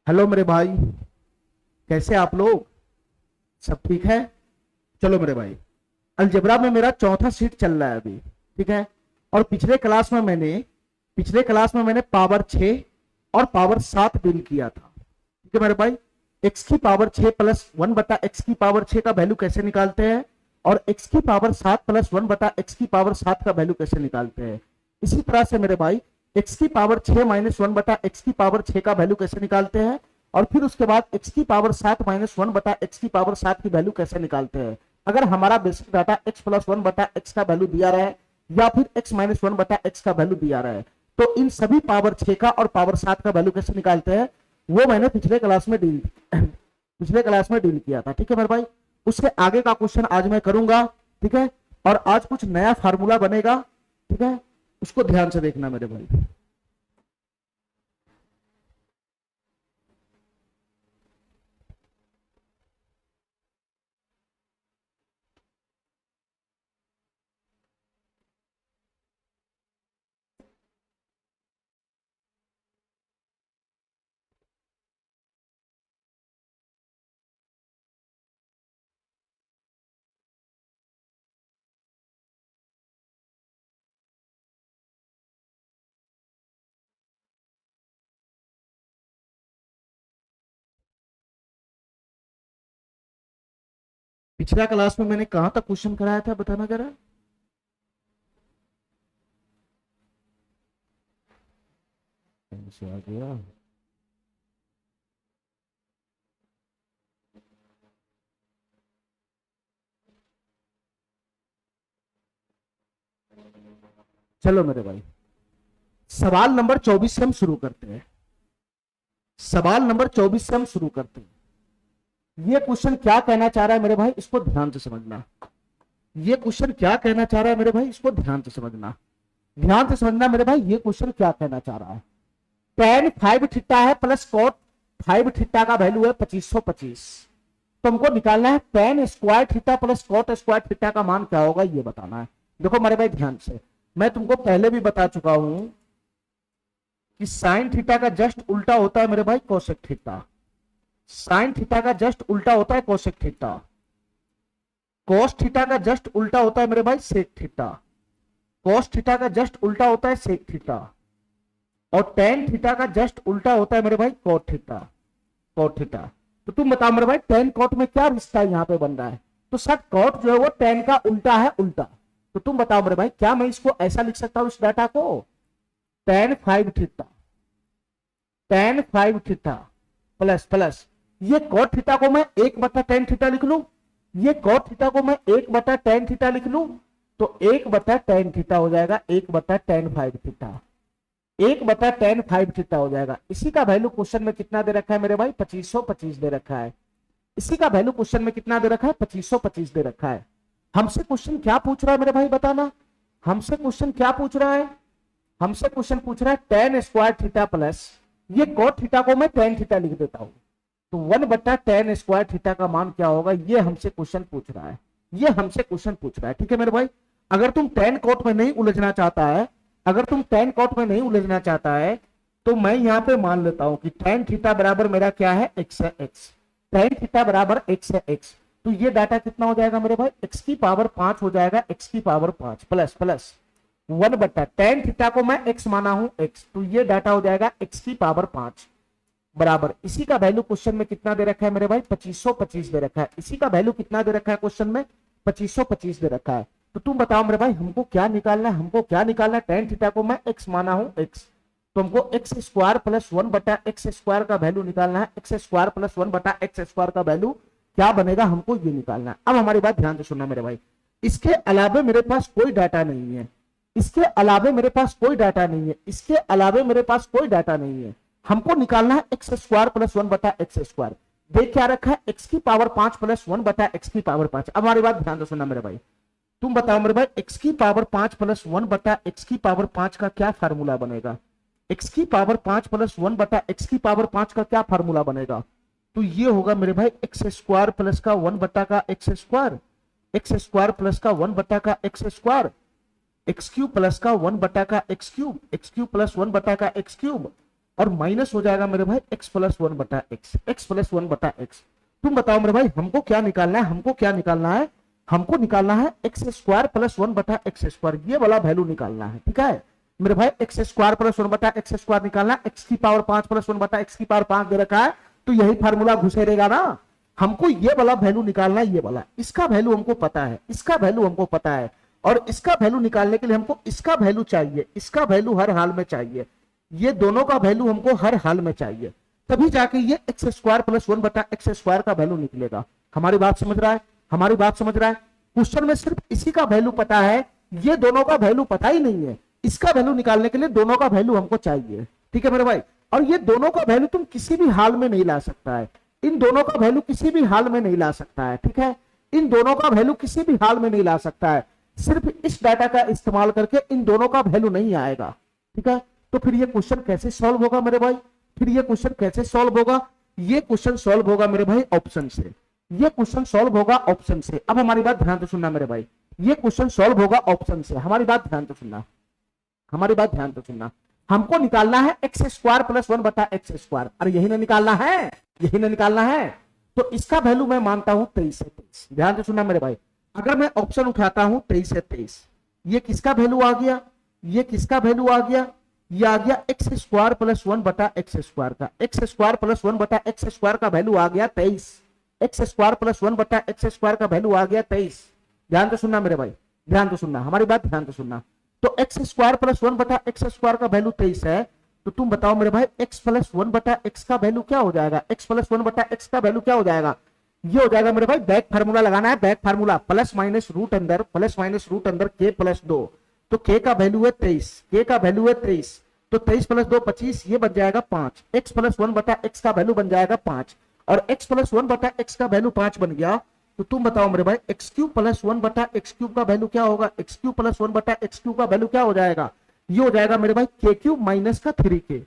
Hello मेरे भाई, कैसे आप लोग? सब ठीक है? चलो मेरे भाई, अलजेब्रा में मेरा चौथा सीट चल रहा है अभी। ठीक है। और पिछले क्लास में मैंने पावर 6 और पावर 7 डील किया था। ठीक है मेरे भाई। एक्स की पावर 6 प्लस 1/x की पावर 6 का वैल्यू कैसे निकालते हैं, और एक्स की पावर 7 प्लस 1/x की पावर 7 का वैल्यू कैसे निकालते हैं। इसी तरह से मेरे भाई, एक्स की पावर 6 माइनस 1/x की पावर 6 का वैल्यू कैसे निकालते हैं, और फिर उसके बाद एक्स की पावर 7 माइनस 1/x की पावर 7 की वैल्यू कैसे निकालते हैं। अगर हमारा basic data x plus 1/x का वैल्यू दिया रहा है, या फिर x माइनस 1/x का वैल्यू दिया रहा है, तो इन सभी पावर 6 का और पावर 7 का वैल्यू कैसे निकालते हैं, वो मैंने पिछले क्लास में डील किया था। ठीक है मेरे भाई। उसके आगे का क्वेश्चन आज मैं करूंगा। ठीक है। और आज कुछ नया फार्मूला बनेगा। ठीक है। उसको ध्यान से देखना मेरे भाई। पिछला क्लास में मैंने कहां तक क्वेश्चन कराया था, बताना जरा। आ गया। चलो मेरे भाई, सवाल नंबर 24 से हम शुरू करते हैं। सवाल नंबर 24 से हम शुरू करते हैं। ये क्वेश्चन क्या कहना चाह रहा है मेरे भाई, इसको ध्यान से समझना। ये क्वेश्चन क्या कहना चाह रहा है मेरे भाई, इसको ध्यान से समझना। ध्यान से समझना मेरे भाई, ये क्वेश्चन क्या कहना चाह रहा है। टेन 5 थीटा है प्लस कॉट 5 थीटा का वैल्यू है 2525। तुमको निकालना है tan square theta plus cot square theta का मान क्या होगा, ये बताना है। देखो मेरे भाई ध्यान से, मैं तुमको पहले भी बता चुका हूं कि साइन थीटा का जस्ट उल्टा होता है मेरे भाई कोसेक थीटा। साइन थीटा का जस्ट उल्टा होता है कोसेक थीटा। कोस थीटा का जस्ट उल्टा होता है मेरे भाई सेक थीटा। कोस थीटा का जस्ट उल्टा होता है सेक थीटा। और टेन थीटा का जस्ट उल्टा होता है मेरे भाई कॉट थीटा। Cot theta. तो तुम बताओ मेरे भाई, टेन कॉट में क्या रिश्ता यहाँ पे बन रहा है। तो सर कॉट जो है वो टेन का उल्टा है, उल्टा। तो तुम बताओ मेरे भाई, क्या मैं इसको ऐसा लिख सकता हूं इस डाटा को, ten 5 theta, ten 5 theta plus plus ये कॉट थीटा को मैं 1/tan थीटा लिख लू, ये कॉट थीटा को मैं 1/tan थीटा लिख लू, तो 1/tan थीटा हो जाएगा 1/tan 5 थीटा। 1/tan 5 थीटा हो जाएगा। इसी का वैल्यू क्वेश्चन में कितना दे रखा है मेरे भाई, 2525 दे रखा है। इसी का वैल्यू क्वेश्चन में कितना दे रखा है, 2525 दे रखा है। हमसे क्वेश्चन क्या पूछ रहा है मेरे भाई, बताना। हमसे क्वेश्चन क्या पूछ रहा है, हमसे क्वेश्चन पूछ रहा है टेन स्क्वायर थीटा प्लस ये कॉट थीटा को मैं टेन थीटा लिख देता हूं, तो 1/tan स्क्वायर थीटा का मान क्या होगा, ये हमसे क्वेश्चन पूछ रहा है। ये हमसे क्वेश्चन पूछ रहा है। ठीक है मेरे भाई। अगर तुम टेन कॉट में नहीं उलझना चाहता है, अगर तुम टेन कॉट में नहीं उलझना चाहता है, तो मैं यहां पे मान लेता हूं कि टेन थीटा बराबर मेरा क्या है, एक्स है एक्स। टेन थीटा बराबर एक्स है एक्स। तो ये डाटा कितना हो जाएगा मेरे भाई, एक्स की पावर 5 हो जाएगा, एक्स की power 5 plus plus 1/tan theta को मैं x माना हूं x, तो ये डाटा हो जाएगा x की पावर 5 बराबर। इसी का वैल्यू क्वेश्चन में कितना दे रखा है मेरे भाई, 2525 दे रखा है। इसी का वैल्यू कितना दे रखा है क्वेश्चन में, 2525 दे रखा है। तो तुम बताओ मेरे भाई, हमको क्या निकालना है, हमको क्या निकालना है। tan थीटा को मैं x माना हूं x, तो हमको x square plus 1/x square का वैल्यू निकालना है। x square plus 1/x square का वैल्यू क्या बनेगा, हमको ये निकालना है। अब हमारी बात ध्यान से सुनना मेरे भाई, इसके अलावा मेरे पास कोई डाटा नहीं है, इसके अलावे मेरे पास कोई डाटा नहीं है, इसके अलावे मेरे पास कोई डाटा नहीं है। हमको निकालना है X square plus 1/x square. देख क्या रखा है, x की पावर 5 प्लस 1/x की पावर 5। अब हमारी बात ध्यान से सुनना मेरे भाई, तुम बताओ मेरे भाई, x की पावर 5 प्लस 1/x की पावर 5 का क्या फार्मूला बनेगा। x की पावर 5 प्लस 1/x की पावर 5 का क्या फार्मूला बनेगा, तो ये होगा मेरे भाई एक्स स्क्वायर प्लस का 1/x square, x square plus का 1/x square, x cube plus का 1/x cube, x cube plus 1/x cube, और माइनस हो जाएगा मेरे भाई एक्स प्लस वन बटा एक्स, एक्स प्लस वन बटा एक्स। तुम बताओ मेरे भाई हमको क्या निकालना है, हमको क्या निकालना है, हमको निकालना है एक्स स्क्वायर प्लस वन बटा एक्स स्क्वायर, ये वाला वैल्यू निकालना है। ठीक है मेरे भाई, एक्स स्क्वायर प्लस वन बटा एक्स स्क्वायर निकालना, एक्स की पावर 5 प्लस वन बटा एक्स की पावर 5 दे रखा है, तो यही फार्मूला घुसेरेगा ना। हमको ये वाला वैल्यू निकालना है, ये वाला, इसका वैल्यू हमको पता है, इसका वैल्यू हमको पता है, और इसका वैल्यू निकालने के लिए हमको इसका वैल्यू चाहिए, इसका वैल्यू हर हाल में चाहिए, ये दोनों का वैल्यू हमको हर हाल में चाहिए, तभी जाके ये एक्स स्क्वायर प्लस वन बटा एक्स स्क्वायर का वैल्यू निकलेगा। हमारी बात समझ रहा है, हमारी बात समझ रहा है। क्वेश्चन में सिर्फ इसी का वैल्यू पता है, ये दोनों का वैल्यू पता ही नहीं है, इसका वैल्यू निकालने के लिए दोनों का वैल्यू हमको चाहिए। ठीक है मेरे भाई, और ये दोनों का वैल्यू तुम किसी भी हाल में नहीं ला सकता है, इन दोनों का वैल्यू किसी भी हाल में नहीं ला सकता है। ठीक है, इन दोनों का वैल्यू किसी भी हाल में नहीं ला सकता है, सिर्फ इस डाटा का इस्तेमाल करके इन दोनों का वैल्यू नहीं आएगा। ठीक है, तो फिर ये क्वेश्चन कैसे सॉल्व होगा मेरे भाई, फिर ये क्वेश्चन कैसे सॉल्व होगा, ये क्वेश्चन सॉल्व होगा मेरे भाई ऑप्शन से, ये क्वेश्चन सॉल्व होगा ऑप्शन से। अब हमारी बात ध्यान से सुनना मेरे भाई, ये क्वेश्चन सॉल्व होगा ऑप्शन से, हमारी बात ध्यान से सुनना, हमारी बात ध्यान से सुनना। हमको निकालना है एक्स स्क्वायर प्लस वन बटा एक्स स्क्वायर, अरे यही ना निकालना है, यही ना निकालना है, तो इसका वैल्यू मैं मानता हूं 23 से 23। ध्यान से सुनना मेरे भाई, अगर मैं ऑप्शन उठाता हूं 23 से 23, ये किसका वैल्यू आ गया, ये किसका वैल्यू आ गया, ये आ गया एक्स स्क्वायर प्लस वन बटा एक्स स्क्वायर का, एक्स स्क्वायर प्लस वन बटा एक्स स्क्वायर का वैल्यू आ गया 23, एक्स स्क्वायर प्लस वन बटा एक्स स्क्वायर का वैल्यू आ गया 23। ध्यान से सुनना मेरे भाई, ध्यान से सुनना, हमारी बात ध्यान से सुनना। तो एक्स स्क्वायर प्लस वन बटा एक्स स्क्वायर का वैल्यू 23 है, तो तुम बताओ मेरे भाई एक्स प्लस वन बटा एक्स का वैल्यू क्या हो जाएगा, एक्स प्लस वन बटा एक्स का वैल्यू क्या हो जाएगा, ये हो जाएगा मेरे भाई, बैक फार्मूला लगाना है, back formula, plus minus root अंदर, प्लस माइनस रूट अंदर के प्लस 2, तो के का वैल्यू है 23, के का वैल्यू है 23, तो 23 प्लस 2 25, ये बन जाएगा 5, एक्स प्लस वन बटा एक्स का वैल्यू बन जाएगा 5, और एक्स प्लस वन बटा एक्स का वैल्यू 5 बन गया, तो तुम बताओ मेरे भाई एक्स क्यूब प्लस वन बटा एक्स क्यूब का वैल्यू क्या होगा, एक्स क्यूब प्लस वन बटा एक्स क्यूब का वैल्यू क्या हो जाएगा, ये हो जाएगा मेरे भाई के क्यूब माइनस का 3k,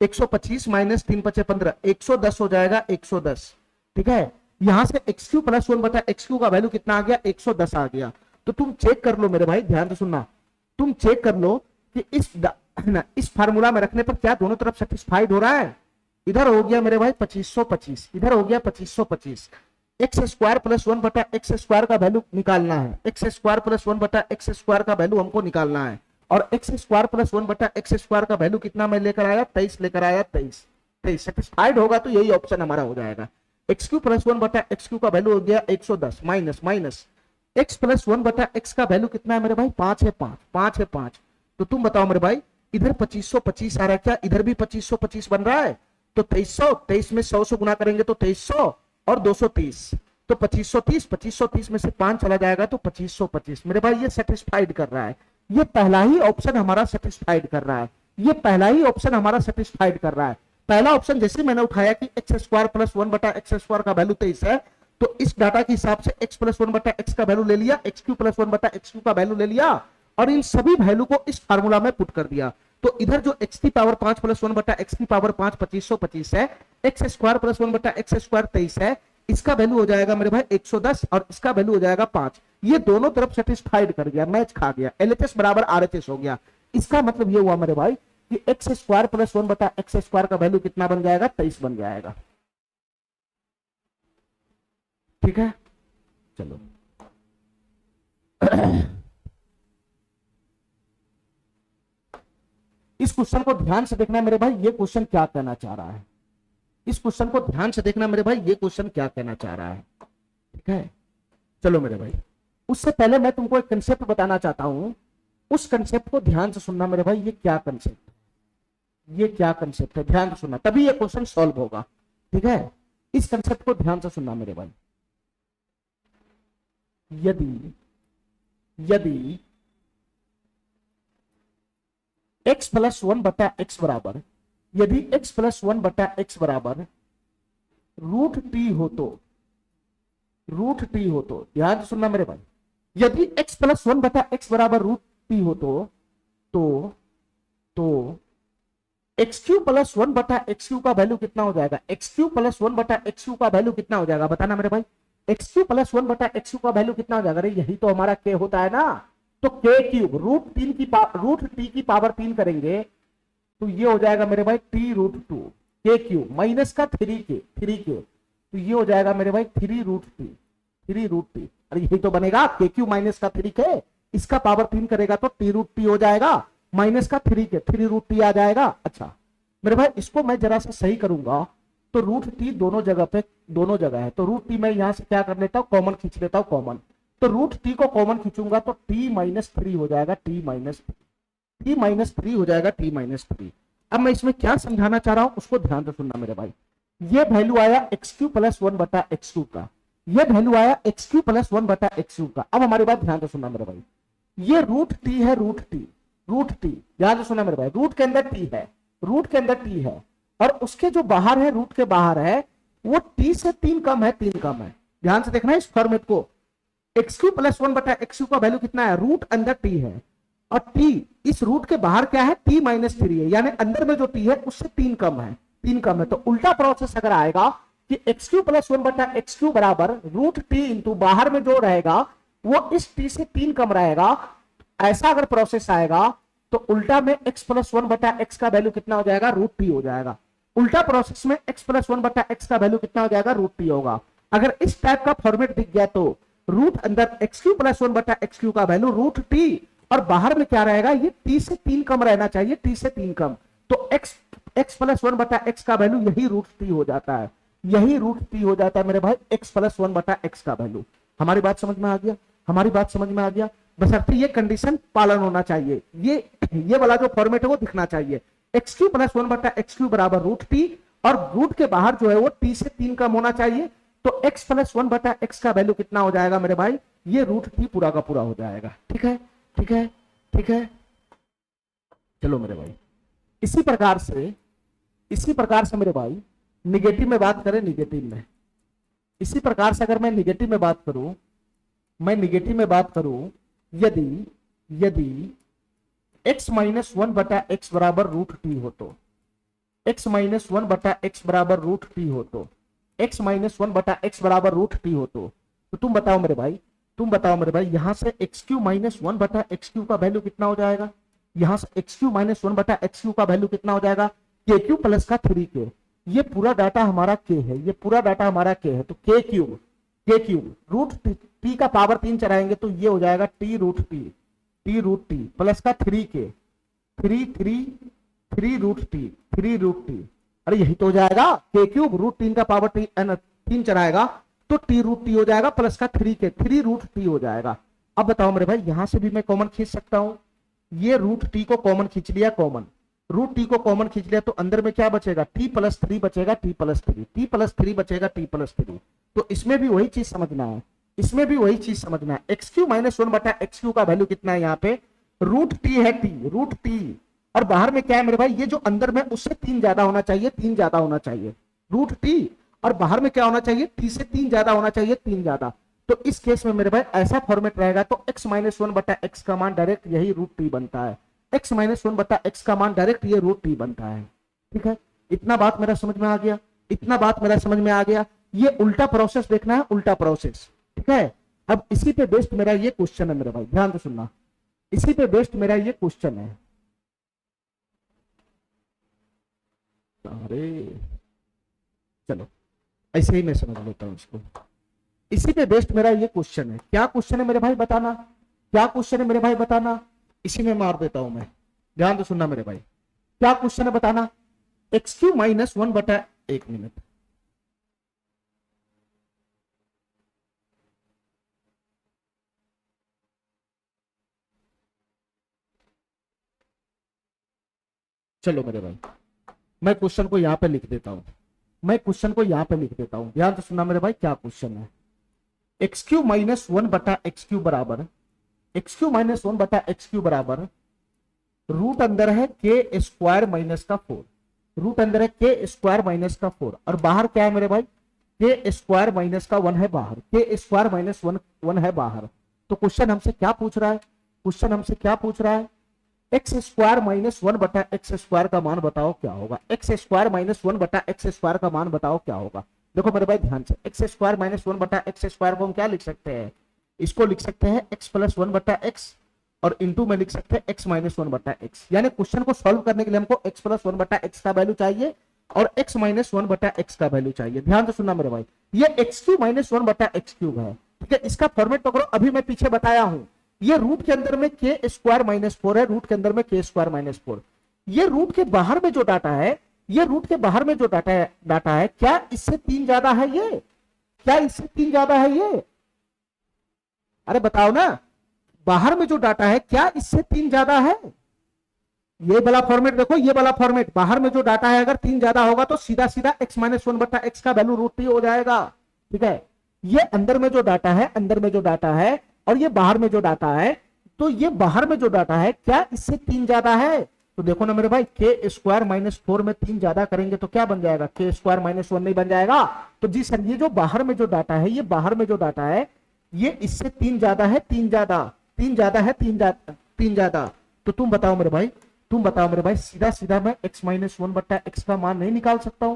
125 माइनस 3 5 15, 110 हो जाएगा, 110। ठीक है, यहां से एक्स क्यूब प्लस वन बटा एक्स क्यूब का वैल्यू कितना आ गया, 110 आ गया। तो तुम चेक कर लो मेरे भाई, ध्यान से सुनना, तुम चेक कर लो कि इस फार्मूला में रखने पर क्या दोनों तरफ सेटिस्फाइड हो रहा है। इधर हो गया मेरे भाई 2525, इधर हो गया 2525, एक्स स्क्वायर प्लस वन बटा एक्स स्क्वायर का वैल्यू निकालना है, एक्स स्क्वायर प्लस वन बटा एक्स स्क्वायर का वैल्यू हमको निकालना है, और एक्स स्क्वायर प्लस वन बटा एक्स स्क्वायर का वैल्यू कितना मैं लेकर आया, 23 लेकर आया, 23 सेटिस्फाइड होगा तो यही ऑप्शन हमारा हो जाएगा। एक्स क्यू प्लस वन बटा एक्स क्यू का वैल्यू हो गया 110, minus minus x plus one बटा एक्स का वैल्यू कितना है मेरे भाई, 5 है, 5 है 5, तो तुम बताओ मेरे भाई इधर 2525 आ रहा है क्या, इधर भी 2525 बन रहा है, तो 2300, 23 में 100 से गुना करेंगे तो 2300 और 230, तो 2530 में से 5 चला जाएगा तो 2525। मेरे भाई ये सेटिस्फाइड कर रहा है, ये पहला ही ऑप्शन हमारा सेटिस्फाइड कर रहा है, ये पहला ही ऑप्शन हमारा सेटिस्फाइड कर रहा है। पहला ऑप्शन जैसे मैंने उठाया कि एक्स स्क्वायर प्लस वन बटा एक्स स्क्वायर का वैल्यू 23 है, तो इस डाटा के हिसाब से एक्स प्लस वन बटा एक्स का वैल्यू ले लिया, एक्स क्यू प्लस वन बटा एक्स क्यू का वैल्यू ले लिया, और इन सभी वैल्यू को इस फार्मूला में पुट कर दिया। तो इधर जो एक्स की पावर 5 प्लस वन बटा एक्स की पावर 5 2525 है, एक्स स्क्वायर प्लस वन बटा एक्स स्क्वायर 23 है, इसका वैल्यू हो जाएगा मेरे भाई 110 और इसका वैल्यू हो जाएगा 5। ये दोनों तरफ सेटिस्फाइड कर गया, मैच खा गया, एलएचएस बराबर आरएचएस हो गया। इसका मतलब ये हुआ मेरे भाई कि एक्स स्क्वायर प्लस वन बटा एक्स स्क्वायर का वैल्यू कितना बन जाएगा, 23 बन जाएगा। ठीक है, चलो इस क्वेश्चन को ध्यान से देखना मेरे भाई, ये क्वेश्चन क्या कहना चाह रहा है, इस क्वेश्चन को ध्यान से देखना मेरे भाई, ये क्वेश्चन क्या कहना चाह रहा है। ठीक है, चलो मेरे भाई, उससे पहले मैं तुमको एक कंसेप्ट बताना चाहता हूं, उस कंसेप्ट को ध्यान से सुनना मेरे भाई। ये क्या कंसेप्ट, ये क्या कंसेप्ट है, ध्यान से सुनना, तभी ये क्वेश्चन सॉल्व होगा। ठीक है, इस कंसेप्ट को ध्यान से सुनना मेरे भाई। यदि यदि x प्लस वन बटा एक्स बराबर, यदि x प्लस वन बटा एक्स बराबर रूट टी हो तो, रूट टी हो तो, ध्यान से सुनना मेरे भाई, यदि x प्लस वन बटा एक्स बराबर रूट टी हो तो एक्स क्यू प्लस वन बटा एक्स क्यू का वैल्यू कितना हो जाएगा, एक्स क्यू प्लस वन बटा एक्स क्यू का वैल्यू कितना हो जाएगा, बताना मेरे भाई। एक्स क्यू प्लस वन बटा एक्स क्यू का वैल्यू कितना हो जाएगा, अरे यही तो हमारा के होता है ना, तो के क्यूब रूट टी की पावर 3 करेंगे, तो ये हो जाएगा मेरे भाई t√2 के क्यू माइनस का 3k तो ये हो जाएगा मेरे भाई 3√t। अरे यही तो बनेगा, के क्यू माइनस का 3k, इसका पावर 3 करेगा तो t√t हो जाएगा, माइनस का 3k 3√t आ जाएगा। अच्छा मेरे भाई इसको मैं जरा सा सही करूंगा तो √t दोनों जगह है, तो √t मैं यहां से क्या कर लेता हूं, कॉमन खींच लेता हूं कॉमन, तो √t को कॉमन खींचूंगा तो t-3 हो जाएगा, t-3 हो जाएगा, t-3। अब मैं इसमें क्या समझाना चाह रहा हूं उसको ध्यान से सुनना मेरे भाई। ये वैल्यू आया x³ + 1/x³ का, ये वैल्यू आया x³ + 1/x³ का। अब हमारी बात ध्यान से सुनना मेरे भाई, ये √t है, √t ध्यान से सुनना मेरे भाई, रूट के अंदर t है, रूट के अंदर t है, और उसके जो बाहर है, रूट के बाहर है, वो t से 3 कम है, 3 कम है। ध्यान से देखना इस फॉर्मेट को, x³ + 1/x³ का वैल्यू कितना है, रूट अंदर t है और t इस रूट के बाहर क्या है, t-3 है, यानी अंदर में जो t है उससे 3 कम है, 3 कम है। तो उल्टा प्रोसेस अगर आएगा कि x³ + 1/x³ बराबर √t इंटू बाहर में जो रहेगा वो इस t से 3 कम रहेगा, ऐसा अगर प्रोसेस आएगा तो उल्टा में x + 1/x का वैल्यू कितना हो जाएगा, √t हो जाएगा। उल्टा प्रोसेस में x + 1/x का वैल्यू कितना हो जाएगा, √t होगा। अगर इस टाइप का फॉर्मेट दिख गया तो रूट अंदर x³ + 1/x³ का वैल्यू √t और बाहर में क्या रहेगा, ये t से 3 कम रहना चाहिए, t से 3 कम, तो x + 1/x का वैल्यू यही √t हो जाता है, यही √t हो जाता है मेरे भाई, x + 1/x का वैल्यू। हमारी बात समझ में आ गया, हमारी बात समझ में आ गया, बशर्ते ये कंडीशन पालन होना चाहिए, ये वाला जो फॉर्मेट है वो दिखना चाहिए, x³ + 1/x³ बराबर √t और रूट के बाहर जो है वो t से 3 कम होना चाहिए, तो x + 1/x का वैल्यू कितना हो जाएगा मेरे भाई, ये √t पूरा का पूरा हो जाएगा। ठीक है, ठीक है, ठीक है। चलो मेरे भाई इसी प्रकार से मेरे भाई निगेटिव में बात करें, निगेटिव में इसी प्रकार से अगर मैं निगेटिव में बात करूं, यदि x - 1/x बराबर √t हो तो, x - 1/x बराबर √t हो तो, x - 1/x बराबर √t हो तो तुम बताओ मेरे भाई, यहां से x³ - 1/x³ का वैल्यू कितना हो जाएगा, यहां से x³ - 1/x³ का वैल्यू कितना हो जाएगा, k³ प्लस का 3k। ये पूरा डाटा हमारा k है, ये पूरा डाटा हमारा k है, तो k³ √t का पावर 3 चलाएंगे तो ये हो जाएगा t√t प्लस का 3k, 3√t। अरे यही तो हो जाएगा, k³ √3 का पावर 3 चलाएगा तो t√t हो जाएगा प्लस का 3k, 3√t हो जाएगा। अब बताओ मेरे भाई, यहां से भी मैं कॉमन खींच सकता हूं, ये √t को कॉमन खींच लिया, √t को कॉमन खींच लिया तो अंदर में क्या बचेगा, t + 3 बचेगा, t + 3 बचेगा, t + 3। तो इसमें भी वही चीज समझना है, x³ - 1/x³ का वैल्यू कितना है, यहाँ पे √t है, √t और बाहर में क्या है मेरे भाई, ये जो अंदर में उससे 3 ज्यादा होना चाहिए, 3 ज्यादा होना चाहिए, √t और बाहर में क्या होना चाहिए, t से 3 ज्यादा होना चाहिए, 3 ज्यादा। तो इस केस में मेरे भाई ऐसा फॉर्मेट रहेगा तो x - 1/x का मान डायरेक्ट यही √t बनता है, x - 1/x का मान डायरेक्ट ये √t बनता है। ठीक है, इतना बात मेरा समझ में आ गया, ये उल्टा प्रोसेस देखना है, उल्टा प्रोसेस। ठीक है, अब इसी पे बेस्ड मेरा ये क्वेश्चन है मेरे भाई, ध्यान से सुनना, इसी पे बेस्ड मेरा ये क्वेश्चन है। अरे चलो ऐसे ही मैं समझ लेता हूं इसको, इसी पे बेस्ड मेरा ये क्वेश्चन है। क्या क्वेश्चन है मेरे भाई बताना, क्या क्वेश्चन है मेरे भाई बताना, इसी में मार देता हूं मैं, ध्यान से सुनना मेरे भाई, क्या क्वेश्चन है बताना, x³ - 1/, एक मिनट, चलो मेरे भाई मैं क्वेश्चन को यहां पे लिख देता हूं, ध्यान से सुनना मेरे भाई, क्या क्वेश्चन है, x³ - 1/x³ बराबर, x³ - 1/x³ बराबर रूट अंदर है k² - 4, रूट अंदर है k² - 4 और बाहर क्या है मेरे भाई, k² - 1 है बाहर, k² - 1 है बाहर। तो क्वेश्चन हमसे क्या पूछ रहा है, x² - 1/x² का मान बताओ क्या होगा, x² - 1/x² का मान बताओ क्या होगा। देखो मेरे भाई ध्यान से, x² - 1/x² को हम क्या लिख सकते हैं, इसको लिख सकते हैं x + 1/x और इंटू में लिख सकते हैं एक्स माइनस वन बटा एक्स। यानी क्वेश्चन को सॉल्व करने के लिए हमको एक्स प्लस वन बटा एक्स का वैल्यू चाहिए और एक्स माइनस वन बटा एक्स का वैल्यू चाहिए। ध्यान से सुनना मेरे भाई, ये एक्स क्यूब माइनस वन बटा एक्स क्यूब है, ठीक है। इसका फॉर्मेट पकड़ो, अभी मैं पीछे बताया हूं, ये रूट के अंदर में के स्क्वायर माइनस फोर है, रूट के अंदर में के स्क्वायर माइनस फोर। ये रूट के बाहर में जो डाटा है, ये रूट के बाहर में जो डाटा है, क्या इससे तीन ज्यादा है ये? क्या इससे तीन ज्यादा है ये? अरे बताओ ना, बाहर में जो डाटा है क्या इससे तीन ज्यादा है? ये वाला फॉर्मेट देखो, ये वाला फॉर्मेट, बाहर में जो डाटा है अगर तीन ज्यादा होगा तो सीधा सीधा एक्स माइनस वन बटा एक्स का वैल्यू रूट थ्री हो जाएगा, ठीक है। ये अंदर में जो डाटा है, अंदर में जो डाटा है और ये बाहर में जो डाटा है, तो ये बाहर में जो डाटा है क्या इससे तीन ज्यादा है? तो देखो ना मेरे भाई, के स्क्वायर माइनस फोर में तीन ज्यादा करेंगे तो क्या बन जाएगा? के स्क्वायर माइनस वन नहीं बन जाएगा? तो जी सर, ये जो बाहर में जो डाटा है, ये बाहर में जो डाटा है ये इससे तीन ज्यादा है, तीन ज्यादा, तीन ज्यादा है, तीन ज्यादा। तो तुम बताओ मेरे भाई, तुम बताओ मेरे भाई, सीधा सीधा मैं x माइनस वन बट्टा एक्स का मान नहीं निकाल सकता हूं?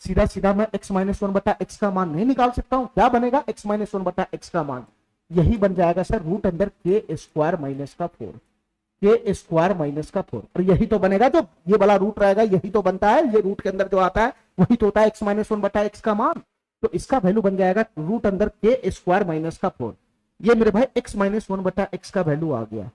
सीधा सीधा मैं x माइनस वन बट्टा एक्स का मान नहीं निकाल सकता हूं? क्या बनेगा x माइनस वन बट्टा एक्स का मान? यही बन जाएगा सर रूट अंदर के स्क्वायर माइनस का फोर, के स्क्वायर माइनस का फोर। और यही तो बनेगा, जो ये वाला रूट रहेगा यही तो बनता है, ये रूट के अंदर जो आता है वही तो होता है x माइनस वन बट्टा एक्स का मान। तो इसका वैल्यू बन जाएगा रूट अंदर के स्क्वायर माइनस का फोर। ये मेरे भाई x माइनस वन बट्टा एक्स का वैल्यू आ गया,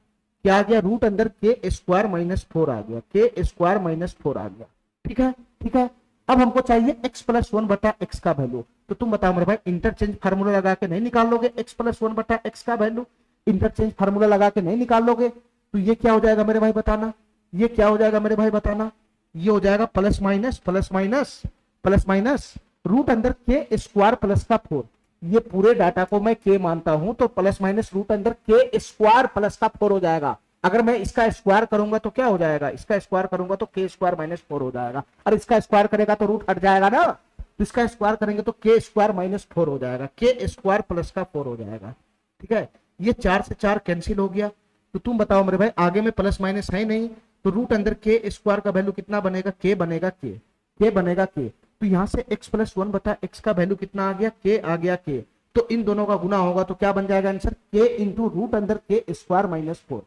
क्या आ गया? रूट अंदर के स्क्वायर माइनस फोर आ गया, के स्क्वायर माइनस फोर आ गया, ठीक है, ठीक है। अब हमको चाहिए x प्लस वन बटा एक्स का वैल्यू। तो तुम बताओ मेरे भाई, इंटरचेंज फार्मूला लगा के नहीं निकाल लोगे x प्लस वन बटा एक्स का वैल्यू? इंटरचेंज फार्मूला लगा के नहीं निकाल लोगे? तो ये क्या हो जाएगा मेरे भाई बताना, ये क्या हो जाएगा मेरे भाई बताना? ये हो जाएगा plus minus plus minus plus minus root अंदर के स्क्वायर प्लस का फोर। ये पूरे डाटा को मैं के मानता हूं तो प्लस माइनस रूट अंदर के स्क्वायर प्लस का फोर हो जाएगा। अगर मैं इसका स्क्वायर करूंगा तो क्या हो जाएगा? इसका स्क्वायर करूंगा तो के स्क्वायर माइनस फोर हो जाएगा, और इसका स्क्वायर करेगा तो रूट हट जाएगा ना, तो इसका स्क्वायर करेंगे तो के स्क्वायर माइनस फोर हो जाएगा, के स्क्वायर प्लस का फोर हो जाएगा, ठीक है। ये चार से चार कैंसिल हो गया। तो तुम बताओ मेरे भाई, आगे में प्लस माइनस है नहीं, तो रूट अंदर के स्क्वायर का वैल्यू कितना बनेगा? के बनेगा, के बनेगा के। तो यहां से x प्लस वन बटा एक्स का वैल्यू कितना आ गया? के आ गया के। तो इन दोनों का गुना होगा तो क्या बन जाएगा आंसर? के इंटू रूट अंदर के स्क्वायर माइनस फोर,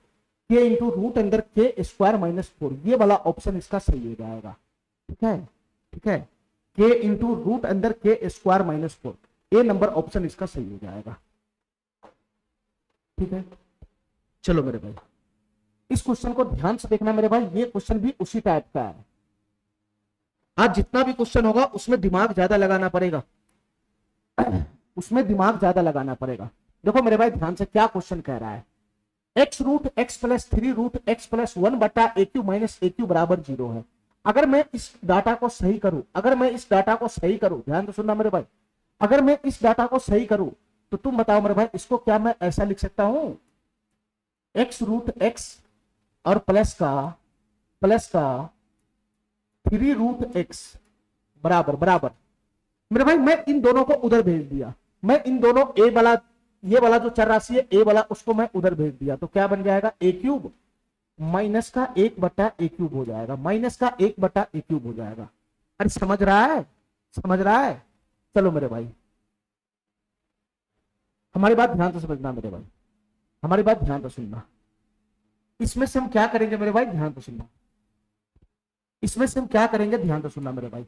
के इंटू रूट अंदर के स्क्वायर माइनस फोर। ये वाला ऑप्शन इसका सही हो जाएगा, ठीक है, ठीक है। के इंटू रूट अंदर के स्क्वायर माइनस फोर, ए नंबर ऑप्शन इसका सही हो जाएगा, ठीक है। चलो मेरे भाई, इस क्वेश्चन को ध्यान से देखना मेरे भाई, ये क्वेश्चन भी उसी टाइप का है। आज जितना भी क्वेश्चन होगा उसमें दिमाग ज्यादा लगाना पड़ेगा, उसमें दिमाग ज्यादा लगाना पड़ेगा। देखो मेरे भाई ध्यान से, क्या क्वेश्चन कह रहा है? X root X plus three root X plus one बटा A Q minus A Q बराबर जीरो है। अगर मैं इस डाटा को सही करूं, अगर मैं इस डाटा को सही करूं, ध्यान से सुनना मेरे भाई, अगर मैं इस डाटा को सही करूं तो तुम बताओ मेरे भाई, इसको क्या मैं ऐसा लिख सकता हूं? एक्स रूट एक्स और प्लस का थ्री रूट एक्स बराबर बराबर। मेरे भाई मैं इन दोनों को उधर भेज दिया, मैं इन दोनों ए वाला, ये वाला जो चर राशि है ए वाला, उसको मैं उधर भेज दिया, तो क्या बन जाएगा? ए क्यूब माइनस का एक बटा ए क्यूब हो जाएगा, माइनस का एक बटा ए क्यूब हो जाएगा। अरे समझ रहा है, समझ रहा है? चलो मेरे भाई, हमारी बात ध्यान से समझना मेरे भाई, हमारी बात ध्यान से सुनना। इसमें से हम क्या करेंगे मेरे भाई? ध्यान से सुनना। इसमें से हम क्या करेंगे? ध्यान से सुनना मेरे भाई।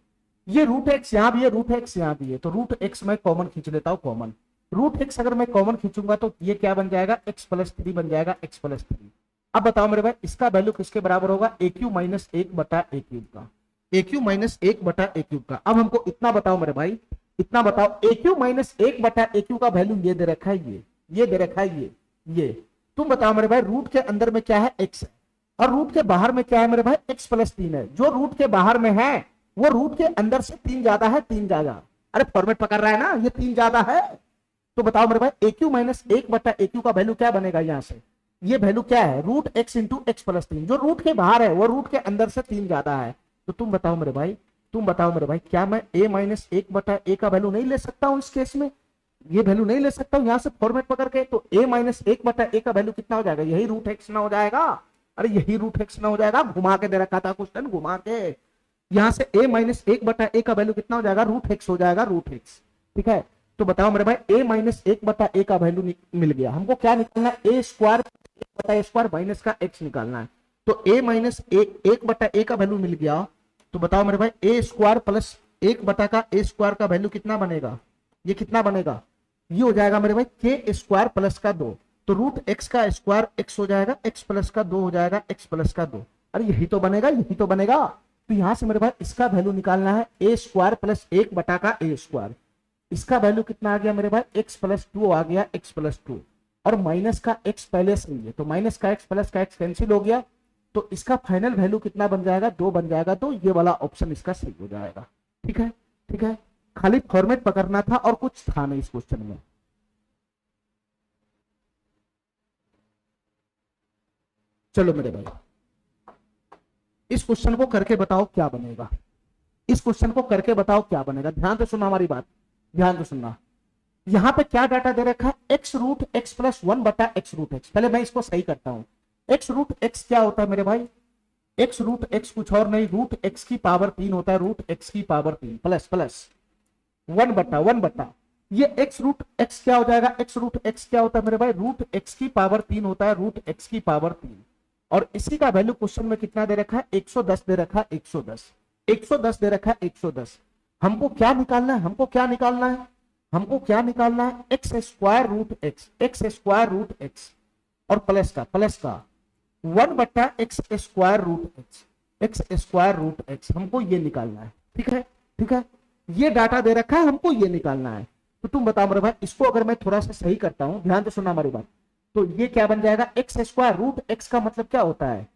ये रूट एक्स यहां भी है, रूट एक्स यहां भी है, तो रूट एक्स मैं कॉमन खींच लेता हूं, कॉमन रूट एक्स अगर मैं कॉमन खींचूंगा तो ये क्या बन जाएगा? एक्स प्लस थ्री बन जाएगा, एक्स प्लस थ्री। अब बताओ मेरे भाई, इसका वैल्यू किसके बराबर होगा? ए क्यू माइनस एक बटा ए क्यूब का, ए क्यू माइनस एक बटा ए क्यूब का। अब हमको इतना बताओ मेरे भाई, इतना बताओ, ए क्यू माइनस एक बटा ए क्यू का वैल्यू ये दे रखा है, ये दे रखा है, ये तुम बताओ मेरे भाई, रूट के अंदर में क्या है? एक्स है, और रूट के बाहर में क्या है मेरे भाई? एक्स प्लस तीन है। जो रूट के बाहर में है वो रूट के अंदर से तीन ज्यादा है, तीन ज्यादा। अरे फॉर्मेट पकड़ रहा है ना, ये तीन ज्यादा है। तो बताओ मेरे भाई, ए क्यू माइनस एक बटा ए क्यू का वैल्यू क्या बनेगा? यहां से ये वैल्यू क्या है? Root X into X plus तीन। जो रूट के बाहर है वो रूट के अंदर से तीन ज्यादा है। तो तुम बताओ मेरे भाई, तुम बताओ मेरे भाई, क्या मैं ए माइनस एक बटा ए का वैल्यू नहीं ले सकता हूं? इस केस में ये वैल्यू नहीं ले सकता हूं यहां से फॉर्मेट पकड़ के? तो ए माइनस एक बटा ए का वैल्यू कितना हो जाएगा? यही रूट एक्स ना हो जाएगा? अरे यही रूट एक्स ना हो जाएगा? घुमा के दे रखा था क्वेश्चन, घुमा के। यहां से ए माइनस एक बटा ए का वैल्यू कितना हो जाएगा? रूट एक्स हो जाएगा, रूट एक्स, ठीक है। तो बताओ मेरे भाई, ए माइनस एक बटा ए का वैल्यू मिल गया। हमको क्या निकालना? ए स्क्वायर एक बटा ए स्क्वायर माइनस का एक्स निकालना है। तो ए माइनस ए, एक बटा ए का वैल्यू मिल गया, तो बताओ मेरे भाई ए स्क्वायर प्लस एक बटा का ए स्क्वायर का वैल्यू कितना बनेगा, ये कितना बनेगा, ये हो जाएगा मेरे भाई के स्क्वायर प्लस का 2। तो रूट एक्स का स्क्वायर एक्स हो जाएगा, एक्स प्लस का 2 हो जाएगा, एक्स प्लस का 2। अरे यही तो बनेगा, यही तो बनेगा। तो यहां से मेरे भाई इसका वैल्यू निकालना है ए स्क्वायर प्लस एक बटा का ए स्क्वायर। इसका वैल्यू कितना आ गया मेरे भाई, एक्स प्लस 2 आ गया, एक्स प्लस 2, और माइनस का एक्स पहले से ही है, तो माइनस का एक्स प्लस का एक्स कैंसिल हो गया। तो इसका फाइनल वैल्यू कितना बन जाएगा, 2 बन जाएगा। तो ये वाला ऑप्शन इसका सही हो जाएगा। ठीक है, ठीक है, खाली फॉर्मेट पकड़ना था और कुछ था नहीं इस क्वेश्चन में। चलो मेरे भाई इस क्वेश्चन को करके बताओ क्या बनेगा, इस क्वेश्चन को करके बताओ क्या बनेगा। ध्यान से सुनना हमारी बात, ध्यान से सुनना। यहां पे क्या डाटा दे रखा है, एक्स रूट एक्स प्लस 1 बटा एक्स रूट एक्स। पहले मैं इसको सही करता हूं। एक्स रूट एक्स क्या होता है मेरे भाई, एक्स रूट एक्स कुछ और नहीं, रूट एक्स की पावर 3 होता है, रूट एक्स की पावर 3 प्लस प्लस 1 बटा ये एक्स रूट एक्स क्या हो जाएगा, एक्स रूट एक्स क्या होता है मेरे भाई, रूट एक्स की पावर 3 होता है, रूट एक्स की पावर 3। और इसी का वैल्यू क्वेश्चन में कितना दे रखा है, 110 दे रखा है, 110 110 दे रखा है, 110। हमको क्या निकालना है, हमको क्या निकालना है, हमको क्या निकालना है, X square root X, X square root X और प्लस का 1 बटा X square root X, X square root X, हमको ये निकालना है। ठीक है, ठीक है, ये डाटा दे रखा है, हमको ये निकालना है। तो तुम बताओ मेरे भाई, इसको अगर मैं थोड़ा सा सही करता हूं, ध्यान से सुनना हमारी बात, तो ये क्या बन जाएगा, एक्स स्क्वायर रूट एक्स का मतलब क्या होता है,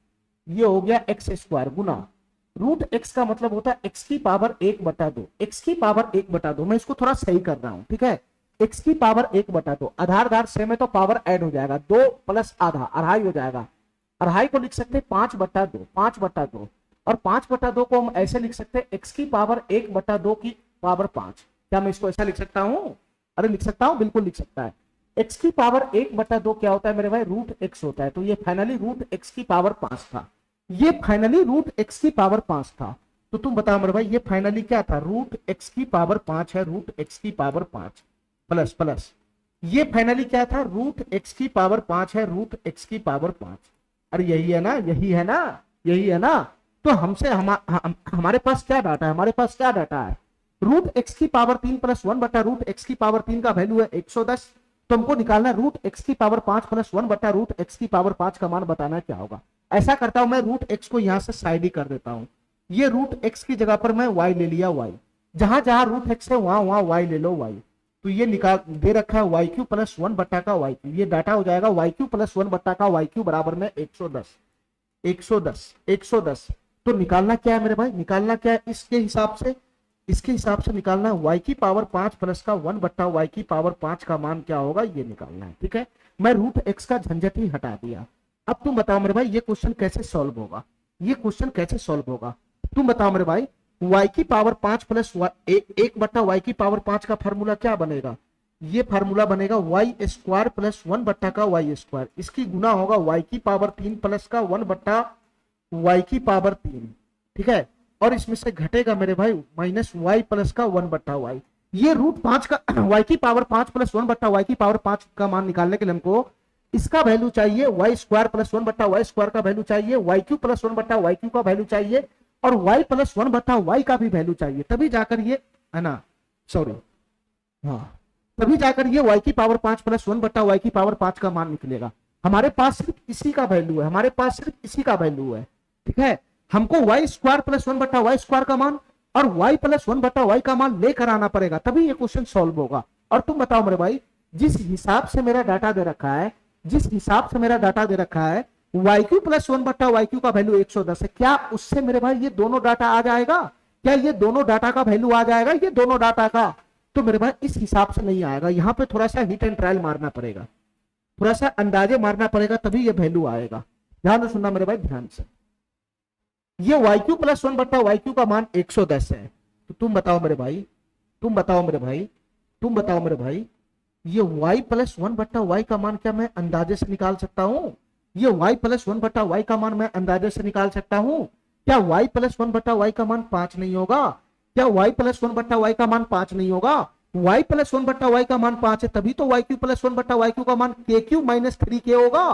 ये हो गया एक्स स्क्वायर गुना रूट एक्स का मतलब होता है एक्स की पावर 1/2, एक्स की पावर 1/2। मैं इसको थोड़ा सही कर रहा हूं, ठीक है, एक्स की पावर 1/2, आधार सेम है तो पावर ऐड हो जाएगा, 2 प्लस आधा अढ़ाई हो जाएगा। अढ़ाई को लिख सकते हैं 5/2, 5/2, और 5/2 को हम ऐसे लिख सकते हैं एक्स की पावर 1/2 की पावर 5। क्या मैं इसको ऐसा लिख सकता हूं, अरे लिख सकता हूं, बिल्कुल लिख सकता है। एक्स की पावर 1/2 क्या होता है मेरे भाई, रूट एक्स होता है। तो ये फाइनली रूट एक्स की पावर 5 था, ये फाइनली रूट एक्स की पावर 5 था। तो तुम बताओ मेरे भाई ये फाइनली क्या था, रूट एक्स की पावर 5 है, रूट एक्स की पावर 5 प्लस प्लस ये फाइनली क्या था, रूट एक्स की पावर 5 है, रूट एक्स की पावर 5। अरे यही है ना, यही है ना, यही है ना। तो हमसे हमारे पास क्या डाटा है, हमारे पास क्या डाटा है, रूट एक्स की पावर 3 प्लस 1 बटा रूट एक्स की पावर 3 का वैल्यू है 110। तो हमको निकालना है रूट एक्स की पावर 5 प्लस 1 बटा रूट एक्स की पावर 5 का मान बताना क्या होगा। ऐसा करता हूं मैं, रूट एक्स को यहां से साइड ही कर देता हूं, ये रूट एक्स की जगह पर मैं वाई ले लिया, वाई जहां जहां रूट एक्स है वहां वहां वाई ले लो, वाई। तो ये निकाल दे रखा है वाई क्यू प्लस 1 बटा का वाई क्यू, ये डाटा हो जाएगा वाई क्यू प्लस 1 बटा का वाई क्यू बराबर में 110 110 110। तो निकालना क्या है मेरे भाई, निकालना क्या है, इसके हिसाब से, इसके हिसाब से निकालना है वाई की पावर 5 प्लस का 1 बट्टा वाई की पावर 5 का मान क्या होगा, ये निकालना है। ठीक है, मैं रूट एक्स का झंझट ही हटा दिया। अब तुम बताओ मेरे भाई ये क्वेश्चन कैसे सॉल्व होगा, ये क्वेश्चन कैसे सॉल्व होगा, तुम बताओ मेरे भाई। वाई की पावर 5 प्लस 1 बट्टा वाई की पावर 5 का फार्मूला क्या बनेगा, ये फार्मूला बनेगा वाई स्क्वायर प्लस 1 बट्टा का वाई स्क्वायर, इसकी गुना होगा वाई की पावर 3 प्लस का 1 बट्टा वाई की पावर 3। ठीक है, और इसमें से घटेगा मेरे भाई माइनस वाई प्लस का 1 बट्टा वाई। ये रूट 5 का वाई की पावर 5 प्लस 1 बट्टा वाई की पावर 5 का मान निकालने के लिए हमको इसका वैल्यू चाहिए वाई स्क्वायर प्लस 1 बट्टा वाई स्क्वायर का वैल्यू चाहिए, वाई क्यू प्लस 1 बट्टा वाई क्यू का वैल्यू चाहिए, और वाई प्लस 1 बट्टा वाई का भी वैल्यू चाहिए, तभी जाकर ये है ना, सॉरी हाँ, तभी जाकर ये वाई की पावर 5 प्लस 1 बट्टा वाई की पावर 5 का मान निकलेगा। हमारे पास सिर्फ इसी का वैल्यू है, हमारे पास सिर्फ इसी का वैल्यू है। ठीक है, हमको वाई स्क्वायर प्लस 1 बट्टा वाई स्क्वायर का मान और वाई प्लस 1 बट्टा वाई का मान लेकर आना पड़ेगा, तभी ये क्वेश्चन सॉल्व होगा। और तुम बताओ मेरे भाई, जिस हिसाब से मेरा डाटा दे रखा है, जिस हिसाब से मेरा डाटा दे रखा है वाई क्यू प्लस 1 बट्टा वाई क्यू का वैल्यू 110 है, क्या उससे मेरे भाई ये दोनों डाटा आ जाएगा, क्या ये दोनों डाटा का वैल्यू आ जाएगा, ये दोनों डाटा का। तो मेरे भाई इस हिसाब से नहीं आएगा, यहाँ पे थोड़ा सा हिट एंड ट्रायल मारना पड़ेगा, थोड़ा सा अंदाजे मारना पड़ेगा, तभी ये वैल्यू आएगा। ध्यान से सुनना मेरे भाई, ध्यान से। ये वाई क्यू प्लस 1 बट्टा वाई क्यू का मान 110 है। तो तुम बताओ मेरे भाई, तुम बताओ मेरे भाई, तुम बताओ मेरे भाई, ये y प्लस 1 बट्टा वाई का मान क्या मैं अंदाजे से निकाल सकता हूं, ये y प्लस 1 बट्टा वाई का मान मैं अंदाजे से निकाल सकता हूं। क्या y प्लस 1 बट्टा वाई का मान 5 नहीं होगा, क्या y प्लस 1 बट्टा वाई का मान 5 नहीं होगा, y प्लस 1 बट्टा वाई का मान 5 है, तभी तो वाई क्यू प्लस 1 बट्टा वाई क्यू का मान के क्यू माइनस 3 के होगा।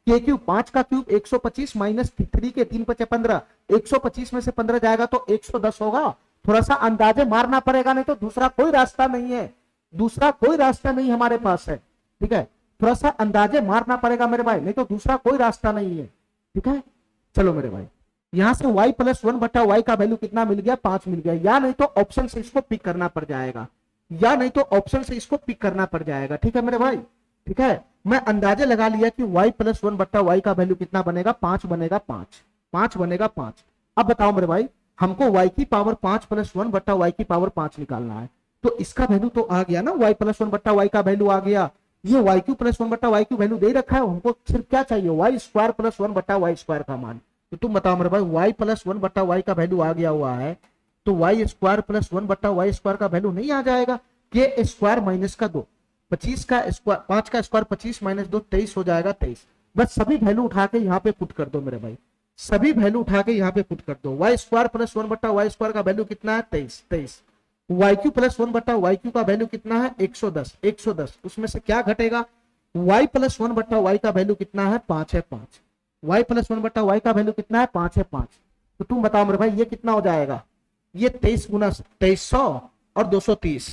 के क्यूब 5 का क्यूब 125 माइनस 3 के 3 पचे 15, 125 में से 15 जाएगा तो 110 होगा। थोड़ा सा अंदाजे मारना पड़ेगा, नहीं तो दूसरा कोई रास्ता नहीं है, दूसरा कोई रास्ता नहीं हमारे पास है। ठीक है, थोड़ा सा अंदाजे मारना पड़ेगा मेरे भाई, नहीं तो दूसरा कोई रास्ता नहीं है। ठीक है, चलो मेरे भाई, यहां से y प्लस 1/y का वैल्यू कितना मिल गया, 5 मिल गया, या नहीं तो ऑप्शन से इसको पिक करना पड़ जाएगा, या नहीं तो ऑप्शन से इसको पिक करना पड़ जाएगा। ठीक है मेरे भाई, ठीक है, मैं अंदाजे लगा लिया कि y प्लस 1/y का वैल्यू कितना बनेगा, 5 बनेगा, 5 बनेगा 5। अब बताओ मेरे भाई, हमको y की पावर 5 प्लस 1/y की पावर 5 निकालना है, तो इसका वैल्यू तो आ गया ना, y प्लस 1/y का वैल्यू आ गया, ये Y Q plus 1/y Q value दे रखा है, हमको सिर्फ क्या चाहिए, Y square plus 1/y square का मान। तो तुम बताओ मेरे भाई, y प्लस 1/y का वैल्यू आ गया हुआ है, तो y square plus 1/y square का वैल्यू नहीं आ जाएगा, के स्क्वायर माइनस का 2, 25 का स्क्वायर, 5 का स्क्वायर 25 माइनस 2 23 हो जाएगा, 23। बस सभी वैल्यू उठा के यहाँ पे पुट कर दो मेरे भाई, सभी वैल्यू उठा के यहाँ पे पुट कर दो। y square plus 1/y square का वैल्यू कितना है, 23। Y Q plus 1/y cube का वैल्यू कितना है, 110। उसमें से क्या घटेगा, y प्लस 1/y का वैल्यू कितना है, 5 है, 5। y प्लस 1/y का वैल्यू कितना है, 5 है, 5। तो तुम बताओ मेरे भाई ये कितना हो जाएगा, ये 23 गुना 2300 और 230,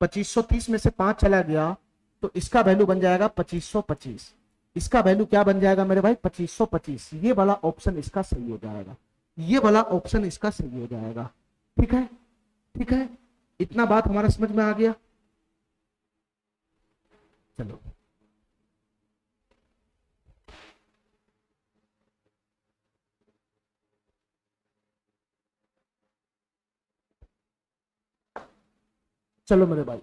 2530 में से 5 चला गया तो इसका वैल्यू बन जाएगा 2525। इसका वैल्यू क्या बन जाएगा मेरे भाई, 2525। ये वाला ऑप्शन इसका सही हो जाएगा, ये वाला ऑप्शन इसका सही हो जाएगा। ठीक है, ठीक है, इतना बात हमारा समझ में आ गया। चलो चलो मेरे भाई,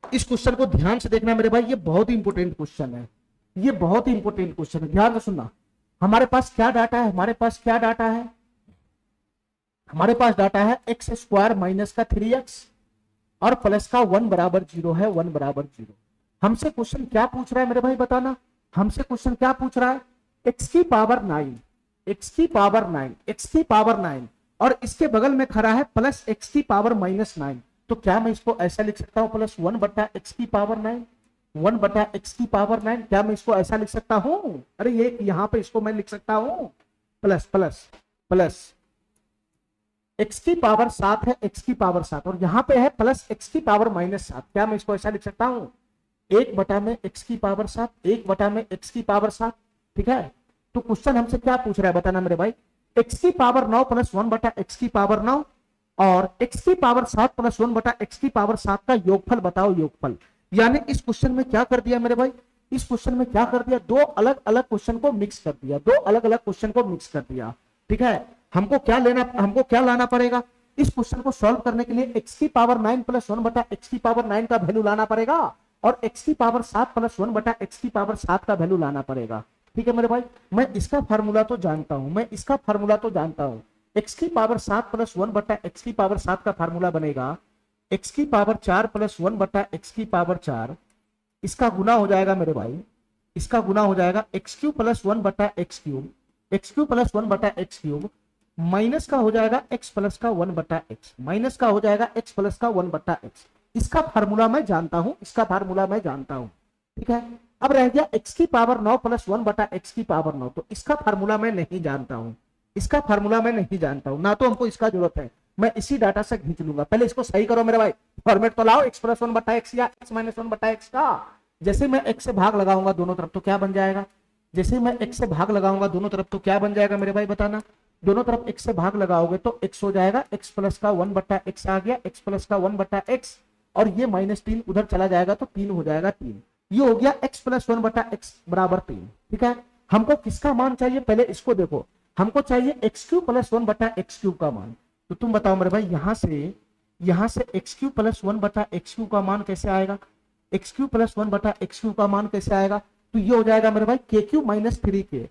इस क्वेश्चन को ध्यान से देखना मेरे भाई, ये बहुत ही इंपॉर्टेंट क्वेश्चन है, ये बहुत ही इंपॉर्टेंट क्वेश्चन है, ध्यान से सुनना। हमारे पास क्या डाटा है, हमारे पास क्या डाटा है, हमारे पास डाटा है एक्स स्क्वायर माइनस का 3x और प्लस का 1 बराबर 0 है, 1 बराबर 0। हमसे क्वेश्चन क्या पूछ रहा है मेरे भाई, बताना, हमसे क्वेश्चन क्या पूछ रहा है, x की पावर 9, x की पावर 9, x की पावर 9 और इसके बगल में खड़ा है प्लस x की पावर माइनस 9। तो क्या मैं इसको ऐसा लिख सकता हूं, प्लस 1/x की पावर 9, 1/x की पावर 9, क्या मैं इसको ऐसा लिख सकता हूं, अरे ये यहां पे इसको मैं लिख सकता हूं प्लस प्लस प्लस x की पावर 7 है, x की पावर 7 और यहां पे है प्लस x की पावर माइनस 7, क्या मैं इसको ऐसा लिख सकता हूं, 1 में x की पावर 7, 1 में x की पावर 7। ठीक है, तो क्वेश्चन हमसे क्या पूछ रहा है बताना मेरे भाई, x की पावर 9 प्लस 1/x की पावर 9 और x की पावर 7 प्लस 1/x की पावर 7 का योगफल बताओ, योगफल। यानी इस क्वेश्चन में क्या कर दिया मेरे भाई, इस क्वेश्चन में क्या कर दिया, दो अलग अलग क्वेश्चन को मिक्स कर दिया, दो अलग अलग क्वेश्चन को मिक्स कर दिया। ठीक है, हमको क्या लेना, हमको क्या लाना पड़ेगा, इस क्वेश्चन को सॉल्व करने के लिए x की पावर 9 प्लस 1/x की पावर 9 का वैल्यू लाना पड़ेगा और x की पावर 7 प्लस 1/x की पावर 7 का वैल्यू लाना पड़ेगा। ठीक है मेरे भाई, मैं इसका फार्मूला तो जानता हूं, मैं इसका फार्मूला तो जानता हूं, x की पावर 7 प्लस 1/x की पावर 7 का फार्मूला बनेगा x की पावर 4 प्लस 1/x की पावर 4, इसका गुना हो जाएगा मेरे भाई, इसका गुना हो जाएगा x cube plus 1/x cube, x cube plus 1/x cube minus का हो जाएगा x प्लस का 1/x, माइनस का हो जाएगा x प्लस का 1/x। इसका फार्मूला मैं जानता हूं, इसका फार्मूला मैं जानता हूं। ठीक है, अब रह गया x की पावर 9 प्लस 1/x की पावर 9, तो इसका फार्मूला मैं नहीं जानता हूं, इसका फार्मूला मैं नहीं जानता हूं, ना तो हमको इसका जरूरत है, मैं इसी डाटा से खींच लूंगा। पहले इसको सही करो मेरे भाई, फॉर्मेट तो लाओ x प्लस 1/x या x माइनस 1/x का। जैसे मैं x से भाग लगाऊंगा दोनों तरफ तो क्या बन जाएगा, जैसे मैं x से भाग लगाऊंगा दोनों तरफ तो क्या बन जाएगा मेरे भाई बताना, दोनों तरफ x से भाग लगाओगे तो x हो जाएगा, x प्लस का 1/x आ गया, x प्लस का 1/x और ये -3 उधर चला जाएगा तो 3 हो जाएगा, 3। ये हो गया x प्लस 1/x बराबर 3। ठीक है, हमको किसका मान चाहिए, पहले इसको देखो, हमको चाहिए x cube plus 1/x cube का मान। तो तुम बताओ मेरे भाई, यहां से x cube plus 1/x cube का मान कैसे आएगा, x cube plus 1/x cube का मान कैसे आएगा, तो ये हो जाएगा मेरे भाई k क्यूब माइनस 3k,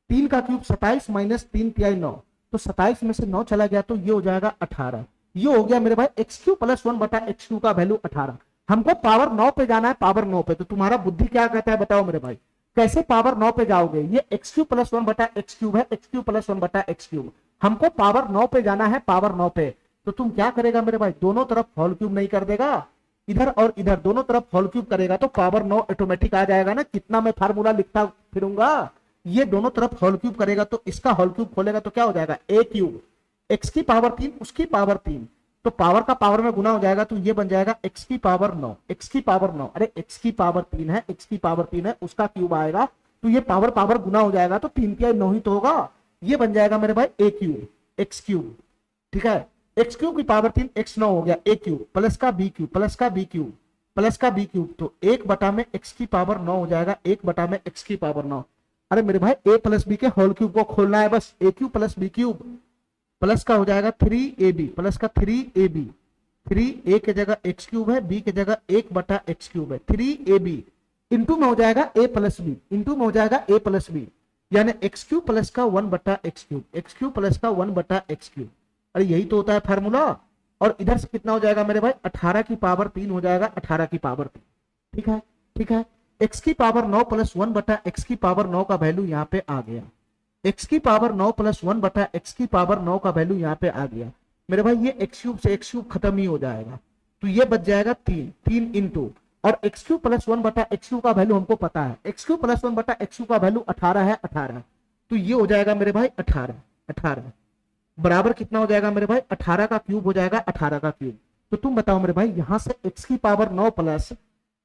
3 का क्यूब 27 माइनस 3 तिहाई 9, तो 27 में से 9 चला गया तो ये हो जाएगा 18। ये हो गया मेरे भाई x cube plus 1/x cube का वैल्यू 18। हमको पावर 9 पे जाना है, पावर 9 पे, तो तुम्हारा बुद्धि क्या कहता है बताओ मेरे भाई, कैसे पावर 9 पे जाओगे, ये x cube plus 1/x cube है, x cube plus 1/x cube, हमको पावर 9 पे जाना है, पावर 9 पे, तो तुम क्या करेगा मेरे भाई, दोनों तरफ होल क्यूब नहीं कर देगा, इधर और इधर दोनों तरफ होल क्यूब करेगा तो पावर 9 ऑटोमेटिक आ जाएगा ना। कितना मैं फार्मूला लिखता फिरूंगा, ये दोनों तरफ होल क्यूब करेगा तो इसका होल क्यूब खोलेगा तो क्या हो जाएगा, ए क्यूब, एक्स की पावर 3 उसकी पावर 3, तो पावर का पावर में गुना हो जाएगा तो ये बन जाएगा एक्स की पावर 9, एक्स की पावर 9, अरे एक्स की पावर 3 है, एक्स की पावर 3 है, उसका क्यूब आएगा तो ये पावर पावर गुना हो जाएगा तो 3 क्या 9 ही तो होगा। ये बन जाएगा मेरे भाई ए क्यूब, एक्स क्यूब, ठीक है। एक्स क्यूब की पावर 3 एक्स 9 हो गया ए क्यूब, प्लस का बी क्यूब, प्लस का बी क्यूब, प्लस का बी क्यूब, तो 1 बटा में एक्स की पावर 9 हो जाएगा, 1 बटा में एक्स की पावर 9। अरे मेरे भाई ए प्लस बी के होल क्यूब को खोलना है बस, A cube plus B cube, plus का हो जाएगा 3ab, प्लस का 3ab, 3a की जगह एक्स क्यूब है, बी की जगह 1 बटा एक्स क्यूब है, 3ab इंटू में हो जाएगा a प्लस बी, इंटू में हो जाएगा a प्लस बी, यानी एक्स क्यूब प्लस का 1 बटा x cube, x cube plus का 1 बटा एक्स क्यूब। अरे यही तो होता है फार्मूला। और इधर से कितना हो जाएगा मेरे भाई, 18 की पावर 3 हो जाएगा, 18 की पावर 3, ठीक है, ठीक है। एक्स की पावर 9 प्लस 1 बटा एक्स की पावर 9 का वैल्यू यहाँ पे आ गया, एक्स की पावर 9 प्लस 1 बटा एक्स की पावर 9 का वैल्यू यहाँ पे आ गया मेरे भाई। ये एक्स क्यूब से एक्स क्यूब खत्म ही हो जाएगा तो ये बच जाएगा 3 इंटू, और एक्स क्यूब प्लस 1 बटा एक्स क्यूब का वैल्यू हमको पता है, एक्स क्यूब प्लस 1 बटा एक्स क्यूब का वैल्यू 18 है, 18, तो ये हो जाएगा मेरे भाई 18 बराबर कितना हो जाएगा मेरे भाई, 18 का क्यूब हो जाएगा, 18 का क्यूब। तो तुम बताओ मेरे भाई, यहां से एक्स की पावर 9 प्लस,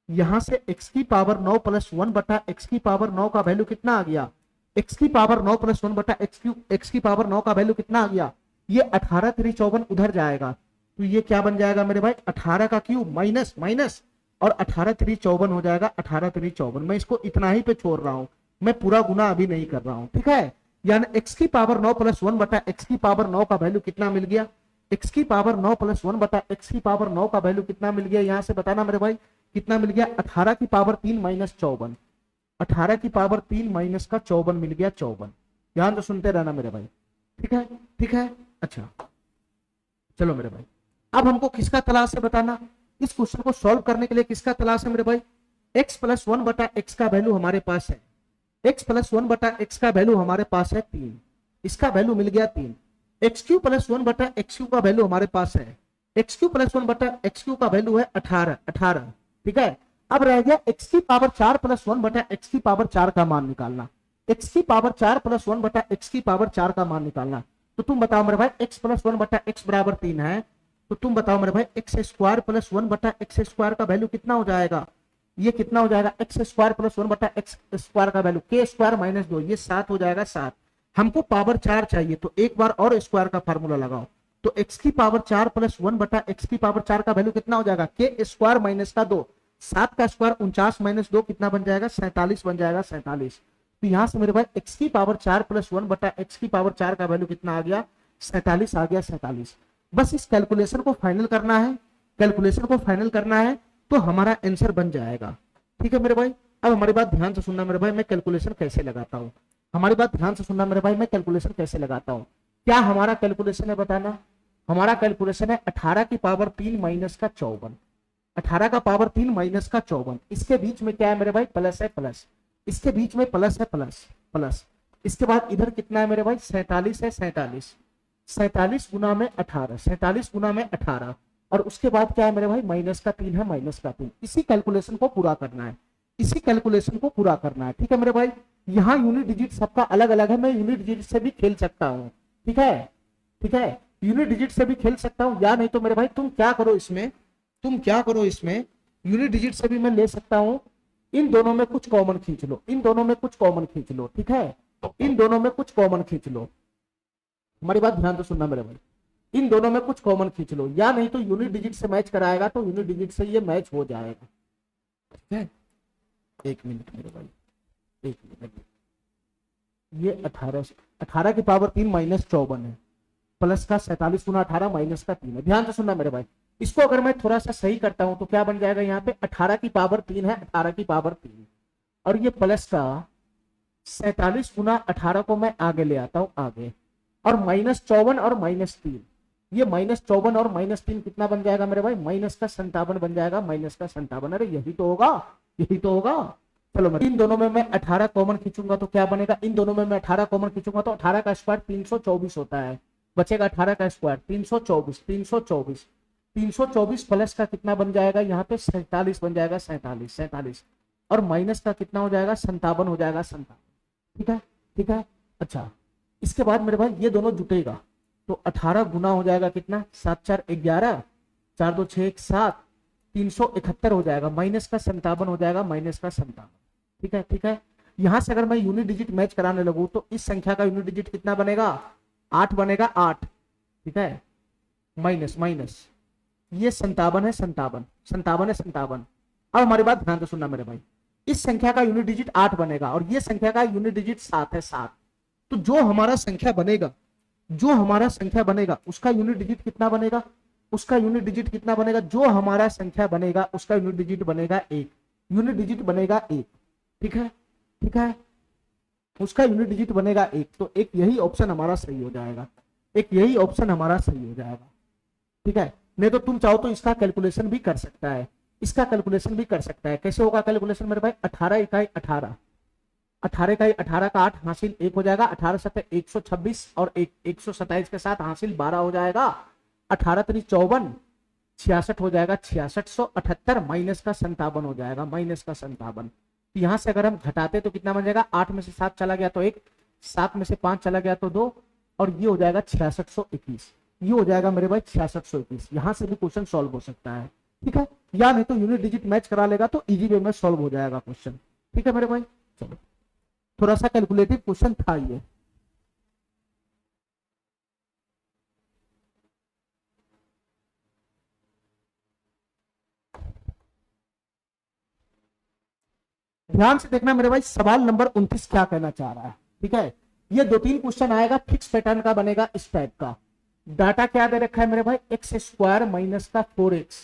यहां से एक्स की पावर 9 प्लस 1 बटा एक्स की पावर 9 का वैल्यू कितना आ गया, एक्स की पावर 9 प्लस 1 बटा एक्स क्यूब, एक्स की पावर 9 का वैल्यू कितना आ गया, ये 18 3 54 उधर जाएगा तो ये क्या बन जाएगा मेरे भाई, 18 का क्यूब माइनस माइनस, और 18 3 54 हो जाएगा, 18 3 54। मैं इसको इतना ही पे छोड़ रहा हूं, मैं पूरा गुना अभी नहीं कर रहा हूं, ठीक है। यानी एक्स की पावर 9 प्लस 1 बटा एक्स की पावर 9 का वैल्यू कितना मिल गया, एक्स की पावर 9 प्लस 1 बटा एक्स की पावर 9 का वैल्यू कितना मिल गया, यहां से बताना मेरे भाई कितना मिल गया, 18 की पावर 3 माइनस 54, 18 की पावर 3 माइनस का 54 मिल गया, 54। ध्यान तो सुनते रहना मेरे भाई, ठीक है, ठीक है। अच्छा चलो मेरे भाई, अब हमको किसका तलाश है बताना, इस क्वेश्चन को सॉल्व करने के लिए किसका तलाश है मेरे भाई, x प्लस 1 बटा एक्स का वैल्यू हमारे पास है, x प्लस 1 बटा एक्स का वैल्यू हमारे पास है 3, इसका वैल्यू मिल गया 3। एक्स क्यू प्लस 1 बटा एक्स क्यू का वैल्यू हमारे पास है, एक्स क्यू प्लस 1 बटा एक्स क्यू का वैल्यू है 18, ठीक है। अब रह गया एक्स की पावर 4 प्लस 1 बटा एक्स की पावर 4 का मान निकालना, एक्स की पावर 4 प्लस 1 बटा एक्स की पावर 4 का मान निकालना। तो तुम बताओ मेरे भाई, एक्स प्लस 1 बटा एक्स बराबर 3 है, तो तुम बताओ मेरे भाई एक्स स्क्वायर प्लस 1 बटा एक्स स्क्वायर का वैल्यू कितना हो जाएगा, ये कितना हो जाएगा, एक्स स्क्वायर प्लस 1 बटा एक्स स्क्वायर का वैल्यू के स्क्वायर माइनस 2, ये 7 हो जाएगा 7। हमको पावर 4 चाहिए तो एक बार और स्क्वायर का फार्मूला लगाओ, तो एक्स की पावर 4 प्लस 1 बटा एक्स की पावर 4 का वैल्यू कितना हो जाएगा, के स्क्वायर माइनस का 2, 7 का स्क्वायर 49 माइनस 2 कितना बन जाएगा, 47 बन जाएगा, 47। तो यहां से मेरे भाई एक्स की पावर 4 प्लस 1 बटा एक्स की पावर 4 का वैल्यू कितना आ गया, 47 आ गया, 47। बस इस कैलकुलेशन को फाइनल करना है, कैलकुलेशन को फाइनल करना है तो हमारा आंसर बन जाएगा, ठीक है मेरे भाई। अब हमारी बात ध्यान से सुनना मेरे भाई, मैं कैलकुलेशन कैसे लगाता हूँ, हमारी बात ध्यान से सुनना मेरे भाई, मैं कैलकुलेशन कैसे लगाता हूँ। क्या हमारा कैलकुलेशन है बताना, हमारा कैलकुलेशन है 18 की पावर 3 माइनस का 54, 18 का पावर 3 माइनस का 54, इसके बीच में क्या है मेरे भाई, प्लस है प्लस, इसके बीच में प्लस है प्लस प्लस, इसके बाद इधर कितना है मेरे भाई, 47 है, 47, 47 गुना में 18, 47 गुना में 18, और उसके बाद क्या है मेरे भाई, माइनस का 3 है, माइनस का 3। इसी कैलकुलेशन को पूरा करना है, इसी कैलकुलेशन को पूरा करना है, ठीक है मेरे भाई। यहाँ यूनिट डिजिट सबका अलग अलग है, मैं यूनिट डिजिट से भी खेल सकता हूँ, ठीक है, ठीक है, यूनिट डिजिट से भी खेल सकता हूँ, या नहीं तो मेरे भाई तुम क्या करो इसमें, तुम क्या करो इसमें, यूनिट डिजिट से भी मैं ले सकता हूँ, इन दोनों में कुछ कॉमन खींच लो, इन दोनों में कुछ कॉमन खींच लो, ठीक है, इन दोनों में कुछ कॉमन खींच लो, हमारी बात ध्यान तो सुनना मेरे भाई, इन दोनों में कुछ कॉमन खींच लो, या नहीं तो यूनिट डिजिट से मैच कराएगा तो यूनिट डिजिट से ये मैच हो जाएगा, ठीक है। एक मिनट मेरे भाई, एक मिनट, ये 18 की पावर 3 माइनस 54 है, प्लस का 47 गुना 18 माइनस का 3 है। ध्यान से सुनना मेरे भाई, इसको अगर मैं थोड़ा सा सही करता हूं तो क्या बन जाएगा, यहाँ पे 18 की पावर 3 है, 18 की पावर 3, और ये प्लस का 47 गुना 18 को मैं आगे ले आता हूं, आगे, और माइनस 54 और माइनस 3, ये माइनस 54 और माइनस 3 कितना बन जाएगा मेरे भाई, माइनस का 57 बन जाएगा, माइनस का 57। अरे यही तो होगा, यही तो होगा। चलो इन दोनों में मैं 18 कॉमन खींचूंगा तो क्या बनेगा, इन दोनों में मैं 18 कॉमन खींचूंगा तो 18 का स्क्वायर 324 होता है, बचेगा 18 का स्क्वायर 324, 324, 324 प्लस का कितना बन जाएगा यहाँ पे 47 बन जाएगा, 47 और माइनस का कितना हो जाएगा 57 हो जाएगा, 57। ठीक है, ठीक है। अच्छा, इसके बाद मेरे भाई ये दोनों जुटेगा तो 18 गुना हो जाएगा कितना, 7 4 11, 4 2 6 1 7, 371 हो जाएगा, माइनस का 57 हो जाएगा, माइनस का 57। ठीक है, ठीक है। यहां से अगर मैं यूनिट डिजिट मैच कराने लगूं तो इस संख्या का यूनिट डिजिट कितना बनेगा, 8 बनेगा, 8। ठीक है, माइनस माइनस ये 57 है, 57 है, 57। अब हमारी बात ध्यान से सुनना मेरे भाई, इस संख्या का यूनिट डिजिट 8 बनेगा और ये संख्या का यूनिट डिजिट 7 है, 7। तो जो हमारा संख्या बनेगा, जो हमारा संख्या बनेगा उसका यूनिट डिजिट कितना बनेगा, उसका यूनिट डिजिट कितना बनेगा, जो हमारा संख्या बनेगा उसका यूनिट डिजिट बनेगा 1, यूनिट डिजिट बनेगा 1। ठीक है, ठीक है, उसका यूनिट डिजिट बनेगा 1। तो एक यही ऑप्शन हमारा सही हो जाएगा, एक यही ऑप्शन हमारा सही हो जाएगा। ठीक है, नहीं तो तुम चाहो तो इसका कैलकुलेशन भी कर सकता है, इसका कैलकुलेशन भी कर सकता है। कैसे होगा कैलकुलेशन मेरे भाई, 18 इकाई 18, 18 इकाई 18 का 8 हासिल 1 हो जाएगा, 18 सत्ते 126 और 127 के साथ हासिल 12 हो जाएगा, 18 3 54, 66 हो जाएगा, 6678 माइनस का 57 हो जाएगा, माइनस का 57। यहां से अगर हम घटाते तो कितना बन जाएगा, 8 में से 7 चला गया तो 1, 7 में से 5 चला गया तो 2 और ये हो जाएगा 6621, ये हो जाएगा मेरे भाई 6621। यहां से भी क्वेश्चन सॉल्व हो सकता है। ठीक है, या नहीं तो यूनिट डिजिट मैच करा लेगा तो इजी वे में सॉल्व हो जाएगा क्वेश्चन। ठीक है मेरे भाई, चलो थोड़ा सा कैलकुलेटिव क्वेश्चन था ये। ध्यान से देखना मेरे भाई, सवाल नंबर 29 क्या कहना चाह रहा है। ठीक है, ये 2-3 क्वेश्चन आएगा, फिक्स पैटर्न का बनेगा इस टाइप का। डाटा क्या दे रखा है मेरे भाई, एक्स स्क्वायर माइनस का 4x,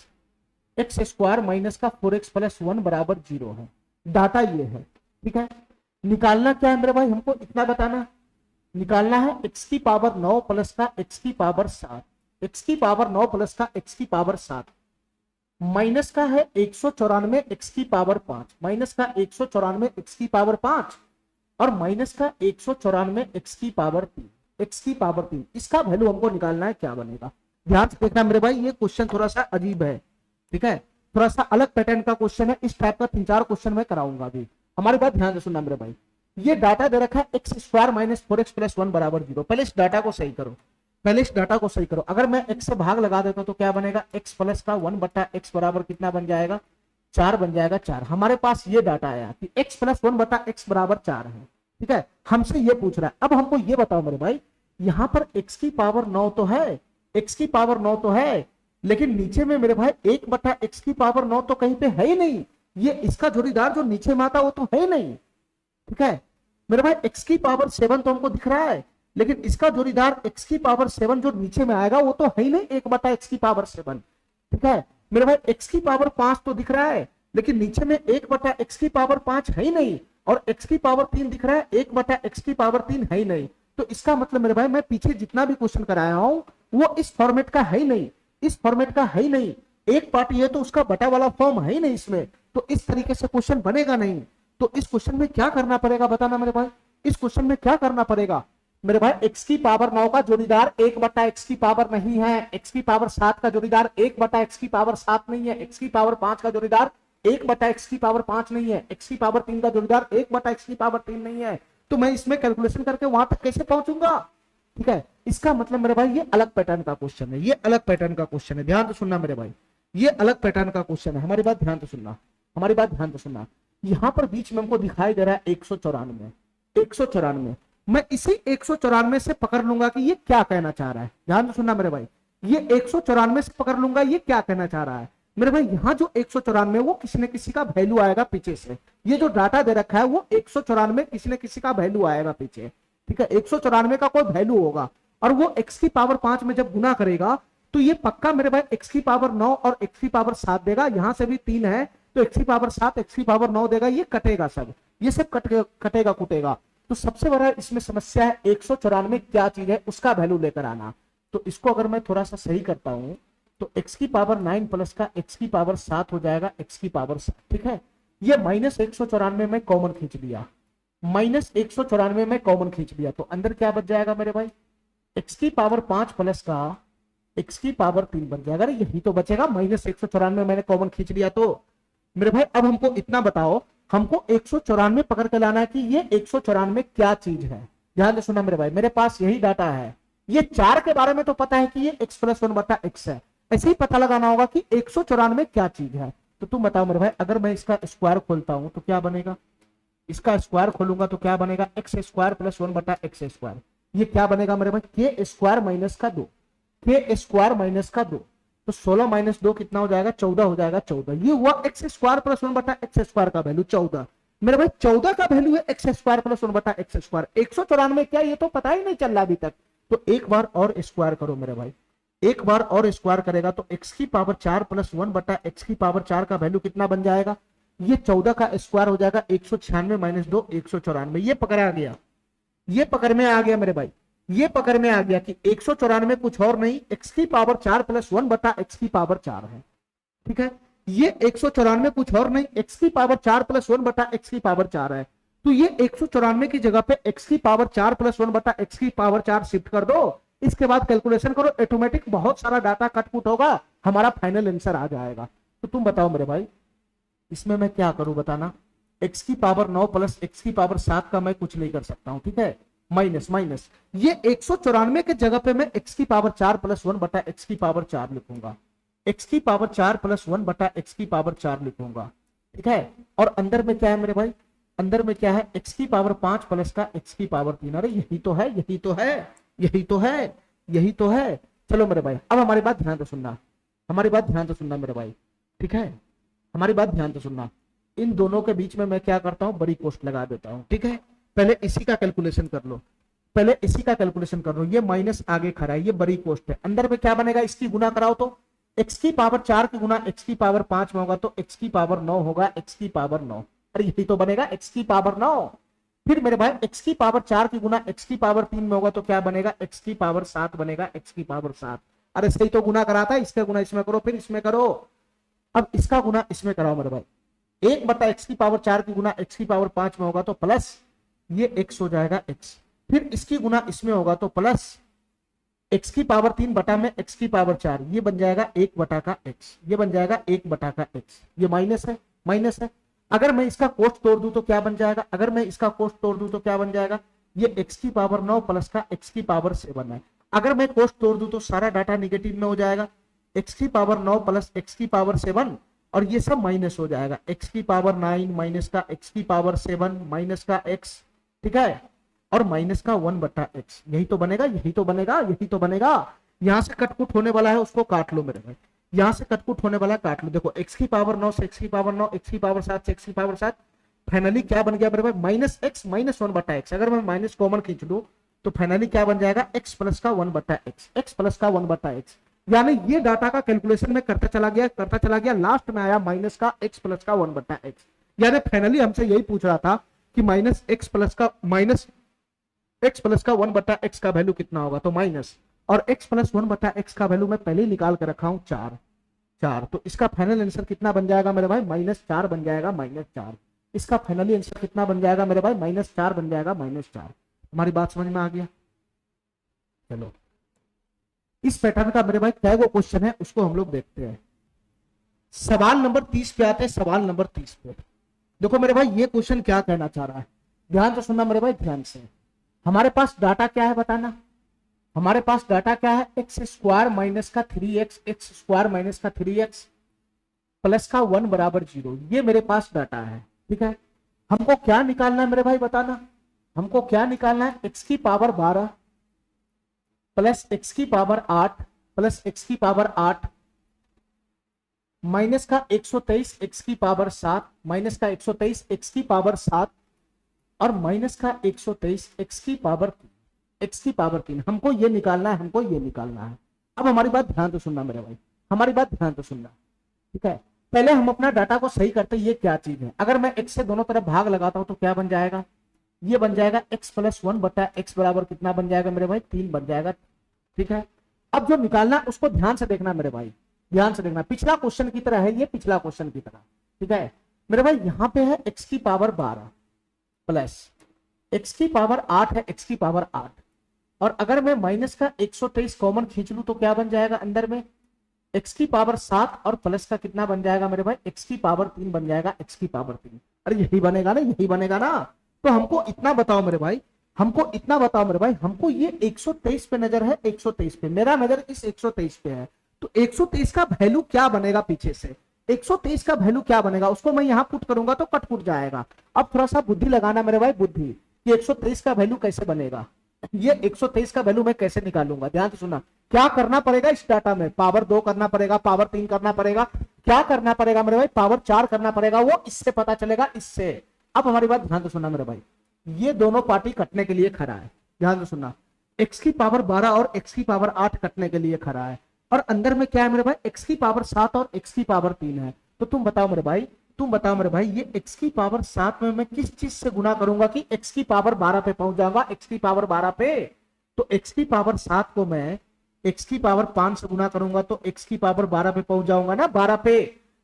एक्स स्क्वायर माइनस का 4x प्लस 1 बराबर 0 है। डाटा ये है। ठीक है, निकालना क्या है मेरे भाई, हमको इतना बताना, निकालना है x की पावर 9 प्लस का x की पावर 7, x की पावर 9 प्लस का x की पावर 7, माइनस का है 194 x की पावर 5, माइनस का 194 x की पावर 5 और माइनस का 194 x की पावर 3, x की पावर 3। इसका वैल्यू हमको निकालना है, क्या बनेगा। ध्यान से देखना मेरे भाई, ये क्वेश्चन थोड़ा सा अजीब है। ठीक है, थोड़ा सा अलग पैटर्न का क्वेश्चन है, इस टाइप का 3-4 क्वेश्चन मैं कराऊंगा अभी। हमारी बात ध्यान से सुनना मेरे भाई, ये डाटा दे रखा है X square minus 4x plus 1 बराबर 0। पहले इस डाटा को सही करो, पहले इस डाटा को सही करो। अगर मैं x से भाग लगा देता हूं तो क्या बनेगा, x प्लस का 1 बटा x बराबर कितना बन जाएगा, 4 बन जाएगा, 4। हमारे पास ये डाटा आया कि x प्लस 1 बटा x बराबर 4 है। ठीक है, हमसे ये पूछ रहा है। अब हमको ये बताओ मेरे भाई, यहां पर x की पावर 9 तो है, x की पावर 9 तो है, लेकिन नीचे में मेरे भाई 1 बटा x की पावर 9 तो कहीं पे है ही नहीं। ये इसका जोड़ीदार जो नीचे में आता वो तो है ही नहीं। ठीक है मेरे भाई, x की पावर 7 तो हमको दिख रहा है, लेकिन इसका जोड़ीदार x की पावर 7 जो नीचे में आएगा वो तो है ही नहीं, 1 बटा x की पावर 7। ठीक है मेरे भाई, x की पावर 5 तो दिख रहा है, लेकिन नीचे में 1 बटा x की पावर 5 है ही नहीं, और x की पावर 3 दिख रहा है, 1 बटा x की पावर 3 है ही नहीं। तो इसका मतलब मेरे भाई, मैं पीछे जितना भी क्वेश्चन कराया हूं वो इस फॉर्मेट का है ही नहीं, इस फॉर्मेट का है ही नहीं। एक पार्ट ये तो उसका बटा वाला फॉर्म है ही नहीं इसमें, तो इस तरीके से क्वेश्चन बनेगा नहीं। तो इस क्वेश्चन में क्या करना पड़ेगा बताना मेरे भाई, इस क्वेश्चन में क्या करना पड़ेगा मेरे भाई। x की पावर 9 का जोड़ीदार 1 बटा x की पावर नहीं है, x की पावर 7 का जोड़ीदार 1 बटा x की पावर 7 नहीं है, x की पावर 5 का जोड़ीदार 1 बटा x की पावर 5 नहीं है, x की पावर 3 का जोड़ीदार 1 बटा x की पावर 3 नहीं है। तो मैं इसमें कैलकुलेशन करके वहां तक कैसे पहुंचूंगा। ठीक है, इसका मतलब मेरे भाई ये अलग पैटर्न का क्वेश्चन है, ये अलग पैटर्न का क्वेश्चन है। ध्यान से सुनना मेरे भाई, ये अलग पैटर्न का क्वेश्चन है। हमारी बात ध्यान से सुनना, हमारी बात ध्यान से सुनना। यहां पर बीच में हमको दिखाई दे रहा है 194, 194। मैं इसी 194 से पकड़ लूंगा कि ये क्या कहना चाह रहा है। ध्यान से सुनना मेरे भाई, ये 194 से पकड़ लूंगा ये क्या कहना चाह रहा है मेरे भाई। यहाँ जो 194 वो किसी न किसी का वैल्यू आएगा पीछे से, ये जो डाटा दे रखा है वो 194 किसी न किसी का वैल्यू आएगा पीछे। ठीक है, 194 का कोई वैल्यू होगा और वो x की पावर 5 में जब गुना करेगा तो ये पक्का मेरे भाई x की पावर 9 और x की पावर 7 देगा। यहां से भी 3 है तो x की पावर 7 x की पावर 9 देगा। ये कटेगा सब, ये सब कटेगा कुटेगा। तो सबसे बड़ा इसमें समस्या है 194 क्या चीज है उसका वैल्यू लेकर आना। तो इसको अगर मैं थोड़ा सा सही करता हूं तो x की पावर 9 प्लस का x की पावर 7 हो जाएगा x की पावर 7। ठीक है, ये माइनस 194 में कॉमन खींच लिया, माइनस 194 में कॉमन खींच लिया तो अंदर क्या बच जाएगा मेरे भाई, x की पावर 5 प्लस का x की पावर 3 बन जाएगा। यही तो बचेगा, -194 मैंने कॉमन खींच लिया। तो मेरे भाई अब हमको इतना बताओ, हमको 194 पकड़ के लाना है कि ये 194 क्या चीज है। ध्यान से सुना मेरे भाई, मेरे पास यही डाटा है। ये 4 के बारे में तो पता है कि ये x + 1/x है, ऐसे ही पता लगाना होगा कि 194 क्या चीज है। तो तुम बताओ मेरे भाई, अगर मैं इसका स्क्वायर खोलता हूं तो क्या बनेगा, इसका स्क्वायर खोलूंगा तो क्या बनेगा, x² + 1/x²। ये क्या बनेगा मेरे भाई, k² - का 2, k² - 2। तो 16 - 2 कितना हो जाएगा, 14 हो जाएगा। 14 ये हुआ x² + 1/x² का वैल्यू 14। मेरे भाई 14 का वैल्यू है x² + 1/x²। 194 क्या, ये तो पता ही नहीं चल रहा अभी तक। तो एक बार और स्क्वायर करो मेरे भाई, एक बार और स्क्वायर करेगा तो x की पावर 4 + 1/x की पावर 4 का वैल्यू कितना बन जाएगा, ये 14 का स्क्वायर हो जाएगा 196 - 2 194। ये पकड़ आ गया, ये पकड़ में आ गया मेरे भाई, ये पकड़ में आ गया कि 194 कुछ और नहीं, x की पावर 4 + 1/x की पावर 4 है। ठीक है, ये 194 कुछ और नहीं, x की पावर 4 + 1/x की पावर 4 है। तो ये 194 की जगह पे x की पावर 4 + 1/x की पावर 4 शिफ्ट कर दो, इसके बाद कैलकुलेशन करो, ऑटोमेटिक बहुत सारा डाटा कटपुट होगा, हमारा फाइनल आंसर आ जाएगा। तो तुम बताओ मेरे भाई, इसमें मैं क्या करूं बताना। x की पावर 9 + x की पावर 7 का मैं कुछ नहीं कर सकता हूं, ठीक है, माइनस माइनस। ये 194 के जगह पे मैं x की पावर 4 + 1/x की पावर 4 लिखूंगा, x की पावर 4 + 1/x की पावर 4 लिखूंगा। ठीक है, और अंदर में क्या है मेरे भाई, अंदर में क्या है, x की पावर 5 प्लस का x की पावर 3। अरे यही तो है, यही तो है, यही तो है, यही तो है। चलो मेरे भाई, अब हमारी बात ध्यान से सुनना, हमारी बात ध्यान से सुनना मेरे भाई। ठीक है, हमारी बात ध्यान से सुनना। इन दोनों के बीच में मैं क्या करता हूं, बड़ी कोष्ट लगा देता हूं। ठीक है, पहले इसी का कैलकुलेशन कर लो, पहले इसी का कैलकुलेशन कर लो। ये माइनस आगे खड़ा है, ये बड़ी कोष्ट है। अंदर में क्या बनेगा, इसकी गुना कराओ तो x की पावर 4 की गुना x की पावर 5 में होगा तो x की पावर 9 होगा, x की पावर 9। अरे यही तो बनेगा, x की पावर 9। फिर मेरे भाई x की पावर 4 की गुना x की पावर 3 में होगा तो क्या बनेगा, x की पावर 7 बनेगा, x की पावर 7। अरे सही तो गुना कराता है, इसका गुना इसमें करो, फिर इसमें करो। अब इसका गुना इसमें कराओ मेरे भाई, 1/x की पावर 4 की गुना x की पावर 5 में होगा तो प्लस ये x हो जाएगा x। फिर इसकी गुना इसमें होगा तो प्लस x की पावर 3 बटा में x की पावर 4, ये बन जाएगा 1/x, ये बन जाएगा 1/x। ये माइनस है, माइनस है। अगर मैं इसका कोष्ट तोड़ दूं तो क्या बन जाएगा, अगर मैं इसका कोष्ट तोड़ दूं तो क्या बन जाएगा, ये x की पावर 9 प्लस का x की पावर 7 है। अगर मैं कोष्ट तोड़ दूं तो सारा डाटा निगेटिव में हो जाएगा, x की पावर 9 प्लस x की पावर 7, और ये सब माइनस हो जाएगा, x की पावर 9 माइनस का x की पावर 7 माइनस का x, ठीक है, और माइनस का 1/x। यही तो बनेगा, यही तो बनेगा, यही तो बनेगा। यहां से कटपुट होने वाला है, उसको काट लो मेरे भाई, यहां से कटपुट होने वाला काट लो। देखो x की पावर 9 से x की पावर 9, x की पावर 7 से x की पावर 7, फाइनली क्या बन गया मेरे भाई, -x - 1/x। अगर मैं माइनस कॉमन खींच लूं तो फाइनली क्या बन जाएगा, x प्लस का 1/x, x प्लस का 1/x। यानी ये डाटा का कैलकुलेशन में करता चला गया, लास्ट में आया माइनस का x प्लस का 1/x। यानी फाइनली हमसे यही पूछ रहा था कि -x प्लस का 1/x का वैल्यू कितना होगा, तो माइनस, और x प्लस 1/x का वैल्यू मैं पहले ही निकाल कर रखा हूं 4। तो इसका फाइनल आंसर कितना बन जाएगा मेरे भाई, -4 बन जाएगा, -4। इसका फाइनली आंसर कितना बन जाएगा मेरे भाई, -4 बन जाएगा, -4। हमारी बात समझ में आ गया। चलो इस पैटर्न का मेरे भाई क्या वो क्वेश्चन है उसको हम लोग देखते हैं। सवाल नंबर 30 पे आते हैं, सवाल नंबर 30 पे देखो मेरे भाई, ये क्वेश्चन क्या कहना चाह रहा है, ध्यान से सुनना मेरे भाई, ध्यान से। हमारे पास डाटा क्या है बताना, हमारे पास डाटा क्या है, x² माइनस का 3x, x² माइनस का 3x प्लस का 1 बराबर 0। ये मेरे पास डाटा है, ठीक है। हमको क्या निकालना है मेरे भाई बताना, हमको क्या निकालना है, x की पावर 12 प्लस x की पावर 8 प्लस x की पावर 8 माइनस का 123 x की पावर 7 माइनस का 123 x की पावर 7 और माइनस का 123 x की पावर 3। हमको ये निकालना है, हमको ये निकालना है। अब हमारी बात ध्यान से सुनना मेरे भाई, हमारी बात ध्यान से सुनना, ठीक है। पहले हम अपना डाटा को सही करते, ये क्या चीज है। अगर मैं x से दोनों तरफ भाग लगाता हूं तो क्या बन जाएगा, ये बन जाएगा x प्लस 1/x बराबर कितना बन जाएगा मेरे भाई, 3 बन जाएगा, ठीक है। अब जो निकालना उसको ध्यान से देखना मेरे भाई, ध्यान से देखना। पिछला क्वेश्चन की तरह है ये, पिछला क्वेश्चन की तरह, ठीक है मेरे भाई। यहां पे है x की पावर 12 प्लस x की पावर 8 है, x की पावर 8 और अगर मैं माइनस का 123 कॉमन खींच लूं तो क्या बन जाएगा अंदर में, एक्स की पावर 7 और प्लस का कितना बन जाएगा मेरे भाई, एक्स की पावर 3 बन जाएगा, एक्स की पावर 3। अरे यही बनेगा ना, यही बनेगा ना। तो हमको इतना बताओ मेरे भाई, हमको इतना बताओ मेरे भाई, हमको ये 123 पे नजर है, 123 पे, मेरा नजर इस 123 पे है। तो 123 का वैल्यू क्या बनेगा पीछे से, 123 का वैल्यू क्या बनेगा, उसको मैं यहां पुट करूंगा तो कट पुट जाएगा। अब थोड़ा सा बुद्धि लगाना मेरे भाई, बुद्धि, कि 123 का वैल्यू कैसे बनेगा, ये 123 का वैल्यू मैं कैसे निकालूंगा, ध्यान से सुनना। क्या करना पड़ेगा इस डाटा में, पावर 2 करना पड़ेगा, पावर 3 करना पड़ेगा, क्या करना पड़ेगा मेरे भाई, पावर 4 करना पड़ेगा, वो इससे पता चलेगा, इससे। अब हमारी बात ध्यान से सुनना मेरे भाई, ये दोनों पार्टी कटने के लिए खड़ा है, ध्यान से सुनना। एक्स की पावर 12 और एक्स की पावर 8 कटने के लिए खड़ा है, और अंदर में क्या है मेरे भाई, एक्स की पावर 7 और एक्स की पावर 3 है। तो तुम बताओ मेरे भाई, तुम बताओ मेरे भाई, ये एक्स की पावर 7 में मैं किस चीज से गुना करूंगा कि एक्स की पावर 12 पे पहुंच जाऊंगा, एक्स की पावर 12 पे। तो एक्स की पावर 7 को मैं एक्स की पावर 5 से गुना करूंगा तो एक्स की पावर 12 पे पहुंच जाऊंगा ना, 12 पे।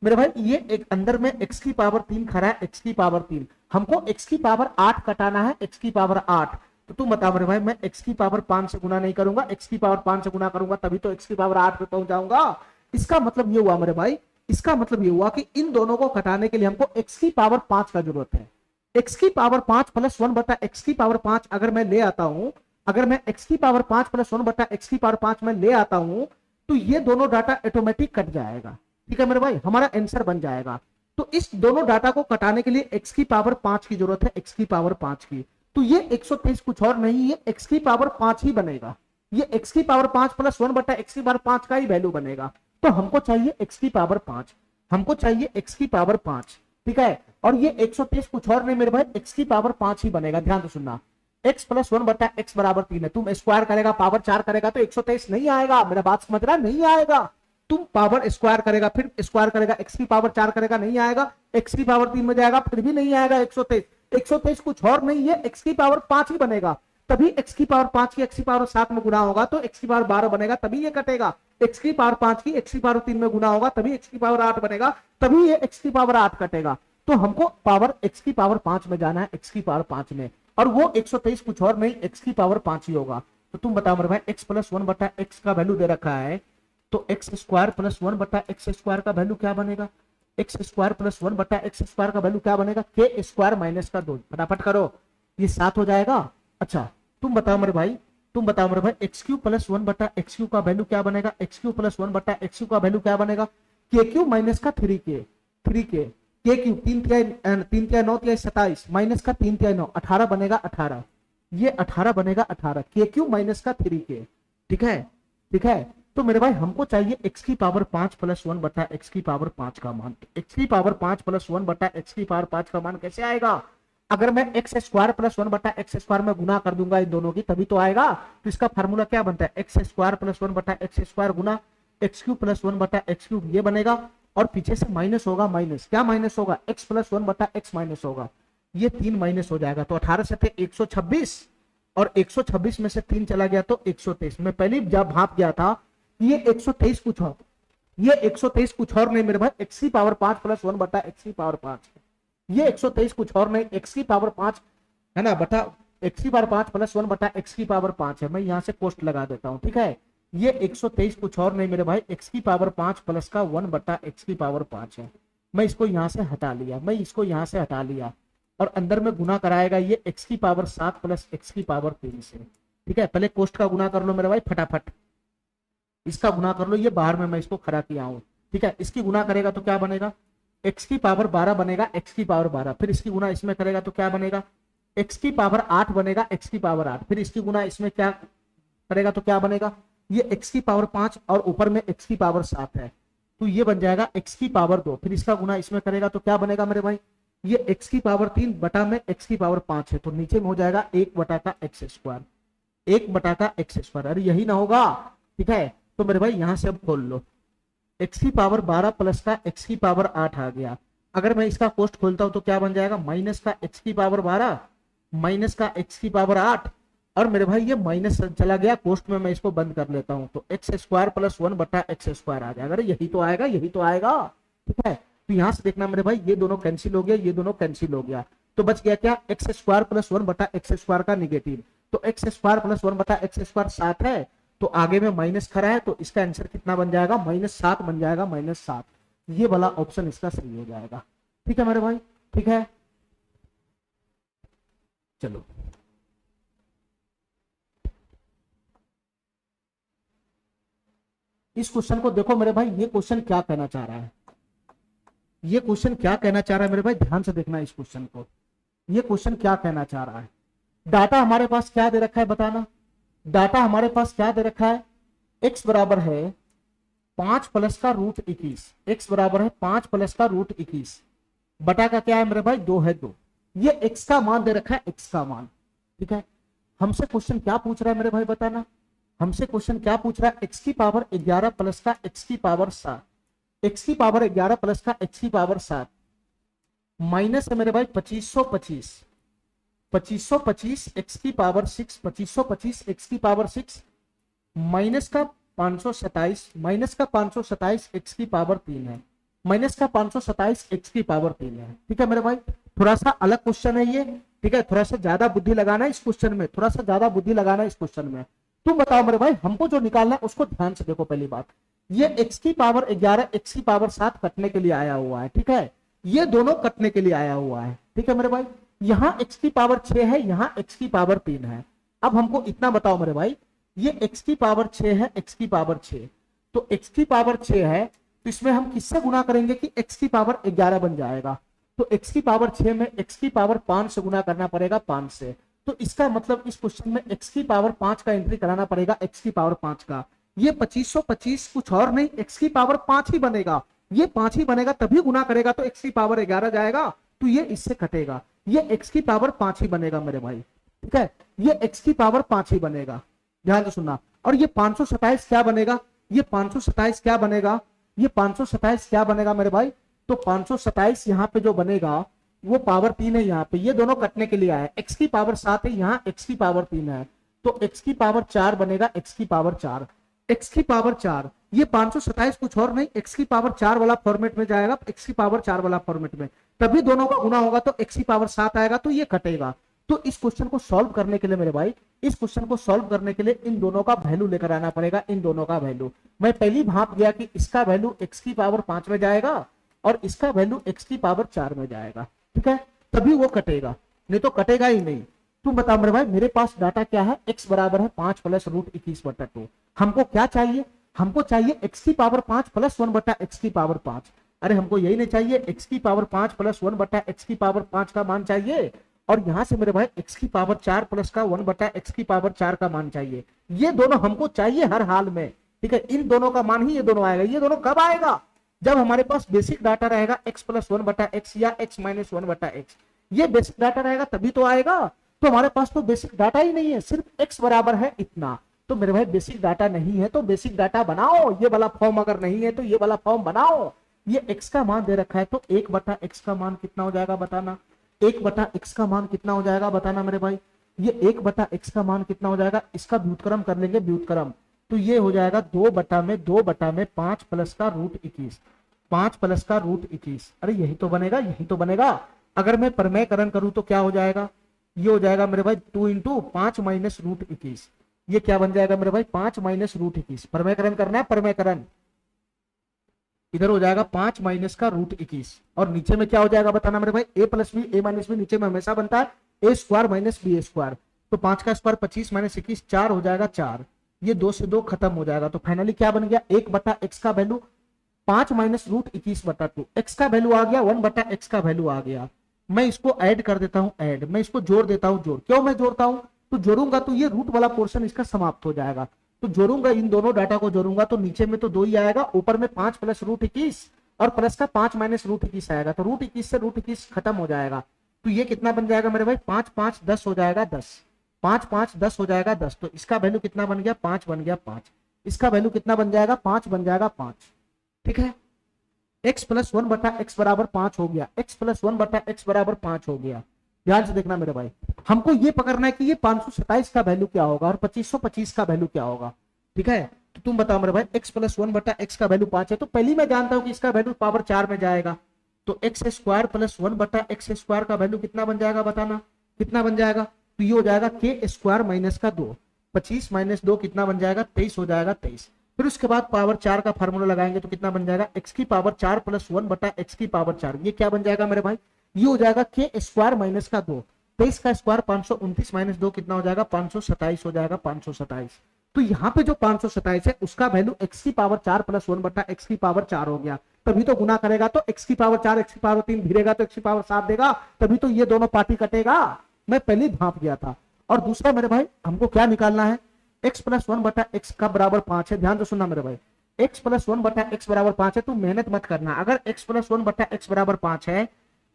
मेरे भाई ये एक अंदर में एक्स की पावर 3 खड़ा है, एक्स की पावर 3, हमको एक्स की पावर 8 कटाना है, एक्स की पावर 8। तो तुम बताओ मेरे भाई, मैं एक्स की पावर 5 से गुना नहीं करूंगा, एक्स की पावर 5 से गुना करूंगा तभी तो एक्स की पावर 8 पे पहुंच जाऊंगा। इसका मतलब ये हुआ मेरे भाई, इसका मतलब ये हुआ कि इन दोनों को घटाने के लिए हमको एक्स की पावर 5 का जरूरत है। एक्स की पावर 5 प्लस 1 बटा एक्स की पावर 5 अगर मैं ले आता हूं, अगर मैं एक्स की पावर 5 प्लस 1 बटा एक्स की पावर 5 में ले आता हूं, तो ये दोनों डाटा ऑटोमेटिक कट जाएगा, ठीक है मेरे भाई, हमारा आंसर बन जाएगा। तो इस दोनों डाटा को कटाने के लिए एक्स की पावर 5 की जरूरत है, एक्स की पावर 5 की। तो ये 123 कुछ और नहीं, ये एक्स की पावर 5 ही बनेगा, ये एक्स की पावर 5 प्लस 1 बटा एक्स की पावर 5 का ही वैल्यू बनेगा। तो हमको चाहिए एक्स की पावर 5, हमको चाहिए एक्स की पावर 5, ठीक है। और ये 123 कुछ और नहीं मेरे भाई, एक्स की पावर 5 ही बनेगा, ध्यान से सुनना। एक्स प्लस 1 बटा एक्स बराबर 3 है, तुम स्क्वायर करेगा, पावर 4 करेगा तो 123 नहीं आएगा, मेरा बात समझ रहा, नहीं आएगा। तुम पावर स्क्वायर करेगा, फिर स्क्वायर करेगा, एक्स की पावर 4 करेगा, नहीं आएगा, एक्स की पावर 3 में जाएगा, फिर भी नहीं आएगा 123। 123 कुछ और नहीं है, एक्स की पावर 5 ही बनेगा, तभी एक्स की पावर 5 की एक्स की पावर 7 में गुना होगा तो एक्स की पावर 12 बनेगा, तभी ये कटेगा। एक्स की पावर 5 की एक्स की पावर 3 में गुना होगा तभी एक्स की पावर 8 बनेगा, तभी ये एक्स की पावर 8 कटेगा। तो हमको पावर एक्स की पावर 5 में जाना है, एक्स की पावर 5 में, और वो 123 कुछ और नहीं, एक्स की पावर 5 ही होगा। तो तुम बताओ मेरे भाई, एक्स प्लस 1 बटा एक्स का वैल्यू दे रखा है, तो एक्स स्क्वायर प्लस 1 बटा एक्स स्क्वायर का वैल्यू क्या बनेगा, एक्स स्क्वायर प्लस 1 बटा एक्स स्क्वायर का वैल्यू क्या बनेगा, के स्क्वायर माइनस का 2, फटाफट करो, ये 7 हो जाएगा। अच्छा तुम बताओ मेरे भाई, तुम बताओ मेरे भाई, एक्स क्यू प्लस 1 बटा एक्स क्यू का वैल्यू क्या बनेगा, एक्स क्यू प्लस 1 बटा एक्स क्यू का वैल्यू क्या बनेगा, के क्यू माइनस का 3k, 3k, के क्यू 3 3 9 27 माइनस का 3 9 18 बनेगा, 18, ये 18 बनेगा, 18 के क्यू माइनस का 3k, ठीक है, ठीक है। तो मेरे भाई हमको चाहिए एक्स की पावर 5 प्लस 1 बटा एक्स की पावर 5 का मान, एक्स की पावर 5 प्लस 1 बटा एक्स की पावर 5 का मान कैसे आएगा, अगर मैं एक्स स्क्वायर प्लस 1 बटा एक्स स्क्वायर में गुना कर दूंगा इन दोनों की तभी तो आएगा। तो इसका फार्मूला क्या बनता है, एक्स स्क्वायर प्लस 1 बटा एक्स स्क्वायर गुना एक्स क्यू प्लस 1 बटा एक्स क्यू, ये बनेगा, और पीछे से माइनस होगा, माइनस क्या माइनस होगा, एक्स प्लस 1 बटा एक्स माइनस होगा, ये 3 माइनस हो जाएगा। तो 18 से थे 126, और 126 में से 3 चला गया तो 123। मैं पहले जब भाप गया था ये 123 कुछ और, ये 123 कुछ और नहीं मेरे भाई, एक्स की पावर 5 प्लस 1 बटा एक्स की पावर 5, ये 123 कुछ और नहीं, एक्स की पावर 5 है ना, बटा एक्स की पावर 5 प्लस 1 बटा एक्स की पावर 5 है। मैं यहां से कोष्ट लगा देता हूं, ठीक है। ये 123 कुछ और नहीं मेरे भाई, एक्स की पावर 5 प्लस का 1 बटा एक्स की पावर 5 है। मैं इसको यहां से हटा लिया, मैं इसको यहां से हटा लिया, और अंदर में गुना कराएगा ये एक्स की पावर 7 प्लस एक्स की पावर 3 से, ठीक है। पहले कोष्ट का गुना कर लो मेरे भाई फटाफट, इसका गुना कर लो, ये बाहर में मैं इसको खड़ा किया हूं, ठीक है। इसकी गुना करेगा तो क्या बनेगा, एक्स की पावर 12 बनेगा, एक्स की पावर 12, फिर इसकी गुना इसमें करेगा तो क्या बनेगा, एक्स की पावर 8 बनेगा, एक्स की पावर 8, फिर इसकी गुना इसमें क्या करेगा तो क्या बनेगा, ये एक्स की पावर 5 और ऊपर में एक्स की पावर 7 है, तो ये बन जाएगा एक्स की पावर 2, फिर इसका गुना इसमें करेगा तो क्या बनेगा मेरे भाई, ये एक्स की पावर 3 बटा में एक्स की पावर 5 है, तो नीचे में हो जाएगा 1 बटा का एक्स स्क्वायर, 1 बटा का एक्स स्क्वायर। अरे यही ना होगा, ठीक है। तो मेरे भाई यहां से अब खोल लो, एक्स की पावर 12 प्लस का एक्स की पावर 8 आ गया, अगर मैं इसका कोष्ट खोलता हूं तो क्या बन जाएगा, माइनस का एक्स की पावर 12 माइनस का एक्स की पावर 8, और मेरे भाई ये माइनस चला गया कोष्ट में, मैं इसको बंद कर लेता हूं, तो एक्स स्क्वायर प्लस 1 बटा एक्स स्क्वायर आ जाएगा। अरे यही तो आएगा, यही तो आएगा, ठीक है। तो यहां से देखना मेरे भाई, ये दोनों कैंसिल हो गया, ये दोनों कैंसिल हो गया, तो बच गया क्या, एक्स स्क्वायर प्लस 1 बटा एक्स स्क्वायर का निगेटिव, तो एक्स स्क्वायर प्लस 1/x² 7 है, तो आगे में माइनस खड़ा है, तो इसका आंसर कितना बन जाएगा, -7 बन जाएगा, -7। ये वाला ऑप्शन इसका सही हो जाएगा। ठीक है मेरे भाई, ठीक है। चलो इस क्वेश्चन को देखो मेरे भाई, ये क्वेश्चन क्या कहना चाह रहा है, ये क्वेश्चन क्या कहना चाह रहा है मेरे भाई, ध्यान से देखना इस क्वेश्चन को। ये क्वेश्चन क्या कहना चाह रहा है, डाटा हमारे पास क्या दे रखा है बताना, डाटा हमारे पास क्या दे रखा है, x बराबर है 5 प्लस का रूट 21, x बराबर है 5 प्लस का रूट 21, बटा का क्या है मेरे भाई 2 है 2। ये x का मान दे रखा है, x का मान। ठीक है, हमसे क्वेश्चन क्या पूछ रहा है मेरे भाई बताना, हमसे क्वेश्चन क्या पूछ रहा है, x की पावर 11 प्लस का x की पावर 7, x की पावर 11 प्लस का x की पावर 7 माइनस है मेरे भाई 2525, 2525 x की पावर 6, 2525 x की पावर 6 माइनस का 527, माइनस का 527 x की पावर 3 है, माइनस का 527 x की पावर 3 है। ठीक है मेरे भाई, थोड़ा सा अलग क्वेश्चन है ये। ठीक है, थोड़ा सा ज्यादा बुद्धि लगाना इस क्वेश्चन में, थोड़ा सा ज्यादा बुद्धि लगाना इस क्वेश्चन में। तुम बताओ मेरे भाई, हमको जो निकालना है उसको ध्यान से देखो। पहली बात, ये x की पावर 11 x की पावर 7 कटने के लिए आया हुआ है। ठीक है, ये दोनों कटने के लिए आया हुआ है। ठीक है मेरे भाई, यहाँ x की पावर 6 है, यहाँ x की पावर 3 है। अब हमको इतना बताओ मेरे भाई, ये x की पावर 6 है, x की पावर 6, तो x की पावर 6 है, तो इसमें हम किससे गुना करेंगे कि x की पावर 11 बन जाएगा। तो x की पावर 6 में x की पावर 5 से गुना करना पड़ेगा, 5 से। तो इसका मतलब इस क्वेश्चन में x की पावर 5 का एंट्री कराना पड़ेगा, x की पावर 5 का। ये 2525 कुछ और नहीं, x की पावर 5 ही बनेगा, ये 5 ही बनेगा, तभी गुना करेगा तो x की पावर 11 जाएगा, तो ये इससे कटेगा, ये x की पावर 5 ही बनेगा मेरे भाई। ठीक है, ये x की पावर 5 ही बनेगा, ध्यान से सुनना। और ये 527 क्या बनेगा, ये 527 क्या बनेगा, ये 527 क्या बनेगा मेरे भाई, तो 527 यहाँ पे जो बनेगा वो पावर 3 है, यहाँ पे ये दोनों कटने के लिए आया है, x की पावर 7 है, यहाँ x की पावर 3 है, तो x की पावर 4 बनेगा, x की पावर 4, x की पावर 4, ये 527 कुछ और नहीं, x की पावर 4 वाला फॉर्मेट में जाएगा, x की पावर 4 वाला फॉर्मेट में, तभी दोनों का गुना होगा तो x की पावर 7 आएगा, तो ये कटेगा। तो इस क्वेश्चन को सॉल्व करने के लिए मेरे भाई, इस क्वेश्चन को सॉल्व करने के लिए इन दोनों का वैल्यू लेकर आना पड़ेगा, इन दोनों का वैल्यू। मैं पहली भाप गया कि इसका वैल्यू x की पावर 5 में जाएगा और इसका वैल्यू x की पावर 4 में जाएगा। ठीक है, तभी वो कटेगा, नहीं तो कटेगा ही नहीं। तुम बताओ मेरे भाई, मेरे पास डाटा क्या है, x बराबर है 5 प्लस रूट 21/2। हमको क्या चाहिए, हमको चाहिए x की पावर 5 प्लस 1/x की पावर 5। अरे हमको यही नहीं चाहिए, x की पावर 5 प्लस 1/x की पावर 5 का मान चाहिए, और यहां से मेरे भाई x की पावर 4 प्लस का 1/x की पावर 4 का मान चाहिए। ये दोनों हमको चाहिए हर हाल में। ठीक है, इन दोनों का मान ही ये दोनों आएगा। ये दोनों कब आएगा, जब हमारे पास बेसिक डाटा रहेगा x प्लस 1/x या x माइनस 1/x, ये बेसिक डाटा रहेगा तभी तो आएगा। तो हमारे पास तो बेसिक डाटा ही नहीं है, सिर्फ x बराबर है इतना, तो मेरे भाई बेसिक डाटा नहीं है, तो बेसिक डाटा बनाओ। ये वाला फॉर्म अगर नहीं है तो ये वाला फॉर्म बनाओ। ये x का मान दे रखा है, तो 1/x का मान कितना हो जाएगा बताना, 1/x का मान कितना हो जाएगा बताना मेरे भाई, ये 1/x का मान कितना हो जाएगा, इसका व्युत्क्रम कर लेंगे, व्युत्क्रम, तो ये हो जाएगा 2/2 5 प्लस का रूट 21, 5 प्लस का रूट 21। अरे यही तो बनेगा, यही तो बनेगा। अगर मैं प्रमेयकरण करूं तो क्या हो जाएगा, ये हो जाएगा मेरे भाई 2 इंटू 5 माइनस रूट 21, ये क्या बन जाएगा मेरे भाई 5 माइनस रूट 21। प्रमेयकरण करना है, प्रमेयकरण, इधर हो जाएगा 5 माइनस का रूट 21, और नीचे में क्या हो जाएगा बताना मेरे भाई, a plus b, a minus b नीचे में हमेशा बनता है, a square minus b square, तो 5 का स्क्वायर 25 माइनस 21 4 हो जाएगा 4, ये 2 से 2 खत्म हो जाएगा। तो फाइनली क्या बन गया, 1/x का वैल्यू 5 माइनस रूट 21/2, x का वैल्यू आ गया, 1/x का वैल्यू आ गया। मैं इसको ऐड कर देता हूं, ऐड, मैं इसको जोड़ देता हूं, जोड़, क्यों मैं जोड़ता हूं, तो जोड़ूंगा तो ये रूट वाला पोर्शन इसका समाप्त हो जाएगा, तो जोड़ूंगा, इन दोनों डाटा को जोड़ूंगा तो नीचे में तो 2 ही आएगा, ऊपर में 5 प्लस रूट 21 और प्लस का 5 माइनस रूट 21 आएगा, तो रूट 21 से रूट 21 खत्म हो जाएगा। तो ये कितना बन जाएगा मेरे भाई, 5 5 10 हो जाएगा 10, 5 5 10 हो जाएगा 10, तो इसका वैल्यू कितना बन गया, 5 बन गया 5, इसका वैल्यू कितना बन जाएगा, 5 बन जाएगा 5। ठीक है, x प्लस 1/x बराबर 5 हो गया, x प्लस 1/x बराबर 5 हो गया। ध्यान से देखना मेरे भाई, हमको ये पकड़ना है कि ये 527 का वैल्यू क्या होगा और 2525 का वैल्यू क्या होगा। ठीक है, तो तुम बताओ मेरे भाई, x प्लस 1/x का वैल्यू 5 है, तो पहली मैं जानता हूं कि इसका वैल्यू पावर 4 में जाएगा, तो x square plus 1/x square का वैल्यू कितना बन जाएगा बताना, कितना बन जाएगा, तो ये हो जाएगा के स्क्वायर माइनस का 2, 25 माइनस 2 कितना बन जाएगा 23 हो जाएगा 23। फिर उसके बाद पावर 4 का फार्मूला लगाएंगे तो कितना बन जाएगा एक्स की पावर 4 प्लस 1 बटा एक्स की पावर 4। ये क्या बन जाएगा मेरे भाई, ये हो जाएगा के स्क्वायर माइनस का 2, 23 का स्क्वायर 529 माइनस 2 कितना हो जाएगा 527 हो जाएगा 527। तो यहाँ पे जो 527 है उसका वैल्यू एक्स की पावर 4 प्लस 1 बटा एक्स की पावर 4 हो गया। तभी तो गुना करेगा तो एक्स की पावर 4 एक्स की पावर 3 भिड़ेगा तो एक्स की पावर 7 देगा, तभी तो ये दोनों पार्टी कटेगा। मैं पहले ही भाप गया था। और दूसरा मेरे भाई हमको क्या निकालना है, एक्स प्लस 1 बटा एक्स का बराबर 5 है। ध्यान से सुनना मेरे भाई, एक्स प्लस 1 बटा एक्स बराबर 5 है। तो मेहनत मत करना, अगर एक्स प्लस 1 बटा एक्स बराबर 5 है,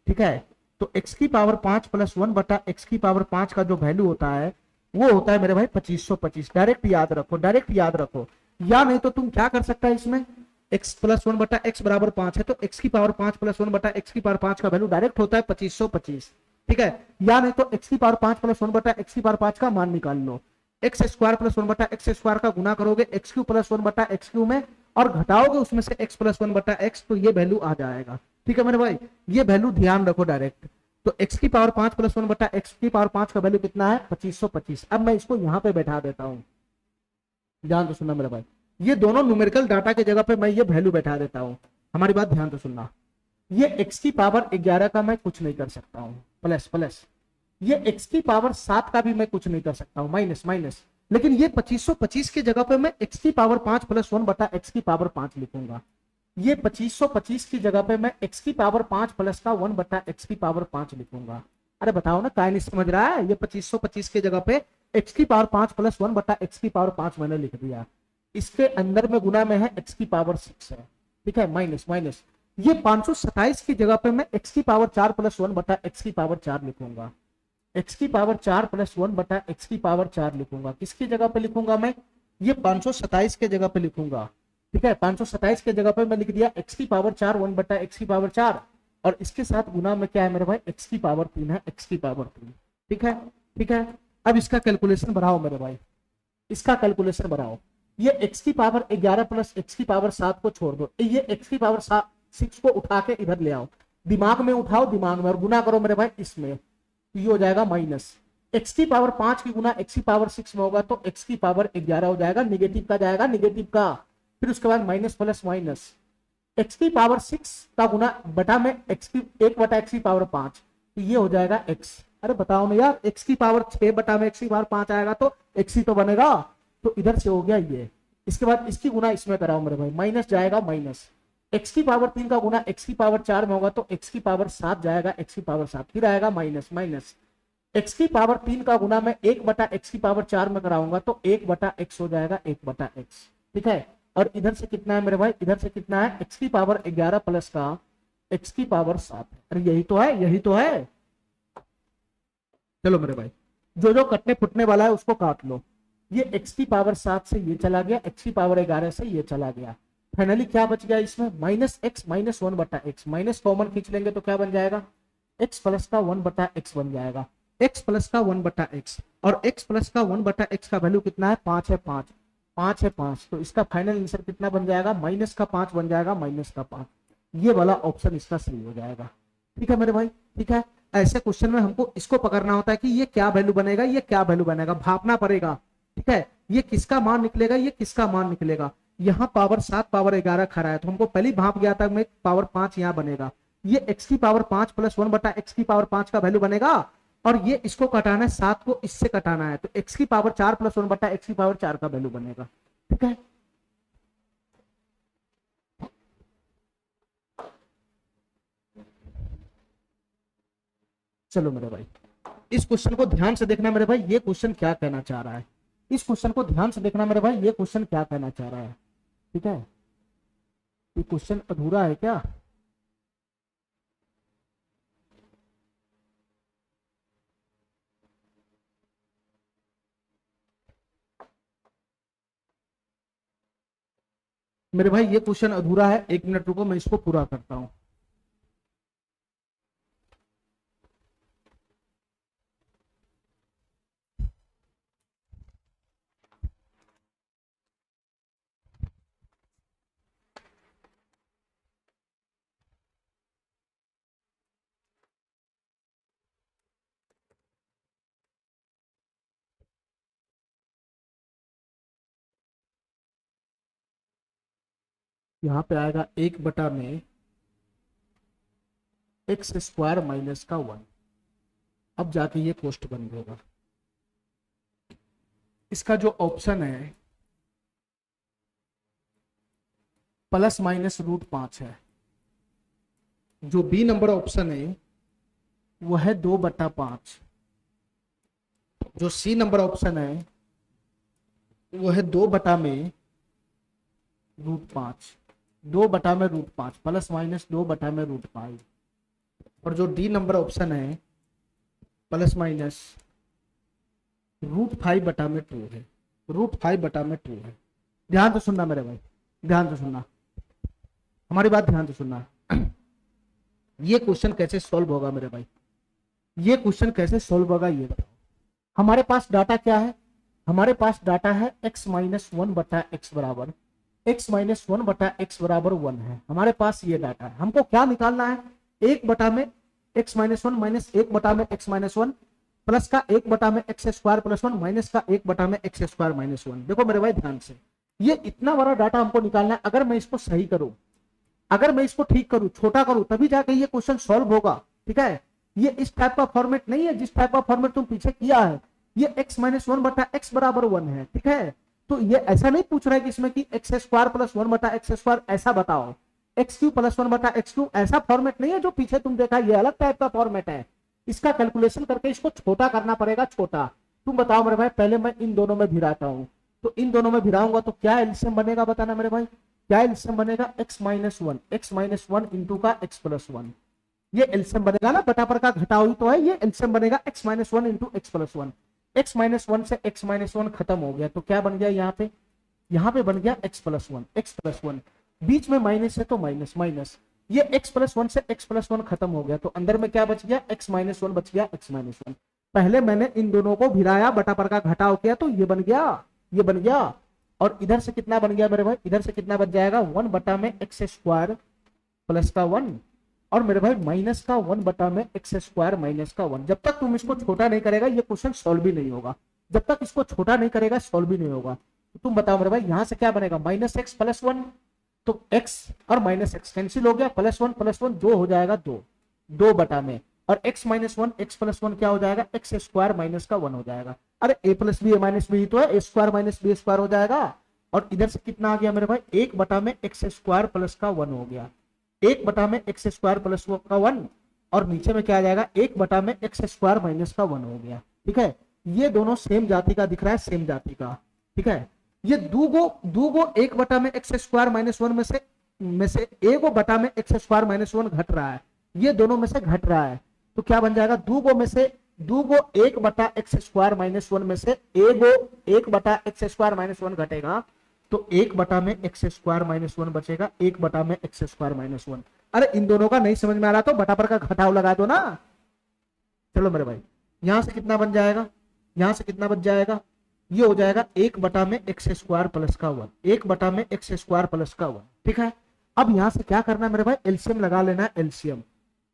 ठीक है, तो एक्स की पावर 5 प्लस 1 बटा एक्स की पावर 5 का जो वैल्यू होता है वो होता है मेरे भाई 2525। डायरेक्ट याद रखो, डायरेक्ट याद रखो। या नहीं तो तुम क्या कर सकता है इसमें, एक्स प्लस 1 बटा एक्स बराबर 5 है तो एक्स की पावर 5 प्लस 1 बटा एक्स की पावर 5 का वैल्यू डायरेक्ट होता है 2525, ठीक है। या नहीं तो एक्स की पावर 5 प्लस 1 बटा एक्स की पावर 5 का मान निकाल लो, एक्स स्क्वायर प्लस 1 बटा एक्स स्क्वायर का गुना करोगे एक्स क्यू प्लस 1 बटा एक्स क्यू में, और घटाओगे उसमें से एक्स प्लस 1 बटा एक्स, तो ये वैल्यू आ जाएगा। ठीक है मेरे भाई, ये वैल्यू ध्यान रखो डायरेक्ट। तो x की पावर 5 प्लस 1 बटा एक्स की पावर 5 का वैल्यू कितना है 2525। अब मैं इसको यहां पे बैठा देता हूं, ध्यान तो सुनना मेरे भाई, ये दोनों न्यूमेरिकल डाटा की जगह पे मैं ये वैल्यू बैठा देता हूं। हमारी बात ध्यान तो सुनना, ये x की पावर 11 का मैं कुछ नहीं कर सकता हूं, प्लस प्लस, ये x की पावर 7 का भी मैं कुछ नहीं कर सकता हूं, माइनस माइनस। लेकिन ये 2525 की जगह पे मैं x की पावर 5 प्लस 1 बटा एक्स की पावर 5 लिखूंगा। ये 2525 की जगह पे मैं x की पावर 5 प्लस का 1 बटा एक्स की पावर 5 लिखूंगा। अरे बताओ ना, काय नहीं समझ रहा है, ये 2525 की जगह पे x की पावर 5 प्लस 1 बटा एक्स की पावर 5 मैंने लिख दिया। इसके अंदर में गुना में है x की पावर 6 है, ठीक है, माइनस माइनस। ये 527 की जगह पे मैं x की पावर 4 प्लस 1 बटा एक्स की पावर 4 लिखूंगा। x की पावर 4 प्लस 1 बटा एक्स की पावर 4 लिखूंगा। किसकी जगह पे लिखूंगा मैं, ये 527 के जगह पे लिखूंगा, ठीक है। 527 के जगह पे मैं लिख दिया x की पावर 4 1 बटा एक्स की पावर 4, और इसके साथ गुना में क्या है मेरे भाई x की पावर 3 है, x की पावर 3, ठीक है, ठीक है। अब इसका कैलकुलेशन बढ़ाओ मेरे भाई, इसका कैलकुलेशन बढ़ाओ। ये x की पावर 11 प्लस x की पावर 7 को छोड़ दो, ये x की पावर 6 को उठा के इधर ले आओ, दिमाग में उठाओ, दिमाग में, और गुना करो मेरे भाई इसमें, तो ये हो जाएगा माइनस। x की पावर 5 की गुना x की पावर 6 में होगा तो x की पावर 11 हो जाएगा, निगेटिव का जाएगा निगेटिव का। फिर उसके बाद माइनस प्लस माइनस, एक्स की पावर 6 का गुना बटा में एक्स की 1 बटा एक्स की पावर 5, तो ये हो जाएगा x। अरे बताओ ना यार, एक्स की पावर 6 बटा में एक्स की पावर 5 आएगा तो x ही तो बनेगा, तो इधर से हो गया ये। इसके बाद इसकी गुना इसमें कराओ मेरे भाई, माइनस जाएगा माइनस, एक्स की पावर 3 का गुना एक्स की पावर 4 में होगा तो एक्स की पावर 7 जाएगा, एक्स की पावर 7 फिर आएगा माइनस माइनस, एक्स की पावर 3 का गुना में 1 बटा एक्स की पावर 4 में कराऊंगा तो 1 बटा एक्स हो जाएगा, 1 बटा एक्स, ठीक है। और इधर से कितना है मेरे भाई, इधर से कितना है x की पावर 11 प्लस का x की पावर 7। अरे यही तो है, यही तो है। चलो मेरे भाई, जो जो कटने फुटने वाला है उसको काट लो। ये x की पावर 7 से ये चला गया, x की पावर 11 से ये चला गया। फाइनली क्या बच गया इसमें, माइनस एक्स माइनस 1 बटा एक्स, माइनस कॉमन खींच लेंगे तो क्या बन जाएगा, x प्लस का 1 बटा एक्स बन जाएगा, x प्लस का 1 बटा एक्स। और x प्लस का 1 बटा एक्स का वैल्यू कितना है 5 है, 5 5 है 5, तो इसका फाइनल आंसर कितना बन जाएगा, माइनस का 5 बन जाएगा, माइनस का 5। ये वाला ऑप्शन इसका सही हो जाएगा, ठीक है मेरे भाई, ठीक है। ऐसे क्वेश्चन में हमको इसको पकड़ना होता है कि ये क्या वैल्यू बनेगा, ये क्या वैल्यू बनेगा, भापना पड़ेगा, ठीक है। ये किसका मान निकलेगा, ये किसका मान निकलेगा। यहाँ पावर 7 पावर 11 खड़ा है तो हमको पहले भाप गया था, मैं पावर 5 यहाँ बनेगा, ये x की पावर 5 प्लस 1 बटा एक्स की पावर 5 का वैल्यू बनेगा। और ये इसको कटाना है, 7 को इससे कटाना है, तो x की पावर 4 प्लस 1 बटा एक्स की पावर 4 का वैल्यू बनेगा, ठीक है। चलो मेरे भाई, इस क्वेश्चन को ध्यान से देखना मेरे भाई, ये क्वेश्चन क्या कहना चाह रहा है, इस क्वेश्चन को ध्यान से देखना मेरे भाई, ये क्वेश्चन क्या कहना चाह रहा है, ठीक है। ये क्वेश्चन अधूरा है क्या, मेरे भाई ये क्वेश्चन अधूरा है, 1 मिनट रुको मैं इसको पूरा करता हूं। यहाँ पे आएगा 1/में एक्स स्क्वायर माइनस का 1। अब जाके ये कोष्ट बन जाएगा। इसका जो ऑप्शन है प्लस माइनस √5 है। जो बी नंबर ऑप्शन है वो है 2/5। जो सी नंबर ऑप्शन है वो है 2/में √5। 2/में √5 प्लस माइनस 2/में √5। और जो डी नंबर ऑप्शन है प्लस माइनस √5/में 2 है। √5/में 2 है। ध्यान से सुनना मेरे भाई, ध्यान से सुनना, हमारी बात ध्यान से सुनना। ये क्वेश्चन कैसे सॉल्व होगा मेरे भाई, ये क्वेश्चन कैसे सॉल्व होगा ये बताओ। हमारे पास डाटा क्या है, हमारे पास डाटा है x-1/x बराबर x-1/x = 1 है। हमारे पास ये डाटा है। हमको क्या निकालना है, 1/में x-1 माइनस 1/में x-1 प्लस का 1/में x² + 1 माइनस का 1/में x² - 1। देखो मेरे भाई ध्यान से, ये इतना बड़ा डाटा हमको निकालना है। अगर मैं इसको सही करूं, अगर मैं इसको ठीक करूं, छोटा करूं, तभी जाके ये क्वेश्चन सॉल्व होगा। ठीक है, ये इस टाइप का फॉर्मेट नहीं है जिस टाइप का फॉर्मेट तुम पीछे किया है। ये x-1/x = 1 है। ठीक है, तो ये ऐसा नहीं पूछ रहा है कि इसमें कि x² + 1/x², ऐसा बताओ x³ + 1/x³ ऐसा फॉर्मेट नहीं है जो पीछे तुम देखा, ये अलग टाइप का फॉर्मेट है। इसका कैलकुलेशन करके इसको छोटा करना पड़ेगा, छोटा। तुम बताओ मेरे भाई, पहले मैं इन दोनों में भिराता हूं, तो इन दोनों में भिराऊंगा तो क्या एलसीएम बनेगा, बताना मेरे भाई, क्या एलसीएम बनेगा, x-1 इंटू का x + 1। ये एलसीएम बनेगा ना, बटा पर का घटाव ही तो है, ये एलसीएम बनेगा x-1 इंटू x + 1। x-1 से x-1 खत्म हो गया तो क्या बन गया, यहाँ पे बन गया x + 1। बीच में माइनस है तो माइनस माइनस, ये x + 1 से x + 1 खत्म हो गया तो अंदर में क्या बच गया, x-1 बच गया, x-1। पहले मैंने इन दोनों को भिराया, बटा पर का घटाव किया तो ये बन गया, ये बन गया। और इधर से कितना बन गया मेरे भाई, इधर से कितना बच जाएगा, 1/में x² प्लस का 1 और मेरे भाई माइनस का 1/में x² - का 1। जब तक तुम इसको छोटा नहीं करेगा ये क्वेश्चन सॉल्व भी नहीं होगा। जब तक इसको छोटा नहीं करेगा सॉल्व भी नहीं होगा। तो तुम बताओ मेरे भाई, यहां से क्या बनेगा, -x + 1, तो x और -x कैंसिल हो गया, +1 + 1 जो हो जाएगा 2/में, और x-1 x + 1 क्या हो जाएगा, x² - का 1 हो जाएगा। अरे a + b a - b तो है, a² - b² हो जाएगा। और इधर से कितना आ गया मेरे भाई, 1/में x² + का 1 हो गया, 1/में x² + का 1, और नीचे में क्या आ जाएगा, 1/में x² - का 1 हो गया। ठीक है, ये दोनों सेम जाति का दिख रहा है, सेम जाति का। ठीक है, ये दूगो 1/में x² - 1 में से एगो बटा में x² - 1 घट रहा है, ये दोनों में से घट रहा है तो क्या बन जाएगा, दूगो 1/x² - 1 में से एगो 1/x² - 1 घटेगा तो 1/में x² - 1 बचेगा, 1/में x² - 1। अरे इन दोनों का नहीं समझ में आ रहा तो बटा पर का घटाव लगा दो ना। चलो मेरे भाई, यहां से कितना बन जाएगा, यहां से कितना बच जाएगा, ये हो जाएगा 1/में x² + का 1, 1/में x² + का 1। ठीक है, अब यहां से क्या करना है मेरे भाई, एलसीएम लगा लेना है, एलसीएम।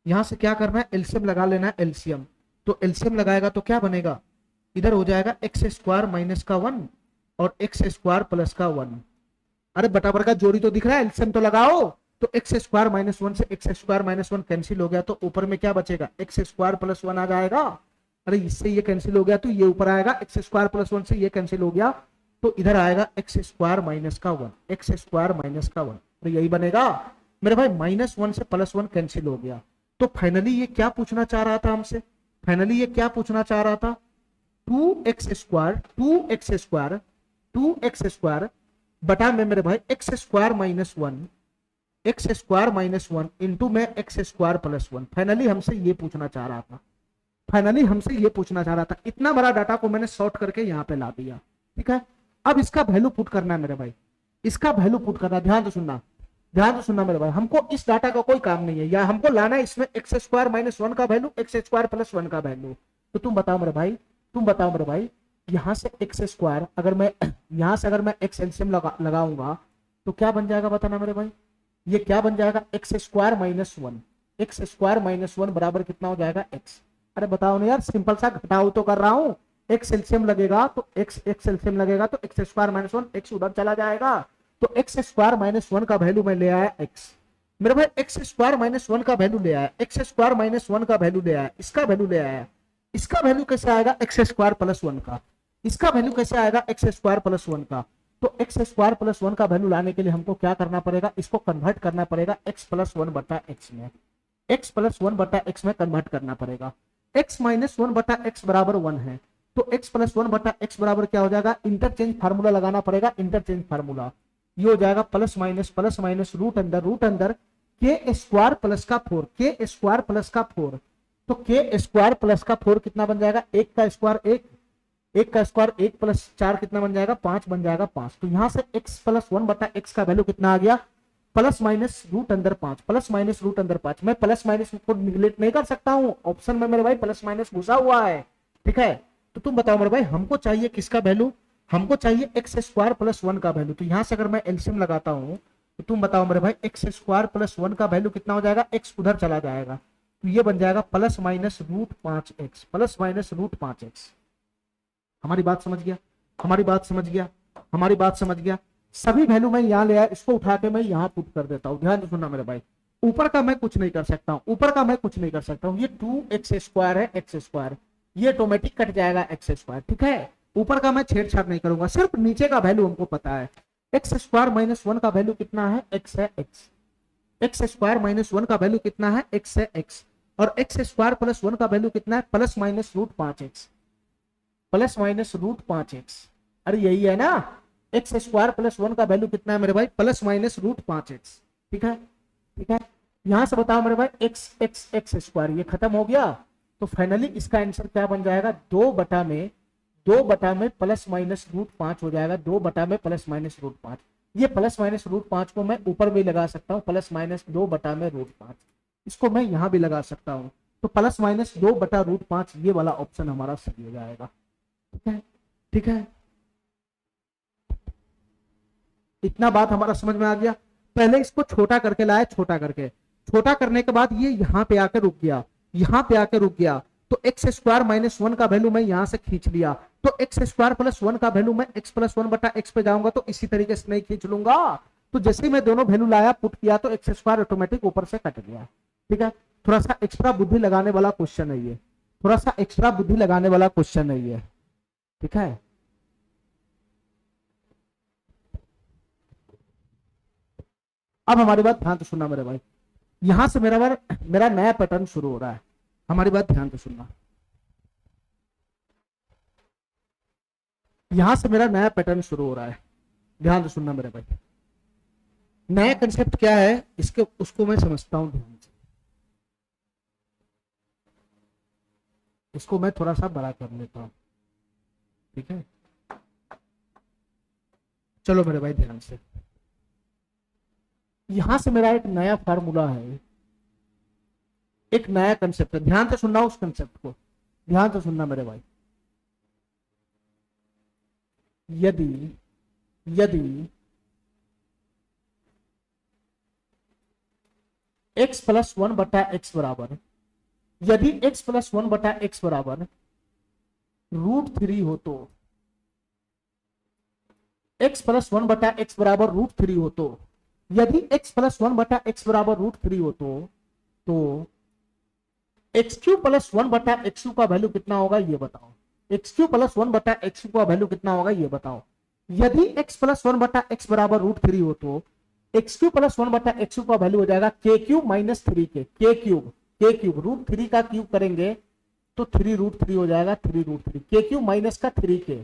यहां से क्या करना है, एलसीएम लगा लेना है, एलसीएम। तो एलसीएम लगाएगा तो क्या बनेगा, इधर हो जाएगा x² - का 1 और x² + का 1। अरे बटा पर का जोड़ी तो दिख रहा है, एलसीएम तो लगाओ। तो x² - 1 से x² - 1 कैंसिल हो गया तो ऊपर में क्या बचेगा, x² + 1 आ जाएगा। अरे इससे ये कैंसिल हो गया तो ये ऊपर आएगा, x² + 1 से ये कैंसिल हो गया तो इधर आएगा x² - का 1, x² - का 1। तो यही बनेगा मेरे भाई, -1 से +1 कैंसिल हो गया। तो फाइनली ये क्या पूछना चाह रहा था हमसे, फाइनली ये क्या पूछना चाह रहा था, 2x² बटा में मेरे भाई x² - 1 इंटू में x² + 1। फाइनली हमसे ये पूछना चाह रहा था, फाइनली हमसे ये पूछना चाह रहा था। इतना बड़ा डाटा को मैंने सॉर्ट करके यहाँ पे ला दिया। ठीक है, अब इसका वैल्यू पुट करना है मेरे भाई, इसका वैल्यू पुट करना, ध्यान से सुनना, ध्यान से सुनना मेरे भाई। हमको इस डाटा का कोई काम नहीं है, या हमको लाना है इसमें x² - 1 का वैल्यू, x² + 1 का वैल्यू। तो तुम बताओ मेरे भाई, तुम बताओ मेरे भाई, यहां से x², अगर मैं यहां से अगर मैं x एलसीएम लगाऊंगा तो क्या बन जाएगा, बताना मेरे भाई, ये क्या बन जाएगा, x² - 1, x² - 1 बराबर कितना हो जाएगा, x। अरे बताओ ना यार, सिंपल सा घटाव तो कर रहा हूं, x एलसीएम लगेगा तो x एलसीएम लगेगा तो x² - 1 x उधर चला जाएगा तो एक्स स्क्वायर माइनस वन का वैल्यू मैं ले आया एक्स। मेरे भाई एक्स स्क्वायर माइनस वन का वैल्यू ले आया, एक्स स्क्वायर माइनस वन का वैल्यू ले आया, इसका वैल्यू ले आया। इसका वैल्यू कैसे आएगा? एक्स स्क्वायर प्लस वन का। इसका वैल्यू कैसे आएगा? एक्स स्क्वायर प्लस वन का। तो एक्स स्क्वायर प्लस वन का वैल्यू लाने के लिए हमको क्या करना पड़ेगा? इसको कन्वर्ट करना पड़ेगा एक्स प्लस वन बटा एक्स में। एक्स प्लस वन बटा एक्स में कन्वर्ट करना पड़ेगा। एक्स माइनस वन बटा एक्स बराबर वन है, तो एक्स प्लस वन बटा एक्स बराबर क्या हो जाएगा? इंटरचेंज फार्मूला लगाना पड़ेगा, इंटरचेंज फार्मूला। ये हो जाएगा प्लस माइनस रूट अंदर के स्क्वायर प्लस का फोर, के स्क्वायर प्लस का फोर। तो के स्क्वायर प्लस का फोर कितना बन जाएगा? एक का स्क्वायर एक, एक का स्क्वायर एक प्लस चार कितना बन जाएगा? पांच बन जाएगा, पांच। तो यहां से एक्स प्लस वन बटा एक्स का वैल्यू कितना आ गया? प्लस माइनस रूट अंदर पांच, प्लस माइनस रूट अंदर पांच। मैं प्लस माइनस को निगलेक्ट नहीं कर सकता हूं, ऑप्शन में मेरे भाई प्लस माइनस घुसा हुआ है, ठीक है। तो तुम बताओ मेरे भाई, हमको चाहिए किसका वैल्यू? हमको चाहिए एक्स स्क्वायर प्लस वन का वैल्यू। तो यहां से अगर मैं एलसीएम लगाता हूं तो तुम बताओ मेरे भाई, एक्स स्क्वायर प्लस वन का वैल्यू कितना हो जाएगा? एक्स उधर चला जाएगा, तो ये बन जाएगा प्लस माइनस रूट पांच एक्स, प्लस माइनस रूट पांच एक्स। हमारी बात समझ गया? हमारी बात समझ गया? हमारी बात समझ गया? सभी वैल्यू मैं यहाँ ले आया, इसको उठा के मैं यहाँ पुट कर देता हूँ। ध्यान से सुनना मेरे भाई, ऊपर का मैं कुछ नहीं कर सकता हूँ, ऊपर का मैं कुछ नहीं कर सकता हूँ। ये टू एक्स स्क्वायर है, एक्स स्क्वायर, ये ऑटोमेटिक कट जाएगा एक्स स्क्वायर, ठीक है। ऊपर का मैं छेड़छाड़ नहीं करूंगा, सिर्फ नीचे का वैल्यू हमको पता है। एक्स स्क्वायर माइनस वन का वैल्यू कितना है? एक्स है, x. X square minus one का वैल्यू कितना है? एक्स है, एक्स। और एक्स स्क्वायर प्लस वन का वैल्यू कितना है? प्लस माइनस रूट पांच एक्स, प्लस माइनस रूट पांच एक्स। अरे यही है ना, एक्स स्क्वायर प्लस वन का वैल्यू कितना है मेरे भाई? प्लस माइनस रूट पांच एक्स, ठीक है, ठीक है। यहां से बताओ मेरे भाई, एक्स एक्स एक्स स्क्वायर ये खत्म हो गया, तो फाइनली इसका आंसर क्या बन जाएगा? दो बटा में प्लस माइनस रूट पांच हो जाएगा, दो बटा में प्लस माइनस रूट पांच। ये प्लस माइनस रूट पांच को मैं ऊपर भी लगा सकता हूँ, प्लस माइनस दो बटा में रूट पांच, इसको मैं यहां भी लगा सकता हूँ। तो प्लस माइनस दो बटा रूट पांच, ये वाला ऑप्शन हमारा सही हो जाएगा, ठीक है, ठीक है। इतना बात हमारा समझ में आ गया। पहले इसको छोटा करके लाया, छोटा करके, छोटा करने के बाद ये यहां पे आकर रुक गया, यहां पे आकर रुक गया। तो एक्स स्क्वायर माइनस वन का वैल्यू मैं यहां से खींच लिया, तो एक्स स्क्वायर प्लस वन का वैल्यू मैं एक्स प्लस वन बटा एक्स पे जाऊंगा तो इसी तरीके से नहीं खींच लूंगा। तो जैसे ही मैं दोनों वैल्यू लाया, पुट किया, तो एक्स स्क्वायर ऑटोमेटिक ऊपर से कट गया, ठीक है। थोड़ा सा एक्स्ट्रा बुद्धि लगाने वाला क्वेश्चन है ये, थोड़ा सा एक्स्ट्रा बुद्धि लगाने वाला क्वेश्चन है ये, ठीक है। अब हमारी बात ध्यान से सुनना मेरे भाई, यहां से मेरा नया पैटर्न शुरू हो रहा है। हमारी बात ध्यान से सुनना, यहां से मेरा नया पैटर्न शुरू हो रहा है, ध्यान से सुनना मेरे भाई। नया कंसेप्ट क्या है इसके, उसको मैं समझता हूं ध्यान से, इसको मैं थोड़ा सा बड़ा कर लेता हूं, ठीक है। चलो मेरे भाई ध्यान से, यहां से मेरा एक नया फार्मूला है, एक नया कंसेप्ट है, ध्यान से सुनना उस कंसेप्ट को, ध्यान से सुनना मेरे भाई। यदि यदि x प्लस वन बटा एक्स बराबर, यदि x प्लस वन बटा एक्स बराबर रूट थ्री हो, तो x प्लस वन बटा एक्स बराबर रूट थ्री हो, तो यदि x प्लस वन बटा एक्स बराबर रूट थ्री हो, तो एक्स क्यू प्लस वन बटा एक्स का वैल्यू कितना होगा ये बताओ। एक्स क्यू प्लस वन बटा एक्स का वैल्यू कितना होगा ये बताओ। यदि x प्लस वन बटा एक्स बराबर रूट थ्री हो, तो एक्स क्यू प्लस वन बटा एक्स का वैल्यू हो जाएगा के क्यूब माइनस थ्री के, के क्यूब रूट थ्री का क्यूब करेंगे तो थ्री रूट थ्री हो जाएगा, थ्री रूट थ्री, के क्यूब माइनस का थ्री के,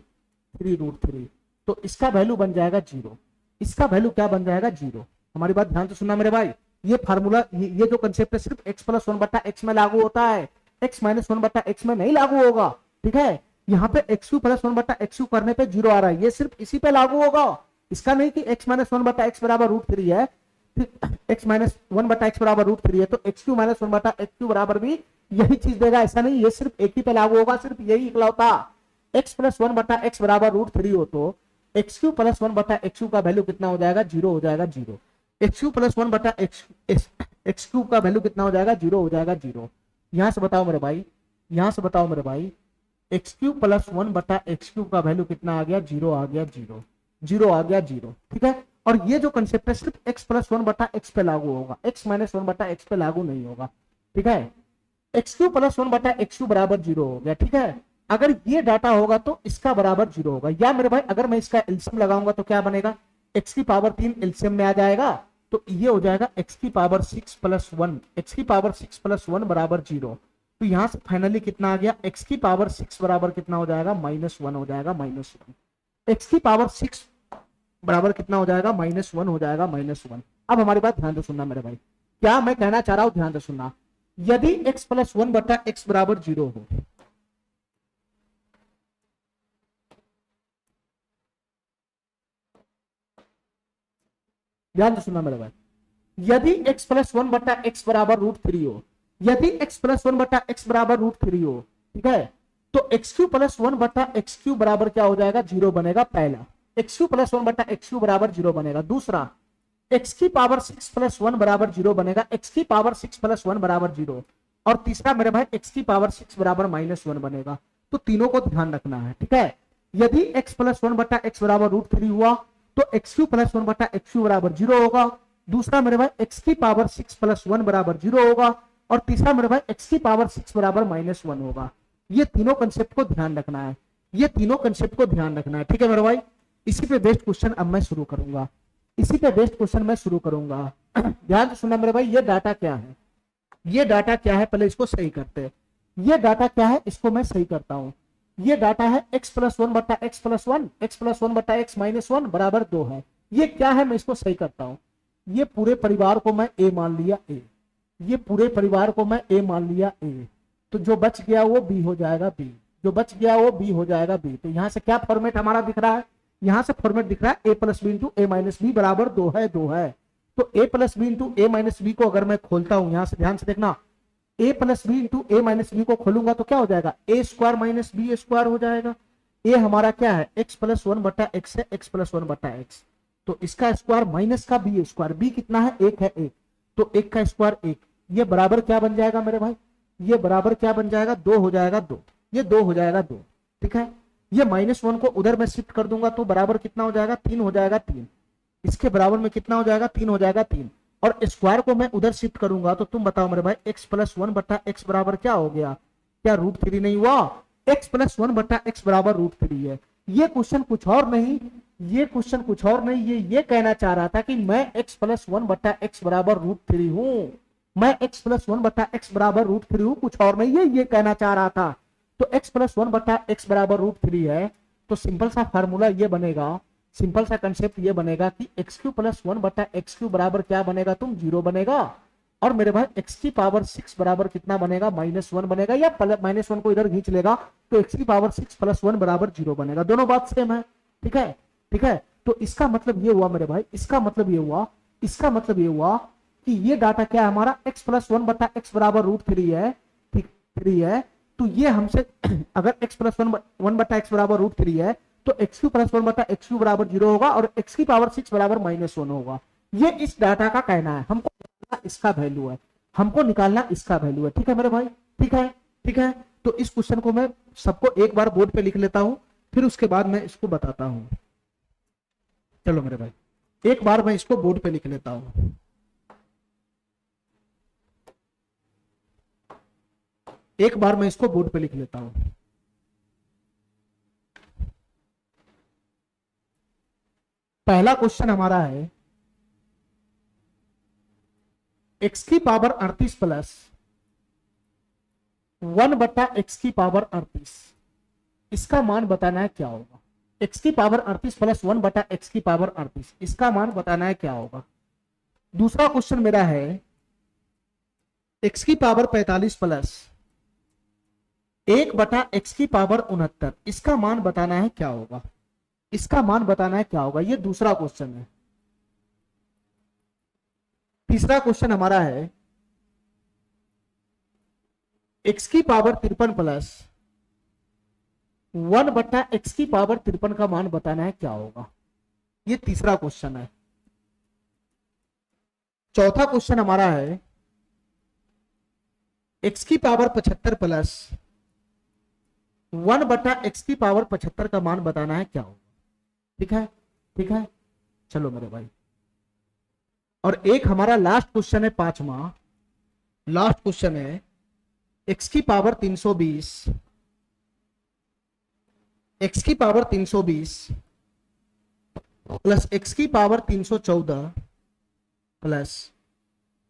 थ्री रूट थ्री। तो इसका वैल्यू बन जाएगा जीरो, इसका वैल्यू क्या बन जाएगा? जीरो। हमारी बात ध्यान से सुनना मेरे भाई, ये फार्मूला, ये जो कंसेप्ट है सिर्फ x प्लस वन बटा एक्स में लागू होता है, x माइनस वन बटा एक्स में नहीं लागू होगा, ठीक है। यहाँ पे एक्स क्यू प्लस वन बटा एक्स करने पे जीरो आ रहा है, ये सिर्फ इसी पे लागू होगा, इसका नहीं कि x माइनस वन बटा एक्स बराबर रूट थ्री है, x माइनस वन बटा एक्स बराबर रूट थ्री है, तो एक्स क्यू माइनस वन बटा एक्स बराबर भी यही चीज देगा, ऐसा नहीं, ये सिर्फ एक ही पे लागू होगा, सिर्फ यही इकलौता। x प्लस वन बटा एक्स बराबर रूट थ्री हो, तो एक्स क्यू प्लस वन बटा एक्स का वैल्यू कितना हो जाएगा? जीरो हो जाएगा, zero. X Q plus one बटा एक्स क्यू का वैल्यू कितना हो जाएगा? जीरो हो जाएगा, जीरो। यहां से बताओ मेरे भाई, यहां से बताओ मेरे भाई, एक्स क्यू प्लस वन बटा एक्स क्यू का वैल्यू कितना आ गया? जीरो आ गया, जीरो, जीरो आ गया, जीरो, ठीक है। और ये जो कंसेप्ट है सिर्फ x प्लस वन बटा एक्स पे लागू होगा, x माइनस वन बटा एक्स पे लागू नहीं होगा, ठीक है। एक्स क्यू प्लस वन बटा एक्स क्यू बराबर जीरो हो गया, ठीक है। अगर ये डाटा होगा तो इसका बराबर जीरो होगा, या मेरे भाई अगर मैं इसका एलसीएम लगाऊंगा तो क्या बनेगा, एक्स की पावर 3 एलसीएम में आ जाएगा, तो ये हो जाएगा एक्स की पावर 6 प्लस 1, एक्स की पावर 6 प्लस 1 बराबर जीरो। तो यहां से फाइनली कितना आ गया, एक्स की पावर 6 बराबर कितना हो जाएगा, -1 हो जाएगा, -1। एक्स की पावर 6 बराबर कितना हो जाएगा, -1 हो जाएगा, -1। अब हमारी बात ध्यान से सुनना मेरे भाई, क्या मैं कहना चाह रहा हूं ध्यान से सुनना। यदि x प्लस वन बटा एक्स बराबर जीरो हो, ध्यान से सुनना मेरे भाई, यदि x प्लस वन बटा एक्स बराबर √3 हो, यदि x प्लस वन बटा एक्स बराबर √3 हो, ठीक है, तो एक्स क्यू प्लस वन बटा एक्स क्यू बराबर क्या हो जाएगा, जीरो बनेगा। पहला एक्स क्यू प्लस वन बटा एक्स क्यू बराबर जीरो बनेगा। दूसरा एक्स की पावर 6 प्लस 1 बराबर जीरो बनेगा, एक्स की पावर 6 प्लस 1 बराबर जीरो। और तीसरा मेरे भाई एक्स की पावर 6 बराबर -1 बनेगा। तो तीनों को ध्यान रखना है, ठीक है। यदि x प्लस वन बटा एक्स बराबर √3 हुआ तो एक्स क्यू प्लस वन बटा एक्स क्यू बराबर जीरो होगा। दूसरा मेरे भाई एक्स की पावर 6 प्लस 1 बराबर जीरो होगा। और तीसरा मेरे भाई एक्स की पावर 6 बराबर -1 होगा। ये तीनों कंसेप्ट को ध्यान रखना है, ये तीनों कंसेप्ट को ध्यान रखना है, ठीक है मेरे भाई। इसी पे बेस्ड क्वेश्चन अब मैं शुरू करूंगा, इसी पे बेस्ड क्वेश्चन मैं शुरू करूंगा। ध्यान से सुनना मेरे भाई, ये डाटा क्या है, ये डाटा क्या है, पहले इसको सही करते हैं। ये डाटा क्या है, इसको मैं सही करता हूं। ये डाटा है x प्लस वन बटा x plus one, x plus one बटा एक्स -1 बराबर 2 है। ये क्या है, मैं इसको सही करता हूं। ये पूरे परिवार को मैं a मान लिया, a, ये पूरे परिवार को मैं a मान लिया, a। तो जो बच गया वो b हो जाएगा, b, जो बच गया वो b हो जाएगा, b। तो यहां से क्या फॉर्मेट हमारा दिख रहा है, यहां से फॉर्मेट दिख रहा है a plus b into a minus b बराबर 2 है, 2 है। तो a plus b into a minus b को अगर मैं खोलता हूं, यहां से ध्यान से देखना, a plus b into a minus b को खोलूंगा तो क्या हो जाएगा, a square minus b square हो जाएगा। a हमारा क्या है, x प्लस वन बटा एक्स है, x प्लस वन बटा एक्स। तो इसका स्क्वायर माइनस का बी स्क्वायर, बी कितना है, 1 है, 1। तो 1 का स्क्वायर 1, ये बराबर क्या बन जाएगा मेरे भाई, ये बराबर क्या बन जाएगा, 2 हो जाएगा, 2, ये 2 हो जाएगा, 2, ठीक है। ये -1 को उधर मैं शिफ्ट कर दूंगा तो बराबर कितना हो जाएगा, 3 हो जाएगा, 3। इसके बराबर में कितना हो जाएगा, 3 हो जाएगा, 3। और स्क्वायर को मैं उधर शिफ्ट करूंगा तो तुम बताओ मेरे भाई, x प्लस वन बटा एक्स बराबर क्या हो गया, क्या √3 नहीं हुआ, x प्लस वन बटा एक्स बराबर √3 है। ये क्वेश्चन कुछ और नहीं, ये क्वेश्चन कुछ और नहीं, ये कहना चाह रहा था कि मैं x प्लस वन बटा एक्स बराबर √3 हूं, मैं x प्लस वन बटा एक्स बराबर √3 हूं, कुछ और नहीं है, ये कहना चाह रहा था। तो x प्लस वन बटा एक्स बराबर √3 है। तो सिंपल सा फार्मूला ये बनेगा, सिंपल सा कंसेप्ट ये बनेगा कि एक्स क्यू प्लस वन बटा एक्स क्यू बराबर क्या बनेगा, तुम 0 बनेगा। और मेरे भाई एक्स की पावर 6 बराबर कितना बनेगा, -1 बनेगा, या -1 को इधर खींच लेगा तो एक्स की पावर 6 प्लस 1 बराबर 0 बनेगा। दोनों बात सेम है, ठीक है, ठीक है। तो इसका मतलब ये हुआ मेरे भाई, इसका मतलब ये हुआ, इसका मतलब ये हुआ कि ये डाटा क्या है हमारा, x प्लस वन बटा एक्स बराबर √3 है, ठीक, 3 है। तो ये हमसे अगर x प्लस वन बटा एक्स बराबर √3 है तो एक्स क्यू प्लस वन बटा एक्स क्यू बराबर 0 होगा और एक्स की पावर 6 बराबर -1 होगा। ये इस डाटा का कहना है, हमको निकालना इसका वैल्यू है, हमको निकालना इसका वैल्यू है, ठीक है मेरे भाई, ठीक है, ठीक है। तो इस क्वेश्चन को मैं सबको एक बार बोर्ड पे लिख लेता हूं, फिर उसके बाद मैं इसको बताता हूं। चलो मेरे भाई, एक बार मैं इसको बोर्ड पे लिख लेता हूं। एक बार मैं इसको बोर्ड पे लिख लेता हूं। पहला क्वेश्चन हमारा है, x की पावर 38 प्लस 1 बटा एक्स की पावर 38, इसका मान बताना है क्या होगा। x की पावर 38 प्लस 1 बटा एक्स की पावर 38, इसका मान बताना है क्या होगा। दूसरा क्वेश्चन मेरा है, x की पावर 45 प्लस 1 बटा एक्स की पावर 69, इसका मान बताना है क्या होगा, इसका मान बताना है क्या होगा। ये दूसरा क्वेश्चन है। तीसरा क्वेश्चन हमारा है, x की पावर 53 प्लस 1 बटा एक्स की पावर 53 का मान बताना है क्या होगा। ये तीसरा क्वेश्चन है। चौथा क्वेश्चन हमारा है, x की पावर 75 प्लस 1 बटा एक्स की पावर 75 का मान बताना है क्या होगा, ठीक है, ठीक है। चलो मेरे भाई, और एक हमारा लास्ट क्वेश्चन है, पांचवा लास्ट क्वेश्चन है, x की पावर 320, x की पावर 320 प्लस x की पावर 314 प्लस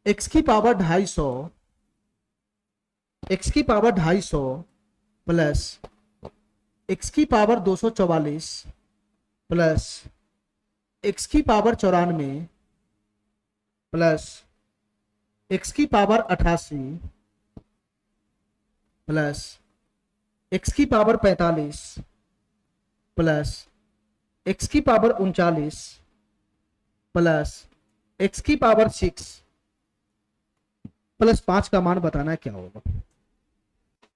x की पावर 250, x की पावर 250 प्लस x की पावर 244 प्लस x की पावर 94 प्लस x की पावर 88 प्लस x की पावर 45 प्लस x की पावर 39 प्लस x की पावर 6 प्लस 5 का मान बताना है क्या होगा।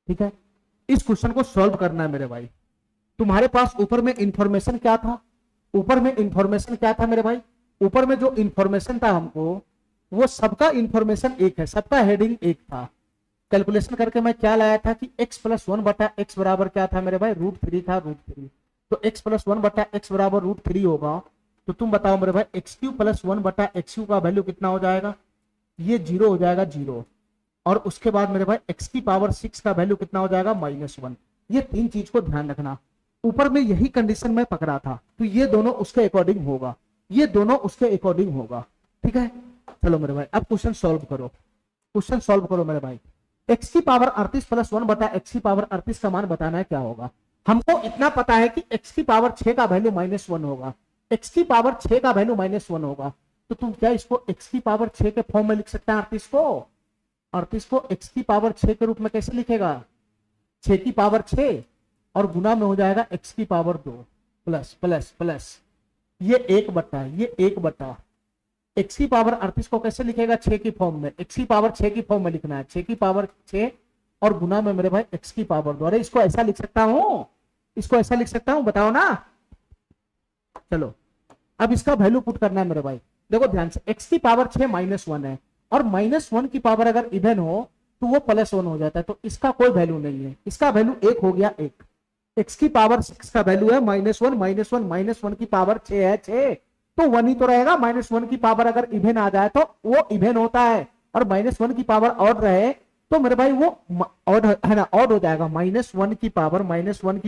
ठीक है, इस क्वेश्चन को सॉल्व करना है मेरे भाई। तुम्हारे पास ऊपर में इंफॉर्मेशन क्या था, ऊपर में इंफॉर्मेशन क्या था मेरे भाई, ऊपर में जो इंफॉर्मेशन था हमको, वो सबका इंफॉर्मेशन एक है, सबका हेडिंग एक था। कैलकुलेशन करके मैं क्या लाया था कि x प्लस 1 बटा x बराबर क्या था मेरे भाई, √3 था, √3। तो x प्लस 1 बटा x बराबर √3 होगा। तो तुम बताओ मेरे भाई, एक्स क्यू प्लस 1 बटा एक्स क्यू का वैल्यू कितना हो जाएगा, ये 0 हो जाएगा, 0। और उसके बाद मेरे भाई x की पावर 6 का वैल्यू कितना हो जाएगा, -1। ये तीन चीज को ध्यान रखना, ऊपर में यही कंडीशन में पकड़ा था, तो ये दोनों उसके अकॉर्डिंग होगा, ये दोनों उसके अकॉर्डिंग होगा। ठीक है, चलो मेरे भाई अब क्वेश्चन सॉल्व करो, क्वेश्चन सॉल्व करो मेरे भाई। x की पावर 38 प्लस 1 बटा x की पावर 38 का मान बताना है क्या होगा। हमको इतना पता है कि x की पावर 6 का वैल्यू -1 होगा, x की पावर 6 का वैल्यू -1 होगा। तो तुम क्या इसको x की पावर 6 के फॉर्म में लिख सकते हैं, 38 को, 38 को x की पावर 6 के रूप में कैसे लिखेगा, 6 की पावर 6 और गुना में हो जाएगा x की पावर 2 प्लस प्लस प्लस ये 1 बट्टा, ये 1 बट्टा x की पावर 38 को कैसे लिखेगा, 6 की फॉर्म में, x की पावर 6 की फॉर्म में लिखना है, 6 की पावर 6 और गुना में मेरे भाई x की पावर 2। अरे इसको ऐसा लिख सकता हूं, इसको ऐसा लिख सकता हूं, बताओ ना। चलो अब इसका वैल्यू पुट करना है मेरे भाई, देखो ध्यान से, x की पावर 6 -1 है, और -1 की पावर अगर इवन हो तो वो +1 हो जाता है, तो इसका कोई वैल्यू नहीं है, इसका वैल्यू 1 हो गया, 1। x की पावर 6 का वैल्यू है -1 -1 की पावर 6 है, 6 तो 1 ही तो रहेगा। -1 की पावर अगर इवन आ जाए तो वो इवन होता है, और -1 की पावर ऑड रहे तो मेरे भाई वो ऑड है ना, ऑड हो जाएगा। -1 की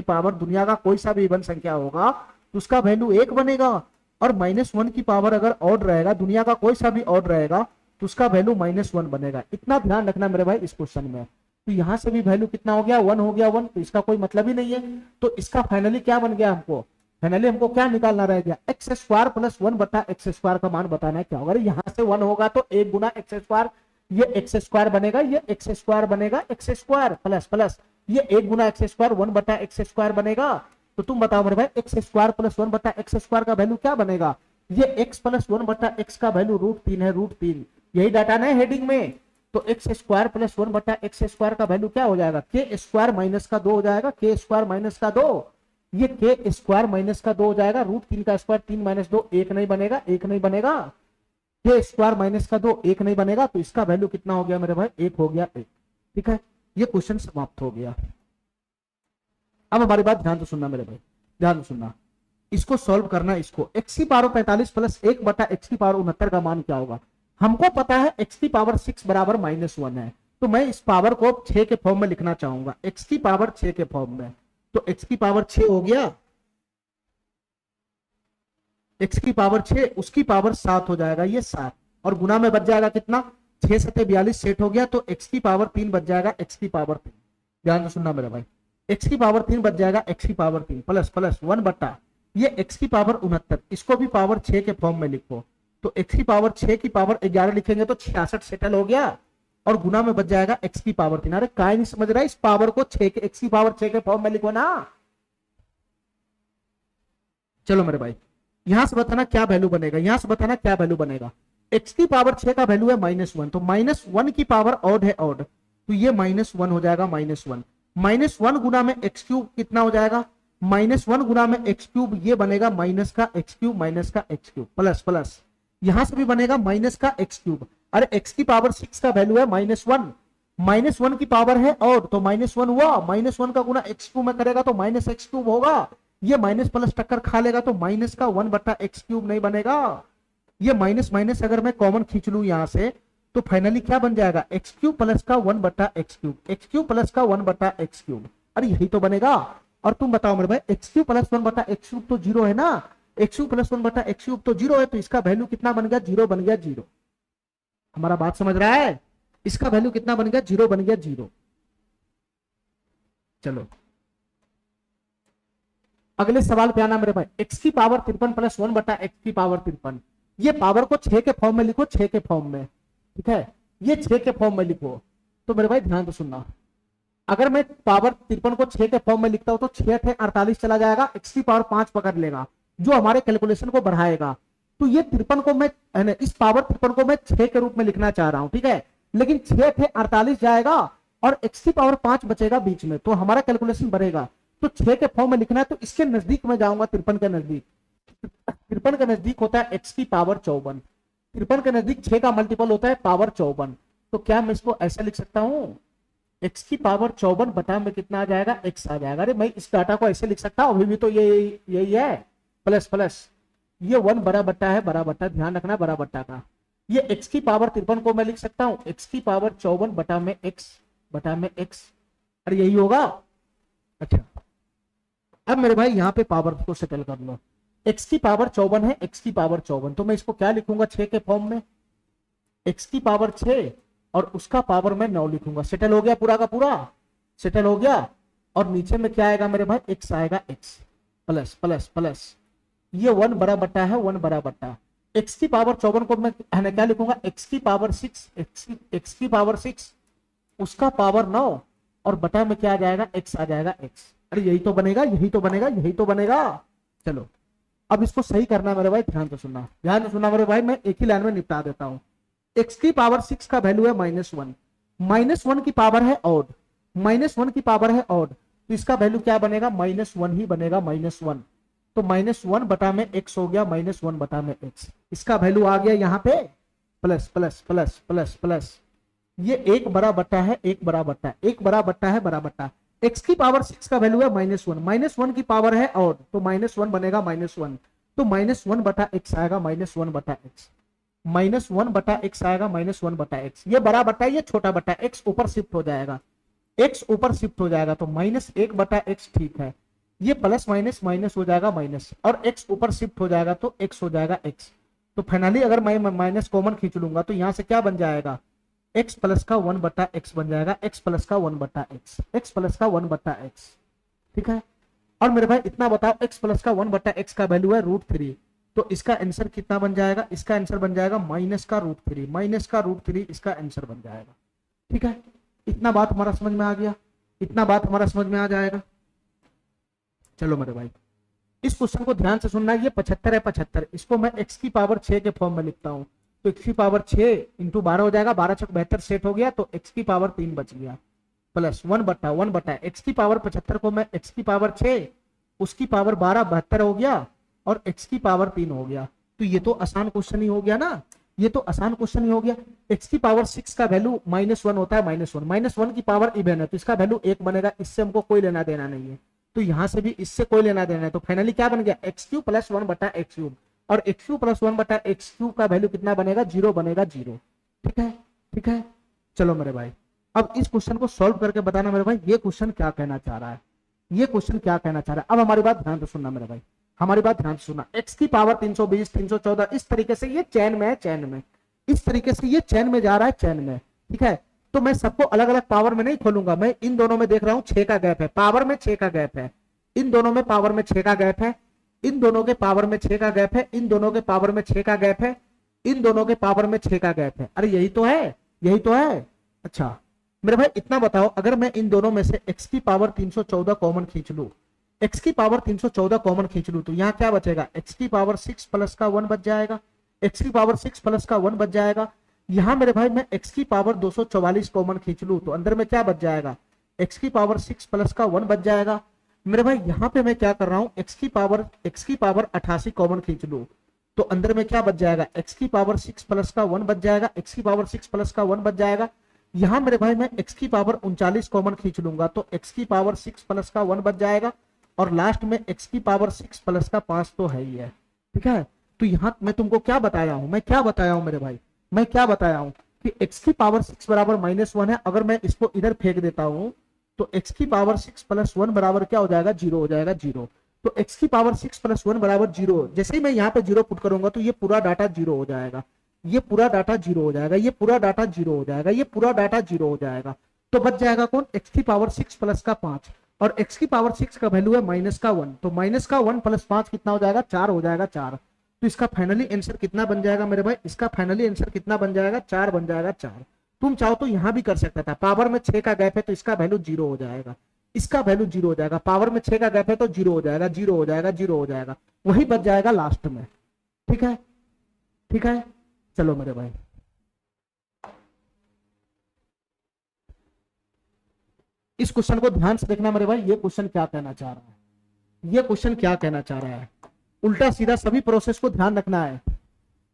पावर दुनिया का कोई सा भी इवन संख्या होगा तो उसका वैल्यू 1 बनेगा, और -1 की पावर अगर ऑड रहेगा, दुनिया का कोई सा भी ऑड रहेगा तो उसका वैल्यू -1 बनेगा। इतना ध्यान रखना मेरे भाई इस क्वेश्चन में। तो यहां से भी वैल्यू कितना हो गया, 1 हो गया, 1, तो इसका कोई मतलब ही नहीं है। तो इसका फाइनली क्या बन गया, हमको फाइनली हमको क्या निकालना रह गया, x² प्लस 1 बटा x² का मान बताना है क्या होगा। यहां से 1 होगा तो 1 गुना x², ये x² बनेगा, ये x² बनेगा, x² प्लस प्लस ये 1 गुना x², 1 बटा x² बनेगा। तो तुम बताओ मेरे भाई, x² प्लस 1 बटा x² का वैल्यू क्या बनेगा, ये x प्लस 1 बटा x का वैल्यू √3 है, √3। यही डाटा ना हेडिंग में, तो x² प्लस 1 बटा x² का वैल्यू क्या हो जाएगा, k² माइनस का 2 हो जाएगा, k² माइनस का 2, ये k² माइनस का 2 हो जाएगा, √3 का स्क्वायर 3 माइनस 2 1 नहीं बनेगा, 1 नहीं बनेगा, k² माइनस का 2 1 नहीं बनेगा, तो इसका वैल्यू कितना हो गया मेरे भाई, 1 हो गया, 1। ठीक है, ये क्वेश्चन समाप्त हो गया। अब हमारी बात ध्यान से सुनना मेरे भाई, ध्यान से सुनना, इसको सॉल्व करना। इसको x की पावर 45 प्लस 1 बटा x की पावर 69 का मान क्या होगा। हमको पता है x की पावर 6 बराबर -1 है, तो मैं इस पावर को 6 के फॉर्म में लिखना चाहूंगा, x की पावर 6 के फॉर्म में। तो x की पावर 6 हो गया, x की पावर 6, उसकी पावर 7 हो जाएगा, ये 7, और गुना में बच जाएगा कितना, 6 7 42 सेट हो गया, तो x की पावर 3 बच जाएगा, x की पावर 3। ध्यान से सुनना मेरे भाई, x की पावर 3 बच जाएगा, x की पावर 3 प्लस प्लस 1 बट्टा ये x की पावर 69, इसको भी पावर 6 के फॉर्म में लिखो, तो x की पावर 6 की पावर 11 लिखेंगे तो 66 सेटल हो गया, और गुना में बच जाएगा x की पावर 3। अरे काय नहीं समझ रहा है, इस पावर को 6 के x की पावर 6 के फॉर्म में लिखो ना। चलो मेरे भाई, यहां से बताना क्या वैल्यू बनेगा, यहां से बताना क्या वैल्यू बनेगा। x की पावर 6 का वैल्यू है -1, तो -1 की पावर ऑड है, ऑड, तो ये -1 हो जाएगा, -1 -1 गुना में x³ कितना हो जाएगा, -1 गुना में x³ ये बनेगा माइनस का x³ माइनस का x³ प्लस प्लस यहां से भी बनेगा माइनस का x³। अरे x की पावर 6 का वैल्यू है -1 की पावर है और, तो -1 हुआ, -1 का गुना x³ में करेगा तो -x³ होगा, ये माइनस प्लस टक्कर खा लेगा तो माइनस का 1/x³ नहीं बनेगा। ये माइनस माइनस अगर मैं कॉमन खींच लू यहां से तो फाइनली क्या बन जाएगा, x³ प्लस का 1/x³, x³ प्लस का 1/x³। अरे यही तो बनेगा। और तुम बताओ मेरे भाई x³ प्लस 1/x³ तो जीरो है ना, x³ प्लस 1/x³ तो जीरो है, तो इसका वैल्यू कितना बन गया, जीरो बन गया, जीरो। हमारा बात समझ रहा है, इसका वैल्यू कितना बन गया, जीरो बन गया, जीरो। चलो अगले सवाल पे आना मेरे भाई, x की पावर 53 प्लस 1/x की पावर 53। ये पावर को 6 के फॉर्म में लिखो, 6 के फॉर्म में, ठीक है, ये 6 के फॉर्म में लिखो। तो मेरे भाई ध्यान से सुनना, अगर मैं पावर 53 को 6 के फॉर्म में लिखता हूं तो 6 × 48 चला जाएगा, x की पावर 5 पकड़ लेगा जो हमारे कैलकुलेशन को बढ़ाएगा। तो ये 53 को मैं इस पावर 53 को मैं 6 के रूप में लिखना चाह रहा हूं, ठीक है, लेकिन 6 × 48 जाएगा और x की पावर 5 बचेगा बीच में, तो हमारा कैलकुलेशन बढ़ेगा। तो 6 के फॉर्म में लिखना है तो इसके नजदीक में जाऊंगा, 53 के नजदीक। 53 के नजदीक होता है x की पावर 54, 53 के नजदीक 6 का मल्टीपल होता है पावर 54। तो क्या मैं इसको ऐसा लिख सकता हूं, x की पावर 54 बटा में कितना आ जाएगा, x आ जाएगा। अरे मैं इस डाटा को ऐसे लिख सकता हूं, अभी भी तो ये यही है, प्लस प्लस ये 1 बड़ा बट्टा है, बड़ा बट्टा, ध्यान रखना बड़ा बट्टा का। ये x की पावर 53 को मैं लिख सकता हूं x की पावर 54 बटा में x। अरे यही होगा। अच्छा अब मेरे भाई यहाँ पे पावर को सेटल कर लो, x की पावर 54 है, x की पावर 54, तो मैं इसको क्या लिखूंगा 6 के फॉर्म में, x की पावर 6 और उसका पावर मैं 9 लिखूंगा। सेटल हो गया, पूरा का पूरा सेटल हो गया। और नीचे में क्या आएगा मेरे भाई, x आएगा, x प्लस प्लस प्लस ये 1 बड़ा बट्टा है, 1 बड़ा बट्टा, x की पावर 54 को मैं क्या लिखूंगा, x की पावर 6, x की पावर 6 उसका पावर 9 और बटा में क्या आ जाएगा, x आ जाएगा, x। अरे यही तो बनेगा, यही तो बनेगा, यही तो बनेगा। चलो अब इसको सही करना है मेरे भाई, ध्यान से सुनना, ध्यान से सुनना मेरे भाई, मैं एक ही लाइन में निपटा देता हूं। x की पावर 6 का वैल्यू है -1, -1 की पावर है ऑड, -1 की पावर है ऑड, तो इसका वैल्यू क्या बनेगा, -1 ही बनेगा, -1। तो -1 बटा में x हो गया, -1 बटा में x, इसका वैल्यू आ गया यहाँ पे plus plus plus plus plus, ये 1 बड़ा बट्टा है, 1 बड़ा बट्टा, 1 बड़ा बट्टा है, बड़ा बट्टा। x की पावर 6 का वैल्यू है -1, -1 की पावर है ऑड, तो -1 बनेगा, -1, तो -1 बटा x आएगा, -1 बटा x, -1 बटा x आएगा, -1 बटा x। ये बड़ा बट्टा, ये छोटा बट्टा, x ऊपर शिफ्ट हो जाएगा, x ऊपर शिफ्ट हो जाएगा, तो -1 बटा x, ठीक है, ये प्लस माइनस माइनस हो जाएगा माइनस, और x ऊपर शिफ्ट हो जाएगा तो x हो जाएगा x। तो फाइनली अगर मैं माइनस कॉमन खींच लूंगा तो यहां से क्या बन जाएगा, x प्लस का 1 बटा x बन जाएगा, x प्लस का 1 बटा x, x प्लस का 1 बटा x, ठीक है। और मेरे भाई इतना बताओ, x प्लस का 1 बटा x का वैल्यू है √3, तो इसका आंसर कितना बन जाएगा, इसका आंसर बन जाएगा -√3, -√3 इसका आंसर बन जाएगा, ठीक है। इतना बात हमारा समझ में आ गया, इतना बात हमारा समझ में आ जाएगा। चलो मेरे भाई इस क्वेश्चन को ध्यान से सुनना, ये 75 है, 75, इसको मैं x की पावर 6 के फॉर्म में लिखता हूं, तो x की पावर 6 इंटू 12 हो जाएगा, 12 × 72 सेट हो गया, तो x की पावर 3 बच गया, प्लस 1 बटा x की पावर 75 को मैं x की पावर 6 उसकी पावर 12 72 हो गया और x की पावर 3 हो गया। तो ये तो आसान क्वेश्चन ही हो गया ना, ये तो आसान क्वेश्चन ही हो गया। x की पावर 6 का वैल्यू -1 होता है, -1 की पावर इवन है तो इसका वैल्यू 1 बनेगा, इससे हमको कोई लेना देना नहीं है, तो यहां से भी इससे कोई लेना देना है। तो फाइनली क्या बन गया, x³ प्लस 1 बटा x³, और x³ प्लस 1 बटा x³ का वैल्यू कितना बनेगा, 0 बनेगा, 0, ठीक है, ठीक है। चलो मेरे भाई अब इस क्वेश्चन को सॉल्व करके बताना मेरे भाई, ये क्वेश्चन क्या कहना चाह रहा है, ये क्वेश्चन क्या कहना चाह रहा है। अब हमारी बात ध्यान से सुनना मेरे भाई, हमारी बात ध्यान से सुनना, x की पावर 320 314 इस तरीके से ये चैन में है, चैन में, इस तरीके से ये चैन में जा रहा है, चैन में, ठीक है। तो मैं सबको अलग अलग पावर में नहीं खोलूंगा, मैं इन दोनों में देख रहा हूं 6 का गैप है, पावर में 6 का गैप है, इन दोनों में पावर में 6 का गैप है, इन दोनों के पावर में 6 का गैप है, इन दोनों के पावर में 6 का गैप है, इन दोनों के पावर में 6 का गैप है। अरे यही तो है, यही तो है। अच्छा मेरे भाई इतना बताओ, अगर मैं इन दोनों में से x की पावर 314 कॉमन खींच लू, x की पावर 314 कॉमन खींच लू, तो यहाँ क्या बचेगा, x की पावर 6 प्लस का 1 बच जाएगा, x की पावर 6 प्लस का 1 बच जाएगा। यहाँ मेरे भाई मैं x की पावर 244 कॉमन खींच लू तो अंदर में क्या बच जाएगा, x की पावर 6 प्लस का 1 बच जाएगा। मेरे भाई यहाँ पे मैं क्या कर रहा हूँ, x की पावर 88 कॉमन खींच लू तो अंदर में क्या बच जाएगा, x की पावर 6 प्लस का 1 बच जाएगा, x की पावर 6 प्लस का 1 बच जाएगा। यहाँ मेरे भाई मैं x की पावर 39 कॉमन खींच लूंगा तो x की पावर 6 प्लस का 1 बच जाएगा, और लास्ट में x की पावर 6 प्लस का 5 तो है ही है, ठीक है। तो यहाँ मैं तुमको क्या बताया हूँ, मैं क्या बताया हूँ मेरे भाई, मैं क्या बताया हूँ कि x की पावर 6 बराबर -1 है। अगर मैं इसको इधर फेंक देता हूँ तो x की पावर 6 प्लस 1 बराबर क्या हो जाएगा, 0 हो जाएगा, 0। तो x की पावर 6 प्लस 1 बराबर 0। जैसे ही मैं यहाँ पे 0 पुट करूंगा तो ये पूरा डाटा 0 हो जाएगा, ये पूरा डाटा 0 हो जाएगा, ये पूरा डाटा 0 हो जाएगा, ये पूरा डाटा 0 हो जाएगा। तो बच जाएगा कौन, x की पावर 6 प्लस का 5, और x की पावर 6 का वैल्यू है -1। तो -1 प्लस 5 कितना हो जाएगा, 4 हो जाएगा, 4। तो इसका फाइनली आंसर कितना बन जाएगा मेरे भाई, इसका फाइनली आंसर कितना बन जाएगा, 4 बन जाएगा, 4। तुम चाहो तो यहां भी कर सकता था, पावर में 6 का गैप है तो इसका वैल्यू 0 हो जाएगा, इसका वैल्यू 0 हो जाएगा, पावर में 6 का गैप है तो 0 हो जाएगा, 0 हो जाएगा, 0 हो जाएगा, वही बच जाएगा लास्ट में। ठीक है, ठीक है, चलो मेरे भाई इस क्वेश्चन को ध्यान से देखना मेरे भाई, ये क्वेश्चन क्या कहना चाह रहा है, ये क्वेश्चन क्या कहना चाह रहा है, उल्टा सीधा सभी प्रोसेस को ध्यान रखना है।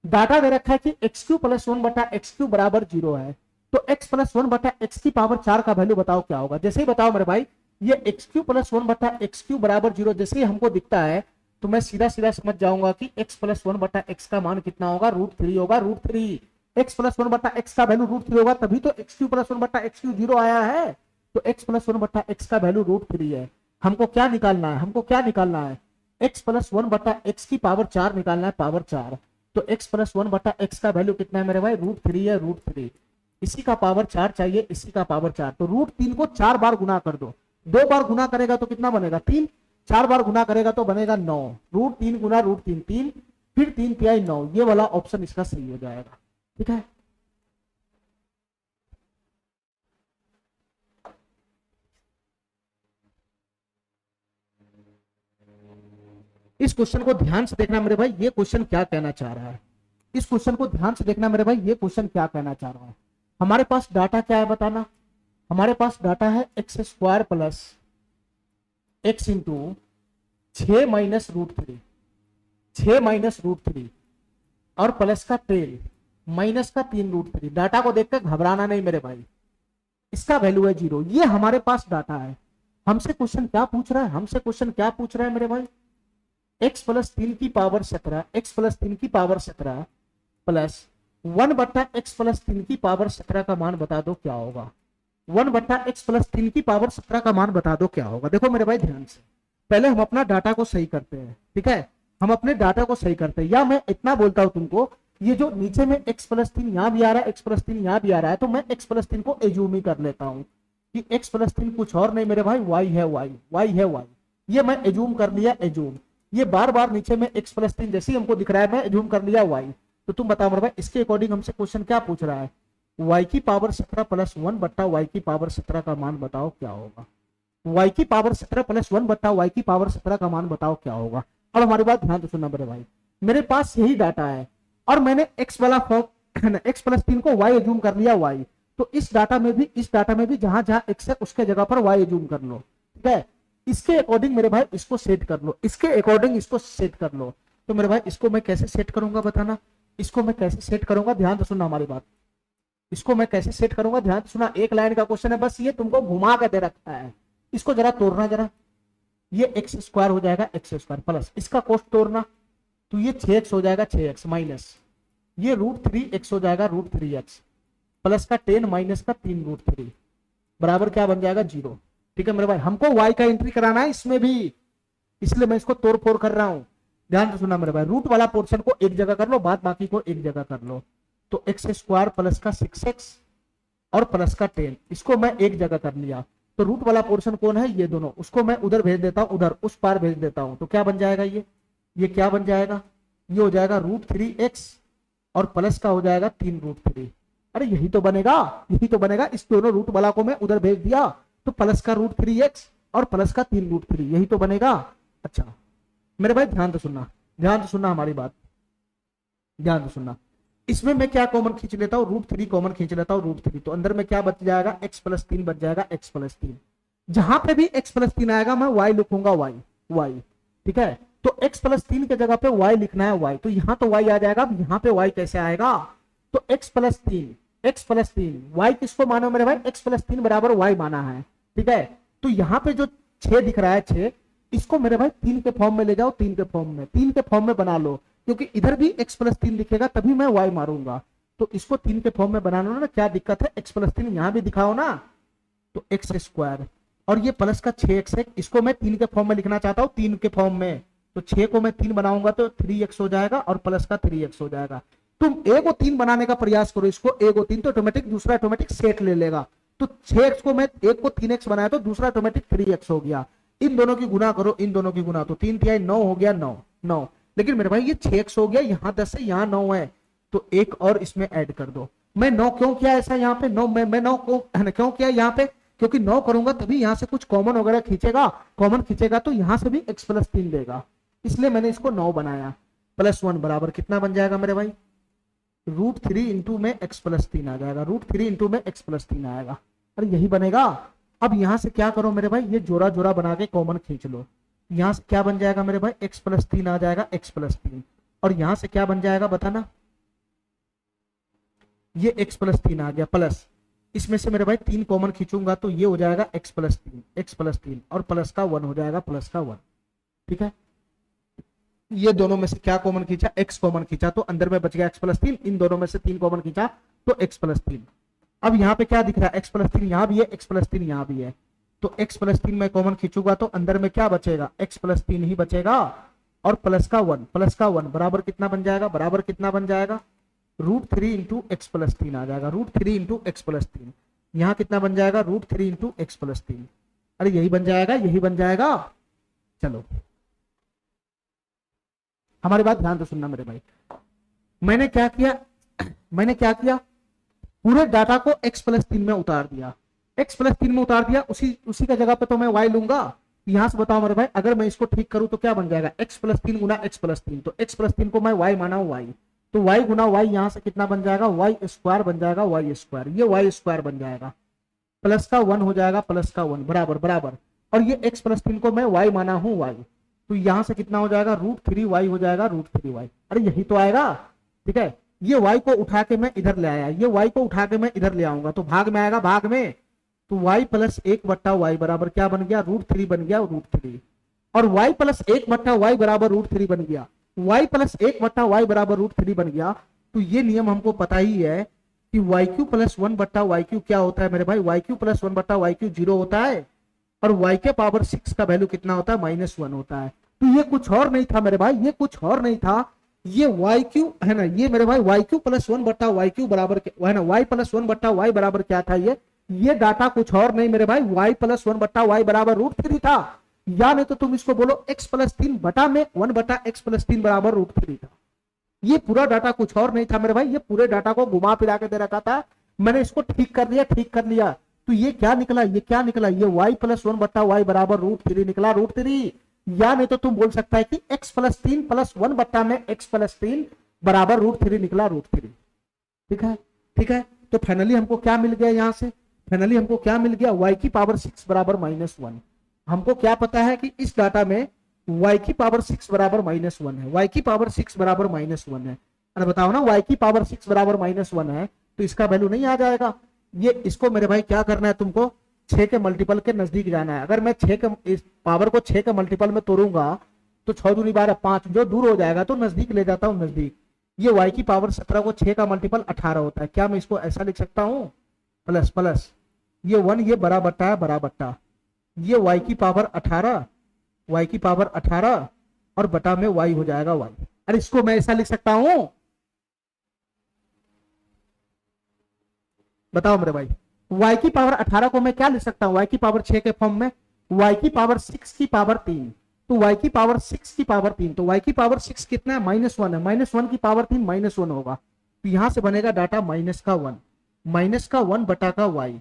डाटा दे रखा है कि एक्स क्यू प्लस 1 बटा एक्स क्यू बराबर 0 है, तो x प्लस 1 बटा एक्स की पावर 4 का वैल्यू बताओ क्या होगा। जैसे ही बताओ मेरे भाई, ये एक्स क्यू प्लस 1 बटा एक्स क्यू बराबर 0 जैसे ही हमको दिखता है तो मैं सीधा सीधा समझ जाऊंगा कि x प्लस 1 बटा एक्स का मान कितना होगा, √3 होगा, √3। x प्लस 1 बटा एक्स का वैल्यू √3 होगा, तभी तो एक्स क्यू प्लस 1 बटा एक्स क्यू 0 आया है। तो x प्लस 1 बटा एक्स का वैल्यू √3 है। हमको क्या निकालना है, हमको क्या निकालना है, x प्लस 1 बटा एक्स की पावर 4 निकालना है, पावर 4। तो x प्लस 1 बटा एक्स का वैल्यू कितना है मेरे भाई, √3 है, √3। इसी का पावर 4 चाहिए, इसी का पावर 4। तो √3 को 4 बार गुना कर दो, 2 बार गुना करेगा तो कितना बनेगा, 3। 4 बार गुना करेगा तो बनेगा 9। √3 गुना √3 3, फिर 3 तिहाई 9, ये वाला ऑप्शन इसका सही हो जाएगा। ठीक है, इस क्वेश्चन को ध्यान से देखना मेरे भाई, ये क्वेश्चन क्या कहना चाह रहा है, इस क्वेश्चन को ध्यान से देखना मेरे भाई, ये क्वेश्चन क्या कहना चाह रहा है। हमारे पास डाटा क्या है बताना, हमारे पास डाटा है x² plus x into 6 minus √3, 6 minus √3 और प्लस का 10 माइनस का 3 √3। डाटा को देखकर घबराना नहीं मेरे भाई, इसका वैल्यू है 0। ये हमारे पास डाटा है। हमसे क्वेश्चन क्या पूछ रहा है, हमसे क्वेश्चन क्या पूछ रहा है मेरे भाई, x प्लस 3 की पावर 17, x प्लस 3 की पावर 17 प्लस 1 बट्टा x प्लस 3 की पावर 17 का मान बता दो क्या होगा। 1 बट्टा x प्लस 3 की पावर 17 का मान बता दो क्या होगा। देखो मेरे भाई ध्यान से, पहले हम अपना डाटा को सही करते हैं, ठीक है, हम अपने डाटा को सही करते हैं। या मैं इतना बोलता हूं तुमको, ये जो नीचे में x प्लस 3 यहां भी आ रहा है, x प्लस 3 यहां भी आ रहा है, तो मैं x प्लस 3 को एज्यूम ही कर लेता हूं कि x प्लस 3 कुछ और नहीं मेरे भाई, y है, y है, y। ये मैं एज्यूम कर लिया, एज्यूम। ये बार बार नीचे में x प्लस 3 जैसे ही हमको दिख रहा है मैं एज्यूम कर लिया y। तो तुम बताओ मेरे भाई, इसके अकॉर्डिंग हमसे क्वेश्चन क्या पूछ रहा है, y की पावर 17 प्लस 1 बट्टा y की पावर 17 का मान बताओ क्या होगा। y की पावर 17 प्लस 1 बट्टा y की पावर 17 का मान बताओ क्या होगा। और हमारी बात ध्यान से सुनना मेरे भाई, मेरे पास यही डाटा है और मैंने x वाला x प्लस 3 को y एज्यूम कर लिया y। तो इस डाटा में भी जहां जहां x है उसके जगह पर y एज्यूम कर लो, ठीक है। इसके अकॉर्डिंग मेरे भाई इसको सेट कर लो, इसके अकॉर्डिंग इसको सेट कर लो। तो मेरे भाई इसको मैं कैसे सेट करूंगा बताना, इसको मैं कैसे सेट करूंगा, ध्यान से सुनना हमारी बात, इसको मैं कैसे सेट करूंगा ध्यान से सुना। एक लाइन का क्वेश्चन है, बस ये तुमको घुमा के दे रखा है, इसको जरा तोड़ना जरा। ये x² हो जाएगा x² प्लस इसका कोष्ट तोड़ना, तो ये 6x हो जाएगा 6x माइनस ये √3x हो जाएगा √3x प्लस का 10 माइनस का 3 √3 बराबर क्या बन जाएगा 0। ठीक है मेरे भाई, हमको y का एंट्री कराना है इसमें भी, इसलिए मैं इसको तोड़ फोड़ कर रहा हूं। ध्यान से सुनना मेरे भाई, रूट वाला पोर्शन को एक जगह कर लो, बाद बाकी को एक जगह कर लो। तो x² प्लस का 6x और प्लस का 10 इसको मैं एक जगह कर लिया। तो रूट वाला पोर्शन कौन है, ये दोनों, उसको मैं उधर भेज देता हूं, उधर उस पार भेज देता हूं। तो क्या बन जाएगा ये क्या बन जाएगा, ये हो जाएगा √3x और प्लस का हो जाएगा 3 √3। अरे यही तो बनेगा, यही तो बनेगा। इस दोनों रूट वाला को मैं उधर भेज दिया तो प्लस का √3x और प्लस का 3 √3 यही तो बनेगा। अच्छा मेरे भाई ध्यान से सुनना, ध्यान से सुनना हमारी बात, ध्यान से सुनना। इसमें मैं क्या कॉमन खींच लेता हूँ, √3 कॉमन खींच लेता हूँ, √3। तो अंदर में क्या बच जाएगा, x प्लस 3 बच जाएगा, x प्लस 3। जहां पे भी x प्लस 3 आएगा मैं y लिखूंगा, y। ठीक है, तो x प्लस 3 के जगह पे y लिखना है, y। तो यहाँ तो y आ जाएगा, यहाँ पे y कैसे आएगा, तो x प्लस 3 y किसको मानो मेरे भाई, x प्लस 3 बराबर y माना है। ठीक है, तो यहाँ पे जो 6 दिख रहा है, 6 इसको मेरे भाई 3 के फॉर्म में ले जाओ, 3 के फॉर्म में, 3 के फॉर्म में बना लो, क्योंकि इधर भी x प्लस 3 दिखेगा तभी मैं y मारूंगा। तो इसको 3 के फॉर्म में बनाना ना, क्या दिक्कत है, x प्लस 3 यहां भी दिखाओ ना, तो एक्स स्क्वायर, और ये प्लस का 6x है, इसको मैं 3 के फॉर्म में लिखना चाहता हूँ, 3 के फॉर्म में, तो 6 को मैं 3 बनाऊंगा तो 3x हो जाएगा और प्लस का 3x हो जाएगा। तुम a को 3 बनाने का प्रयास करो, इसको a को 3, तो ऑटोमेटिक दूसरा ऑटोमेटिक सेट ले लेगा। तो 6x को मैं एक को 3x बनाया तो दूसरा ऑटोमेटिक 3x हो गया। इन दोनों की गुना करो, इन दोनों की गुना, तो 3 तिहाई 9 हो गया, 9। लेकिन मेरे भाई ये 6x हो गया, यहाँ 10 है, यहाँ 9 है, तो एक और इसमें ऐड कर दो। मैं 9 क्यों किया ऐसा यहाँ पे, 9 मैं 9 को क्यों किया यहाँ पे, क्योंकि 9 करूंगा तभी यहाँ से कुछ कॉमन वगैरह खींचेगा, कॉमन खींचेगा तो यहाँ से भी x प्लस 3 देगा, इसलिए मैंने इसको 9 बनाया। प्लस 1 बराबर कितना बन जाएगा मेरे भाई, √3 इंटू में x प्लस 3 आ जाएगा, √3 इंटू में x प्लस 3 आएगा। अरे यही बनेगा। अब यहां से क्या करो मेरे भाई, ये जोड़ा जोड़ा बना के कॉमन खींच लो, यहां से क्या बन जाएगा मेरे भाई, x प्लस 3 आ जाएगा, x प्लस 3, और यहां से क्या बन जाएगा बताना, ये x प्लस 3 आ गया, प्लस इसमें से मेरे भाई 3 कॉमन खींचूंगा तो ये हो जाएगा x प्लस 3, और प्लस का 1 हो जाएगा, प्लस का 1, ठीक है। ये दोनों में से क्या कॉमन खींचा, x कॉमन खींचा, तो अंदर में बच गया x प्लस 3, इन दोनों में से 3 कॉमन खींचा तो x प्लस 3। अब यहाँ पे क्या दिख रहा है, x प्लस 3 यहाँ भी है, x प्लस 3 यहाँ भी है, तो x प्लस 3 में कॉमन खींचूंगा तो अंदर में क्या बचेगा, x प्लस 3 ही बचेगा, और प्लस का 1 बराबर कितना बन जाएगा, बराबर कितना बन जाएगा, √3 इंटू एक्स प्लस 3 आ जाएगा, √3 इंटू एक्स प्लस 3, यहाँ कितना बन जाएगा, √3 इंटू एक्स प्लस 3। अरे यही बन जाएगा, यही बन जाएगा। चलो हमारी बात ध्यान से सुनना मेरे भाई, मैंने क्या किया, पूरे डाटा को x प्लस 3 में उतार दिया, x प्लस 3 में उतार दिया, उसी का जगह पे तो मैं y लूंगा। यहां से बताओ मेरे भाई, अगर मैं इसको ठीक करूं तो क्या बन जाएगा, x प्लस 3 गुना x प्लस 3, तो x प्लस 3 को मैं y माना हूं, y, तो y गुना y यहां से कितना बन जाएगा, y स्क्वायर बन जाएगा, y स्क्वायर, ये y स्क्वायर बन जाएगा, प्लस का 1 हो जाएगा, प्लस का 1 बराबर बराबर, और ये x प्लस 3 को मैं y माना हूं, y, तो यहां से कितना हो जाएगा, √3y हो जाएगा, √3y। अरे यही तो आएगा, ठीक है। ये y को उठा के मैं इधर ले आया, ये y को उठा के मैं इधर ले आऊंगा तो भाग में आएगा, भाग में, तो y प्लस 1 बट्टा y बराबर क्या बन गया, √3 बन गया, √3, और y प्लस 1 बट्टा y बराबर √3 बन गया, y प्लस 1 बट्टा y बराबर √3 बन गया। तो ये नियम हमको पता ही है कि yq प्लस 1 बट्टा yq क्या होता है मेरे भाई, yq प्लस 1 बट्टा yq 0 होता है, और y के पावर 6 का वैल्यू कितना होता है, -1 होता है। तो ये कुछ और नहीं था मेरे भाई, ये कुछ और नहीं था, ये yq है ना, ये मेरे भाई yq प्लस 1 बट्टा yq बराबर है ना, y प्लस 1 बट्टा y बराबर क्या था, ये डाटा कुछ और नहीं मेरे भाई, y प्लस 1 बट्टा y बराबर √3 था, या नहीं तो तुम इसको बोलो x प्लस 3 बटा में 1 बटा x प्लस 3 बराबर √3 था। ये पूरा डाटा कुछ और नहीं था मेरे भाई, ये पूरे डाटा को घुमा फिरा के दे रखा था, मैंने इसको ठीक कर लिया, तो ये क्या निकला, ये y प्लस 1 बट्टा y बराबर √3 निकला, √3, या नहीं तो तुम बोल सकता है कि x प्लस 3 प्लस 1 बट्टा में x प्लस 3 बराबर √3 निकला, √3, ठीक है। तो फाइनली हमको क्या मिल गया, यहां से फाइनली हमको क्या मिल गया, y की पावर 6 बराबर -1। हमको क्या पता है कि इस डाटा में y की पावर 6 बराबर -1 है, y की पावर 6 बराबर -1 है। अरे बताओ ना, y की पावर 6 बराबर -1 है तो इसका वैल्यू नहीं आ जाएगा। ये इसको मेरे भाई क्या करना है, तुमको 6 के मल्टीपल के नजदीक जाना है। अगर मैं 6 के इस पावर को 6 के मल्टीपल में तोड़ूंगा तो 6 दूनी 12 5, जो दूर हो जाएगा तो नजदीक ले जाता हूं, नजदीक। ये y की पावर 17 को 6 का मल्टीपल 18 होता है, क्या मैं इसको ऐसा लिख सकता हूं, प्लस प्लस ये 1, ये बड़ा बट्टा है, बड़ा बट्टा, ये y की पावर 18, y की पावर 18 और बटा में y हो जाएगा y। अरे इसको मैं ऐसा लिख सकता हूं, बताओ मेरे भाई, y की पावर 18 को मैं क्या लिख सकता हूं, y की पावर 6 के फॉर्म में, y की पावर 6 की पावर 3, तो y की पावर 6 की पावर 3, तो y की पावर 6 कितना है, -1 है, -1 की पावर 3 -1 होगा, तो यहां से बनेगा डाटा -1 बटा का y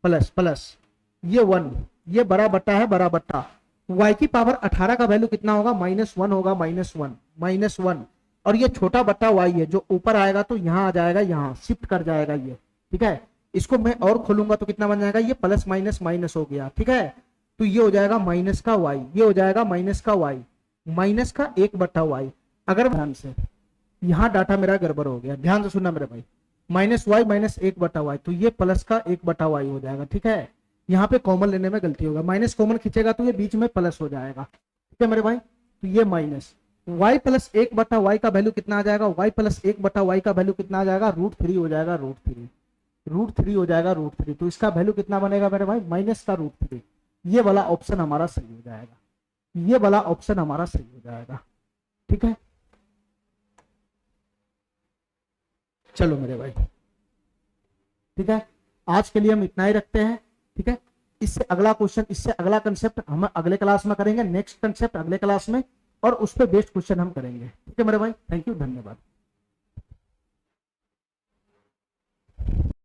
प्लस प्लस ये 1, ये बड़ा बट्टा है, बड़ा बट्टा, y की पावर 18 का वैल्यू कितना होगा, -1 होगा, -1, और ये छोटा बट्टा y है जो ऊपर आएगा तो यहाँ आ जाएगा, यहाँ शिफ्ट कर जाएगा ये, ठीक है। इसको मैं और खोलूंगा तो कितना बन जाएगा, ये प्लस माइनस माइनस हो गया, ठीक है। तो ये हो जाएगा माइनस का y, ये हो जाएगा माइनस का y, माइनस का 1 बट्टा y। अगर ध्यान से, यहाँ डाटा मेरा गड़बड़ हो गया, ध्यान से सुनना मेरे भाई, -y माइनस 1 बट्टा y, तो ये प्लस का 1 बट्टा y हो जाएगा, ठीक है। यहाँ पे कॉमन लेने में गलती होगा, माइनस कॉमन खींचेगा तो ये बीच में प्लस हो जाएगा, ठीक है मेरे भाई, तो ये माइनस y प्लस 1/y का वैल्यू कितना आ जाएगा, y प्लस 1/y का वैल्यू कितना आ जाएगा, √3 हो जाएगा, √3 हो जाएगा, √3। तो इसका वैल्यू कितना बनेगा मेरे भाई, माइनस का √3। ये वाला ऑप्शन हमारा सही हो जाएगा, ये वाला ऑप्शन हमारा सही हो जाएगा। ठीक है, चलो मेरे भाई, ठीक है, आज के लिए हम इतना ही रखते हैं। ठीक है, इससे अगला क्वेश्चन, इससे अगला कंसेप्ट हम अगले क्लास में करेंगे, नेक्स्ट कंसेप्ट अगले क्लास में, और उस पर बेस्ड क्वेश्चन हम करेंगे। ठीक है मेरे भाई, थैंक यू, धन्यवाद।